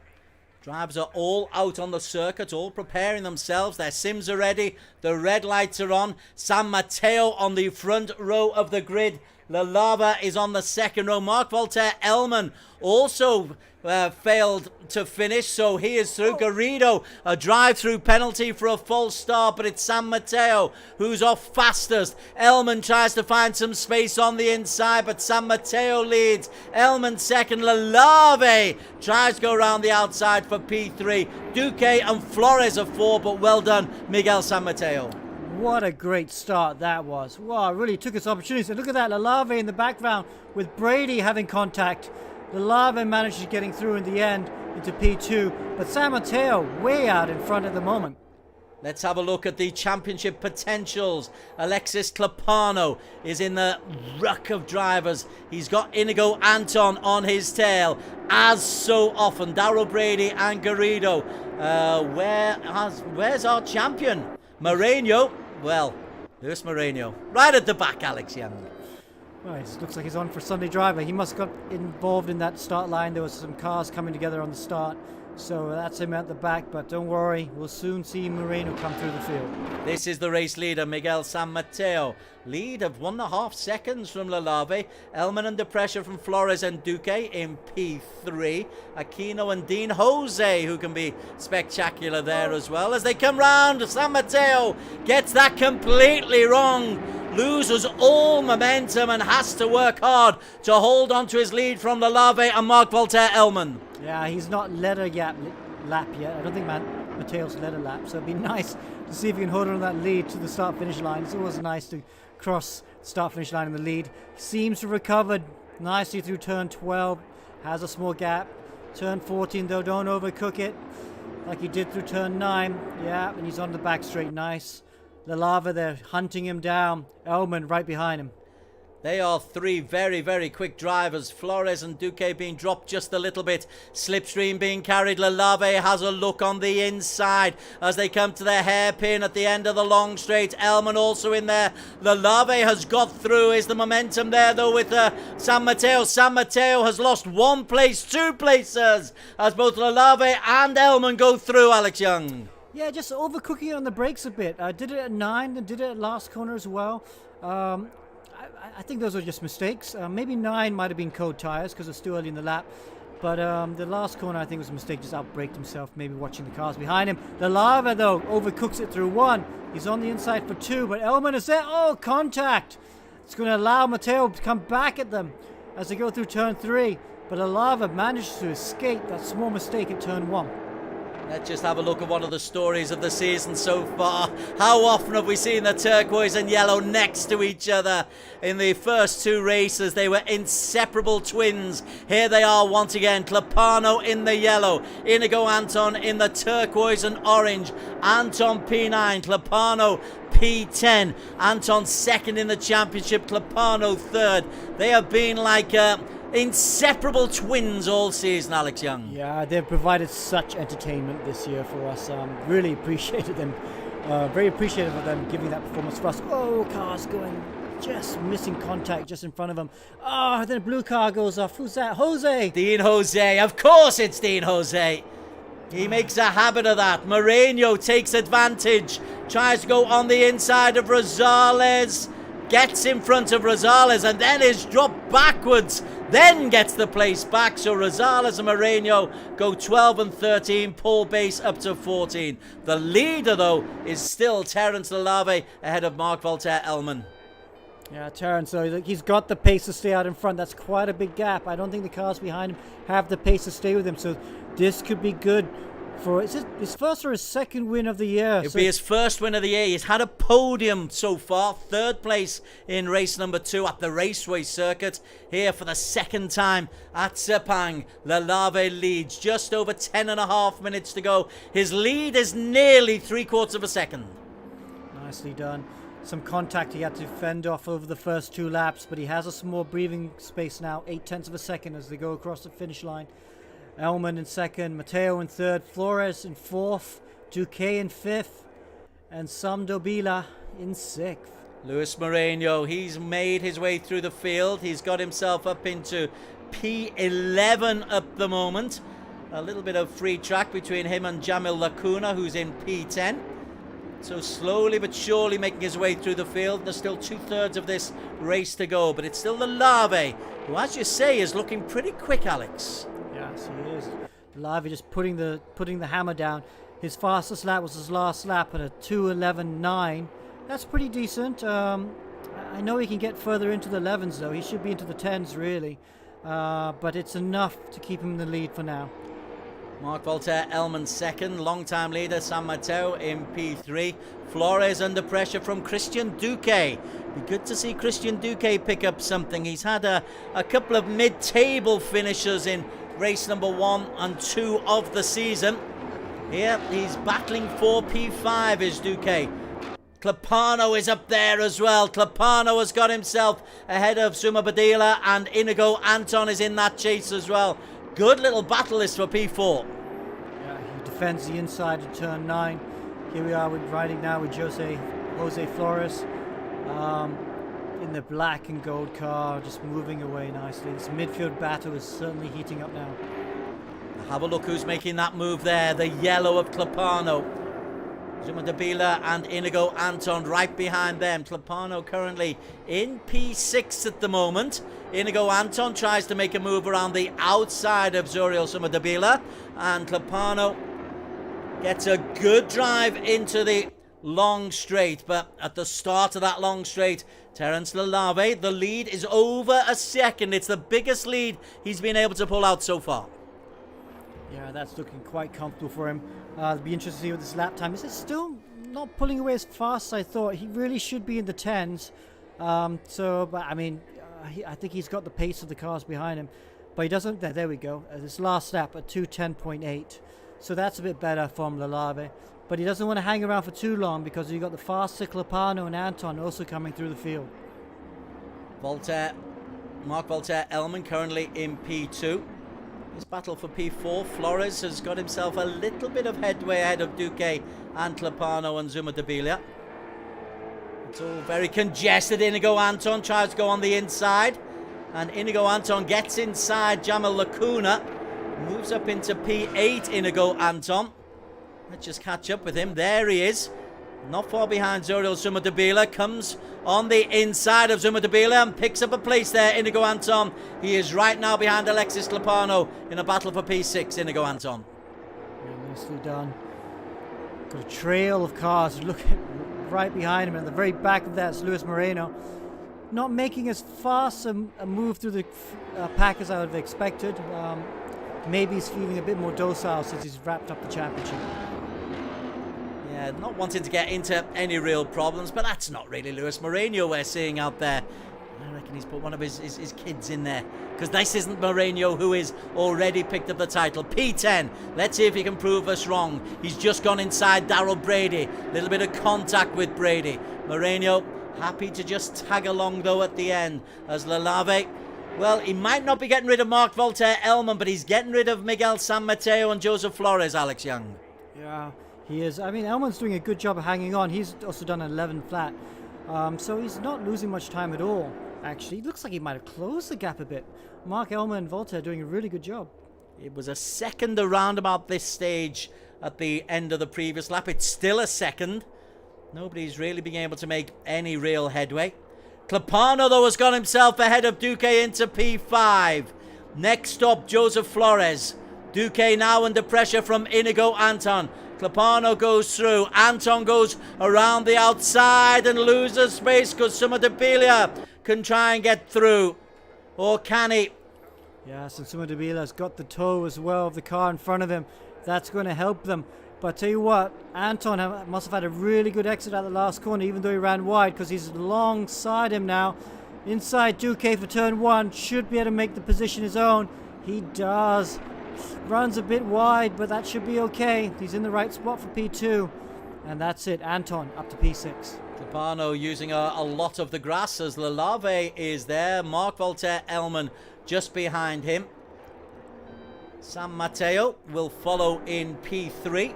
Speaker 1: drivers are all out on the circuit, all preparing themselves. Their sims are ready. The red lights are on. San Mateo on the front row of the grid. La Lava is on the 2nd row. Mark Voltaire Elman also failed to finish, so he is through. Garrido, a drive-through penalty for a false start, but it's San Mateo who's off fastest. Elman tries to find some space on the inside, but San Mateo leads. Elman 2nd. Lalave tries to go around the outside for P3. Duque and Flores are 4, but well done, Miguel San Mateo.
Speaker 2: What a great start that was. Wow, really took its opportunities. And look at that, Lalave in the background with Brady having contact. Lalave manages getting through in the end into P2, but San Mateo way out in front at the moment.
Speaker 1: Let's have a look at the championship potentials. Alexis Clapano is in the ruck of drivers. He's got Inigo Anton on his tail, as so often. Darryl Brady and Garrido. Where's our champion? Moreno. Well, Luis Moreno. Right at the back, Alex Young.
Speaker 2: Well, it looks like he's on for Sunday driver. He must have got involved in that start line. There was some cars coming together on the start. So that's him at the back, but don't worry, we'll soon see Moreno come through the field. This
Speaker 1: is the race leader, Miguel San Mateo. Lead of 1.5 seconds from Lalave. Elman under pressure from Flores and Duque in P3. Aquino and Dean Jose, who can be spectacular there as well. As they come round, San Mateo gets that completely wrong. Loses all momentum and has to work hard to hold on to his lead from Lalave and Mark Voltaire Elman.
Speaker 2: Yeah, he's not led a lap yet. I don't think Mateo's led a lap, so it'd be nice to see if he can hold on to that lead to the start-finish line. It's always nice to cross start-finish line in the lead. Seems to have recovered nicely through turn 12. Has a small gap. Turn 14, though, don't overcook it like he did through turn 9. Yeah, and he's on the back straight. Nice. Lalava there hunting him down. Elman right behind him.
Speaker 1: They are 3 very, very quick drivers. Flores and Duque being dropped just a little bit. Slipstream being carried. Lalave has a look on the inside as they come to their hairpin at the end of the long straight. Elman also in there. Lalave has got through. Is the momentum there, though, with San Mateo? San Mateo has lost 1 place, 2 places, as both Lalave and Elman go through, Alex Young.
Speaker 2: Yeah, just overcooking it on the brakes a bit. Did it at 9 and did it at last corner as well. I think those are just mistakes. Maybe 9 might have been cold tires because it's too early in the lap. But the last corner, I think, was a mistake. Just outbraked himself, maybe watching the cars behind him. The Lava, though, overcooks it through 1. He's on the inside for 2, but Elman is there. Oh, contact! It's going to allow Matteo to come back at them as they go through turn 3. But Lava manages to escape that small mistake at turn 1.
Speaker 1: Let's just have a look at one of the stories of the season so far. How often have we seen the turquoise and yellow next to each other? In the first 2 races, they were inseparable twins. Here they are once again. Clepano in the yellow. Inigo Anton in the turquoise and orange. Anton P9. Clepano P10. Anton second in the championship. Clepano third. They have been like inseparable twins all season, Alex Young.
Speaker 2: Yeah, they've provided such entertainment this year for us. Really appreciated them. Very appreciative of them giving that performance for us. Oh, car's going, just missing contact just in front of him. Oh, then a blue car goes off. Who's that? Jose!
Speaker 1: Dean Jose. Of course it's Dean Jose. He makes a habit of that. Moreno takes advantage. Tries to go on the inside of Rosales. Gets in front of Rosales and then is dropped backwards. Then gets the place back. So Rosales and Moreno go 12 and 13. Paul Base up to 14. The leader, though, is still Terence Lalave ahead of Mark Voltaire Elman.
Speaker 2: Yeah, Terence, so he's got the pace to stay out in front. That's quite a big gap. I don't think the cars behind him have the pace to stay with him. So this could be good for his first or his second win of the year.
Speaker 1: It'll be his first win of the year. He's had a podium so far. 3rd place in race number 2 at the Raceway Circuit. Here for the 2nd time at Sepang. Lalave leads. Just over 10.5 minutes to go. His lead is nearly 3/4 of a second.
Speaker 2: Nicely done. Some contact he had to fend off over the first 2 laps, but he has a small breathing space now. 0.8 of a second as they go across the finish line. Elman in 2nd, Matteo in 3rd, Flores in 4th, Duque in 5th, and Samdobila in 6th.
Speaker 1: Luis Moreno, he's made his way through the field. He's got himself up into P11 at the moment. A little bit of free track between him and Jamil Lacuna, who's in P10. So slowly but surely making his way through the field. There's still 2/3 of this race to go, but it's still the Lalave, who, as you say, is looking pretty quick, Alex.
Speaker 2: Yes, he is. Lalave just putting the hammer down. His fastest lap was his last lap at a 2:11.9. That's pretty decent. I know he can get further into the 11s though. He should be into the 10s really. But it's enough to keep him in the lead for now.
Speaker 1: Mark Voltaire Elman 2nd, long-time leader San Mateo in P3. Flores under pressure from Christian Duque. Be good to see Christian Duque pick up something. He's had a couple of mid-table finishes in race number 1 and 2 of the season. Here he's battling for P5 is Duque. Clepano is up there as well. Clepano has got himself ahead of Suma Badila, and Inigo Anton is in that chase as well. Good little battle list for P4.
Speaker 2: Yeah, he defends the inside of turn 9. Here we are riding now with Jose Flores in the black and gold car, just moving away nicely. This midfield battle is certainly heating up now.
Speaker 1: Have a look who's making that move there. The yellow of Clepano. Zuma Dabila and Inigo Anton right behind them. Clepano currently in P6 at the moment. Inigo Anton tries to make a move around the outside of Zuriel Suma Dabila, and Clepano gets a good drive into the long straight, but at the start of that long straight, Terence Lalave, the lead is over a second. It's the biggest lead he's been able to pull out so far.
Speaker 2: Yeah, that's looking quite comfortable for him. It'll be interesting to see what this lap time is. It's still not pulling away as fast as I thought. He really should be in the 10s. But I mean, I think he's got the pace of the cars behind him. But he doesn't. There we go. This last lap at 2:10.8. So that's a bit better from Lalave. But he doesn't want to hang around for too long because you've got the faster Clepano and Anton also coming through the field.
Speaker 1: Mark Voltaire Elman currently in P2. His battle for P4. Flores has got himself a little bit of headway ahead of Duque and Clepano and Zuma Dabila. It's all very congested. Inigo Anton tries to go on the inside, and Inigo Anton gets inside Jamil Lacuna, moves up into P8. Inigo Anton, let's just catch up with him. There he is, not far behind Zuriel Suma Dabila. Comes on the inside of Zuma Dabila and picks up a place there. Inigo Anton. He is right now behind Alexis Clepano in a battle for P6. Inigo Anton.
Speaker 2: Yeah, nicely done. Got a trail of cars looking right behind him. And at the very back of that's Luis Moreno. Not making as fast a move through the pack as I would have expected. Maybe he's feeling a bit more docile since he's wrapped up the championship.
Speaker 1: Yeah, not wanting to get into any real problems, but that's not really Luis Moreno we're seeing out there. I reckon he's put one of his kids in there, because this isn't Moreno, who is already picked up the title. P10, let's see if he can prove us wrong. He's just gone inside Daryl Brady. A little bit of contact with Brady. Moreno happy to just tag along though at the end as Lalave. Well, he might not be getting rid of Mark Voltaire-Elman, but he's getting rid of Miguel San Mateo and Joseph Flores, Alex Young.
Speaker 2: Yeah, he is. I mean, Elman's doing a good job of hanging on. He's also done an 11 flat. So he's not losing much time at all, actually. It looks like he might have closed the gap a bit. Mark Elman and Voltaire doing a really good job.
Speaker 1: It was a second around about this stage at the end of the previous lap. It's still a second. Nobody's really being able to make any real headway. Clepano, though, has got himself ahead of Duque into P5. Next up, Joseph Flores. Duque now under pressure from Inigo Anton. Clepano goes through. Anton goes around the outside and loses space because Suma Debilia can try and get through. Or can he?
Speaker 2: Yes, and Suma Debila's got the toe as well of the car in front of him. That's going to help them. But I tell you what, Anton must have had a really good exit at the last corner, even though he ran wide, because he's alongside him now. Inside Duque for turn 1, should be able to make the position his own. He does. Runs a bit wide, but that should be okay. He's in the right spot for P2. And that's it, Anton up to P6.
Speaker 1: Clepano using a lot of the grass as Lalave is there. Mark Voltaire-Elman just behind him. San Mateo will follow in P3.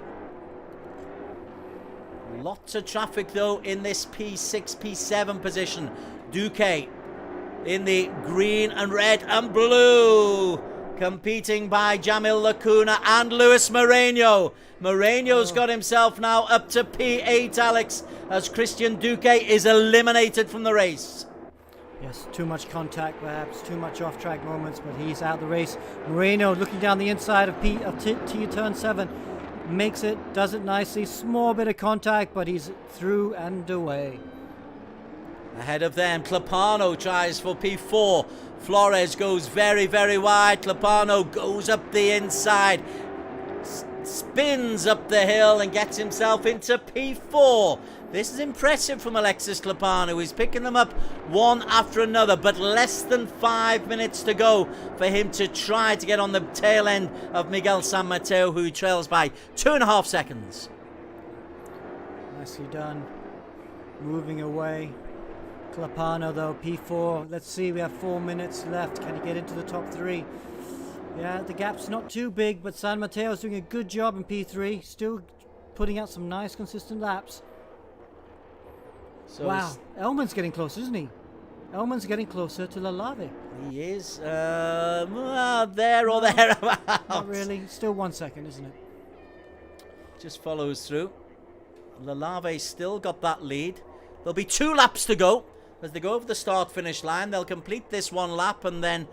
Speaker 1: Lots of traffic though in this P6, P7 position. Duque in the green and red and blue. Competing by Jamil Lacuna and Luis Moreno. Moreno's got himself now up to P8, Alex, as Christian Duque is eliminated from the race.
Speaker 2: Yes, too much contact perhaps, too much off-track moments, but he's out the race. Moreno looking down the inside of T turn 7. Makes it, does it nicely. Small bit of contact, but he's through and away.
Speaker 1: Ahead of them, Clepano tries for P4. Flores goes very, very wide. Clepano goes up the inside. Spins up the hill and gets himself into P4. This is impressive from Alexis Clepano. He's picking them up one after another, but less than 5 minutes to go for him to try to get on the tail end of Miguel San Mateo, who trails by 2.5 seconds.
Speaker 2: Nicely done. Moving away. Clepano though, P4. Let's see, we have 4 minutes left. Can he get into the top 3? Yeah, the gap's not too big, but San Mateo's doing a good job in P3. Still putting out some nice, consistent laps.
Speaker 1: So
Speaker 2: wow, Elman's getting closer, isn't he? Elman's getting closer to Lalave.
Speaker 1: He is there or thereabouts.
Speaker 2: Not really. Still 1 second, isn't it?
Speaker 1: Just follows through. Lalave still got that lead. There'll be 2 laps to go. As they go over the start-finish line, they'll complete this 1 lap and then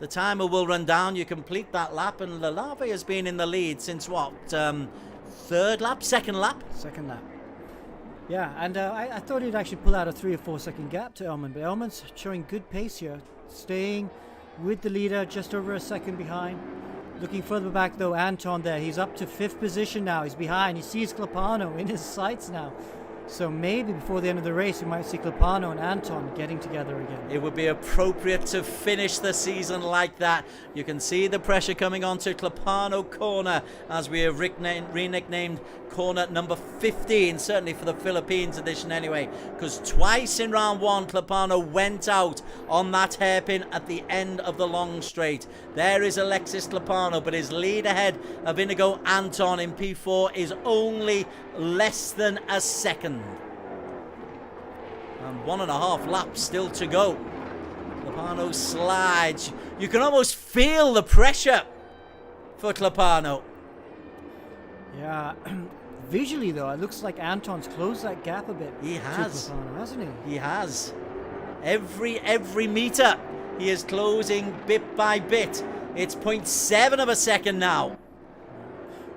Speaker 1: the timer will run down. You complete that lap and Lalave has been in the lead since what? 3rd lap? 2nd lap?
Speaker 2: 2nd lap. Yeah, and I thought he'd actually pull out a 3 or 4 second gap to Elman, but Elman's showing good pace here. Staying with the leader, just over a second behind. Looking further back though, Anton there. He's up to 5th position now. He's behind. He sees Clepano in his sights now. So maybe before the end of the race, we might see Clepano and Anton getting together again.
Speaker 1: It would be appropriate to finish the season like that. You can see the pressure coming onto Clepano corner as we have re-nicknamed corner number 15, certainly for the Philippines edition anyway, because twice in round 1 Clepano went out on that hairpin at the end of the long straight. There is Alexis Clepano, but his lead ahead of Inigo Anton in P4 is only less than a second. And 1.5 laps still to go. Clepano slides. You can almost feel the pressure for Clepano.
Speaker 2: Yeah, visually, though, it looks like Anton's closed that gap a bit.
Speaker 1: He has.
Speaker 2: To Lopano, hasn't he?
Speaker 1: He has. Every meter, he is closing bit by bit. It's 0.7 of a second now.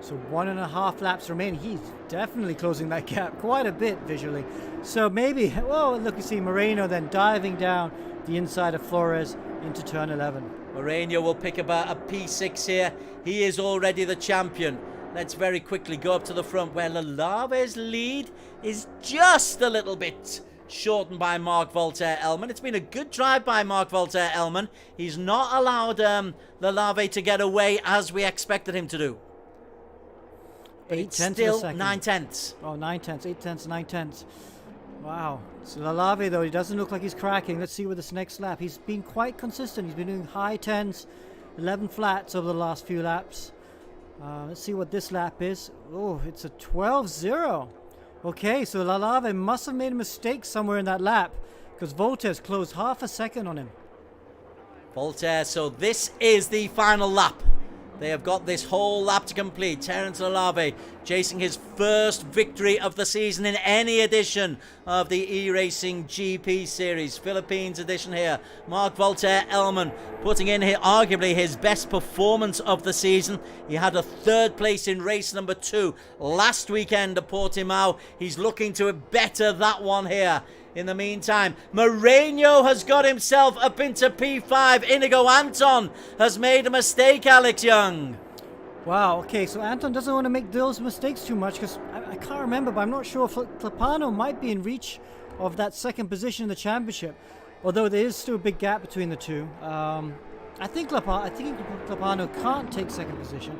Speaker 2: So 1.5 laps remain. He's definitely closing that gap quite a bit visually. So maybe, oh, look, you see Moreno then diving down the inside of Flores into turn 11.
Speaker 1: Moreno will pick up a P6 here. He is already the champion. Let's very quickly go up to the front where Lalave's lead is just a little bit shortened by Mark Voltaire-Elman. It's been a good drive by Mark Voltaire-Elman. He's not allowed Lalave to get away as we expected him to do. But
Speaker 2: 8
Speaker 1: it's
Speaker 2: tenths
Speaker 1: still
Speaker 2: of a second.
Speaker 1: 9 tenths.
Speaker 2: Oh, 9 tenths, 8 tenths, 9 tenths. Wow. So Lalave, though, he doesn't look like he's cracking. Let's see with this next lap. He's been quite consistent. He's been doing high 10s, 11 flats over the last few laps. Let's see what this lap is. Oh, it's a 12-0. Okay, so Lalave must have made a mistake somewhere in that lap because Voltaire's closed half a second on him.
Speaker 1: Voltaire, so this is the final lap. They have got this whole lap to complete. Terence Lalave chasing his first victory of the season in any edition of the eRacing GP Series. Philippines edition here. Mark Voltaire-Elman putting in here arguably his best performance of the season. He had a 3rd place in race number 2 last weekend at Portimao. He's looking to better that one here. In the meantime, Moreno has got himself up into P5. Inigo Anton has made a mistake, Alex Young.
Speaker 2: Wow, okay, so Anton doesn't want to make those mistakes too much because I can't remember, but I'm not sure if Lopano might be in reach of that 2nd position in the championship, although there is still a big gap between the two. I think Lopano can't take 2nd position.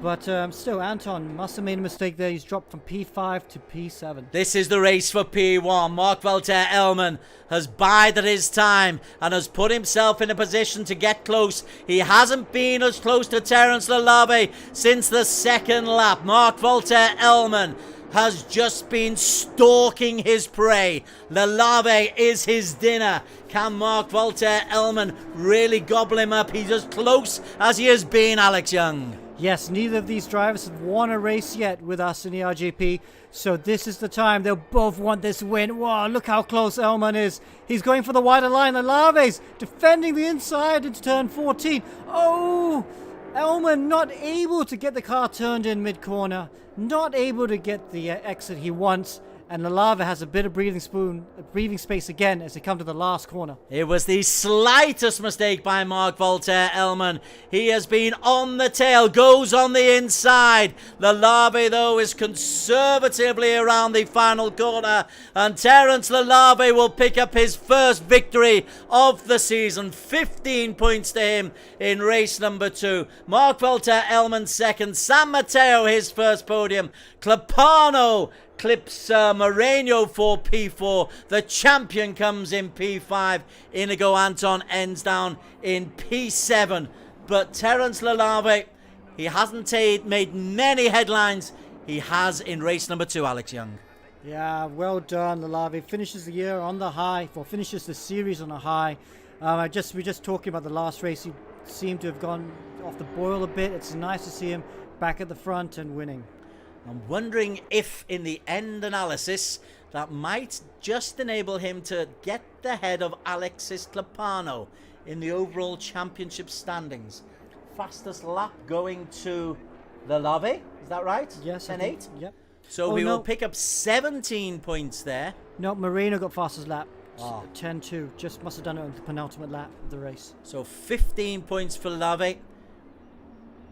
Speaker 2: But still, Anton must have made a mistake there. He's dropped from P5 to P7.
Speaker 1: This is the race for P1. Mark Voltaire-Elman has bided his time and has put himself in a position to get close. He hasn't been as close to Terence Lalave since the 2nd lap. Mark Voltaire-Elman has just been stalking his prey. Lalave is his dinner. Can Mark Voltaire-Elman really gobble him up? He's as close as he has been, Alex Young.
Speaker 2: Yes, neither of these drivers have won a race yet with us in the ERGP, so this is the time. They'll both want this win. Wow, look how close Elman is. He's going for the wider line. Lalave's defending the inside into turn 14. Oh, Elman not able to get the car turned in mid-corner, not able to get the exit he wants. And Lalave has a bit of breathing space again as they come to the last corner.
Speaker 1: It was the slightest mistake by Mark Voltaire-Elman. He has been on the tail, goes on the inside. Lalave, though, is conservatively around the final corner. And Terence Lalave will pick up his first victory of the season. 15 points to him in race number 2. Mark Voltaire-Elman 2nd. San Mateo his first podium. Clepano clips Moreno for P4. The champion comes in P5. Inigo Anton ends down in P7. But Terence Lalave, he hasn't made many headlines. He has in race number 2, Alex Young.
Speaker 2: Yeah, well done, Lalave. Finishes the year on the high, or finishes the series on a high. We're just talking about the last race. He seemed to have gone off the boil a bit. It's nice to see him back at the front and winning.
Speaker 1: I'm wondering if in the end analysis that might just enable him to get the head of Alexis Clepano in the overall championship standings. Fastest lap going to Lalave, is that right?
Speaker 2: Yes.
Speaker 1: 10-8?
Speaker 2: Yep.
Speaker 1: So we will pick up 17 points there.
Speaker 2: No, Moreno got fastest lap.
Speaker 1: Oh.
Speaker 2: 10-2. Just must have done it on the penultimate lap of the race.
Speaker 1: So 15 points for Lalave.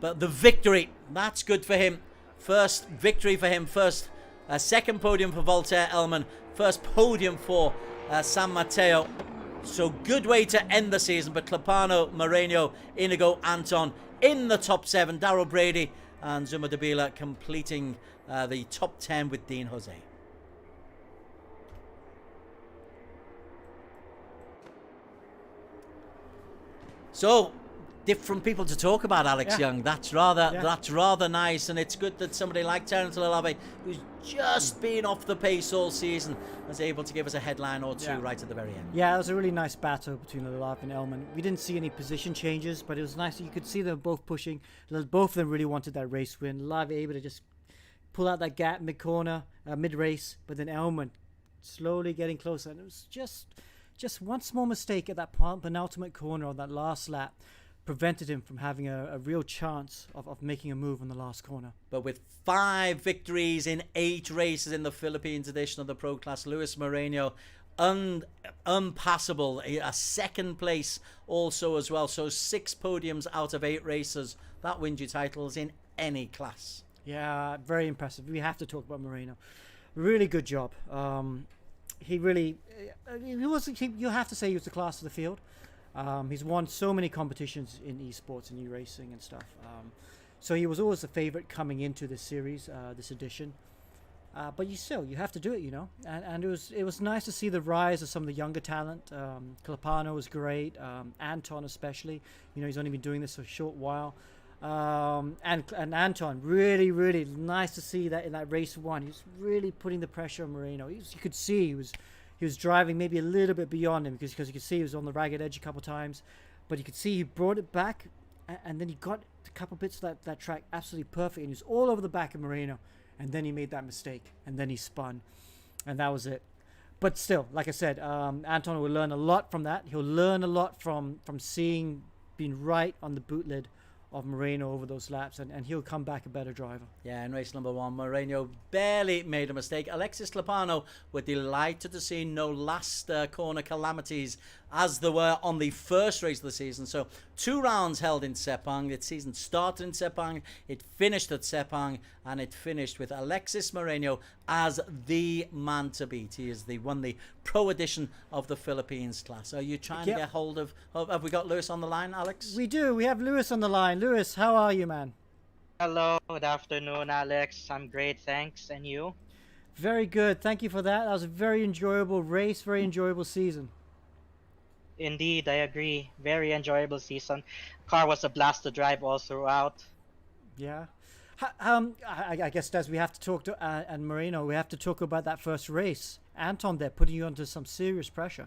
Speaker 1: But the victory, that's good for him. First victory for him, second podium for Voltaire-Elman, first podium for San Mateo. So good way to end the season, but Clepano, Moreno, Inigo Anton in the top 7, Darryl Brady and Zuma Dabila completing the top 10 with Dean Jose. So, different people to talk about, Alex Young. That's rather nice, and it's good that somebody like Terence Lalave, who's just been off the pace all season, was able to give us a headline or two right at the very end.
Speaker 2: Yeah, it was a really nice battle between Lalave and Elman. We didn't see any position changes, but it was nice that you could see them both pushing. Both of them really wanted that race win. Lalave able to just pull out that gap mid-corner, mid-race, but then Elman slowly getting closer. And it was just one small mistake at that penultimate corner on that last lap prevented him from having a real chance of making a move on the last corner.
Speaker 1: But with 5 victories in 8 races in the Philippines edition of the Pro Class, Luis Moreno, unpassable, a second place also as well. So 6 podiums out of 8 races. That wins you titles in any class.
Speaker 2: Yeah, very impressive. We have to talk about Moreno. Really good job. He really, you have to say he was the class of the field. He's won so many competitions in esports and eRacing and stuff. So he was always the favorite coming into this series, this edition. But you have to do it, you know. And it was nice to see the rise of some of the younger talent. Clapano was great. Anton especially. You know, he's only been doing this for a short while. And Anton, really, really nice to see that in that race 1. He was really putting the pressure on Moreno. You could see he was driving maybe a little bit beyond him because you could see he was on the ragged edge a couple of times. But you could see he brought it back, and then he got a couple bits of that track absolutely perfect. And he was all over the back of Moreno. And then he made that mistake, and then he spun, and that was it. But still, like I said, Anton will learn a lot from that. He'll learn a lot from being right on the boot lid of Moreno over those laps, and he'll come back a better driver.
Speaker 1: Yeah, in race number 1, Moreno barely made a mistake. Alexis Clapano were delighted to see no last corner calamities as there were on the first race of the season. So 2 rounds held in Sepang. The season started in Sepang, it finished at Sepang, and it finished with Alexis Moreno as the man to beat. He is won the pro edition of the Philippines class. Are you trying to get hold of have we got Lewis on the line, Alex?
Speaker 2: We do. We have Lewis on the line. Lewis, how are you, man?
Speaker 5: Hello, good afternoon, Alex. I'm great, thanks. And you?
Speaker 2: Very good. Thank you for that. That was a very enjoyable race, very enjoyable season.
Speaker 5: Indeed, I agree. Very enjoyable season. Car was a blast to drive all throughout.
Speaker 2: Yeah. I guess, Des, we have to talk to and Moreno. We have to talk about that first race. Anton there putting you under some serious pressure.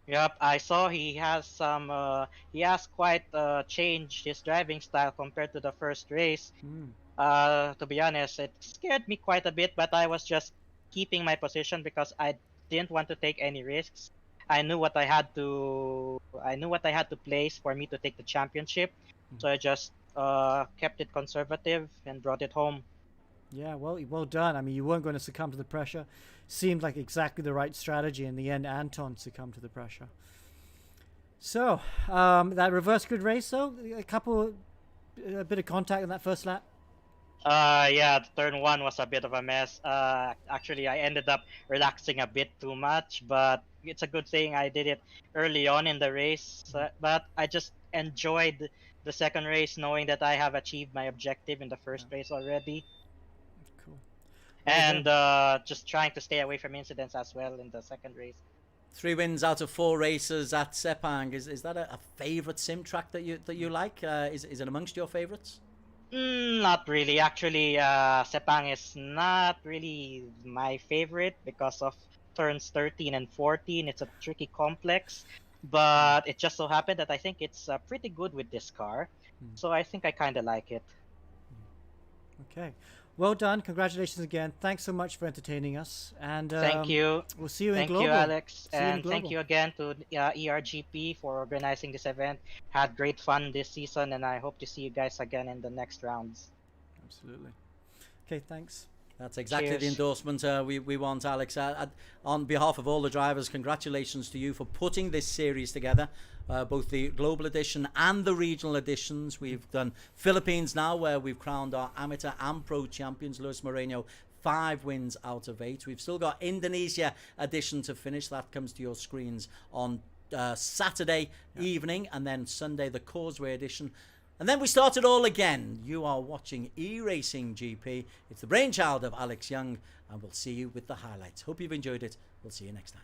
Speaker 5: Yep, I saw he has quite changed his driving style compared to the first race. To be honest, it scared me quite a bit, but I was just keeping my position because I didn't want to take any risks. I knew what I had to place for me to take the championship. So I just kept it conservative and brought it home.
Speaker 2: Yeah, well done. I mean, you weren't going to succumb to the pressure. Seemed like exactly the right strategy. In the end, Anton succumbed to the pressure. So, that reverse grid race, though, a bit of contact in that first lap.
Speaker 5: Yeah, turn 1 was a bit of a mess. Actually, I ended up relaxing a bit too much, but it's a good thing I did it early on in the race. But I just enjoyed the second race knowing that I have achieved my objective in the first race already.
Speaker 2: Cool.
Speaker 5: And just trying to stay away from incidents as well in the second race.
Speaker 1: 3 wins out of 4 races at Sepang. Is that a favourite sim track that you like? Is it amongst your favourites?
Speaker 5: Not really. Actually, Sepang is not really my favorite because of turns 13 and 14. It's a tricky complex, but it just so happened that I think it's pretty good with this car. So I think I kind of like it.
Speaker 2: Okay. Well done. Congratulations again. Thanks so much for entertaining us. And
Speaker 5: thank you.
Speaker 2: We'll see you in Global.
Speaker 5: Thank you, Alex. And
Speaker 2: Global.
Speaker 5: thank you again to ERGP for organizing this event. Had great fun this season, and I hope to see you guys again in the next rounds.
Speaker 2: Absolutely. Okay, thanks.
Speaker 1: That's exactly
Speaker 5: Cheers.
Speaker 1: the endorsement we want, Alex. On behalf of all the drivers, congratulations to you for putting this series together, both the global edition and the regional editions. We've done Philippines now, where we've crowned our amateur and pro champions. Luis Moreno, 5 wins out of 8. We've still got Indonesia edition to finish. That comes to your screens on Saturday evening, and then Sunday the Causeway edition. And then we start it all again. You are watching eRacing GP. It's the brainchild of Alex Young, and we'll see you with the highlights. Hope you've enjoyed it. We'll see you next time.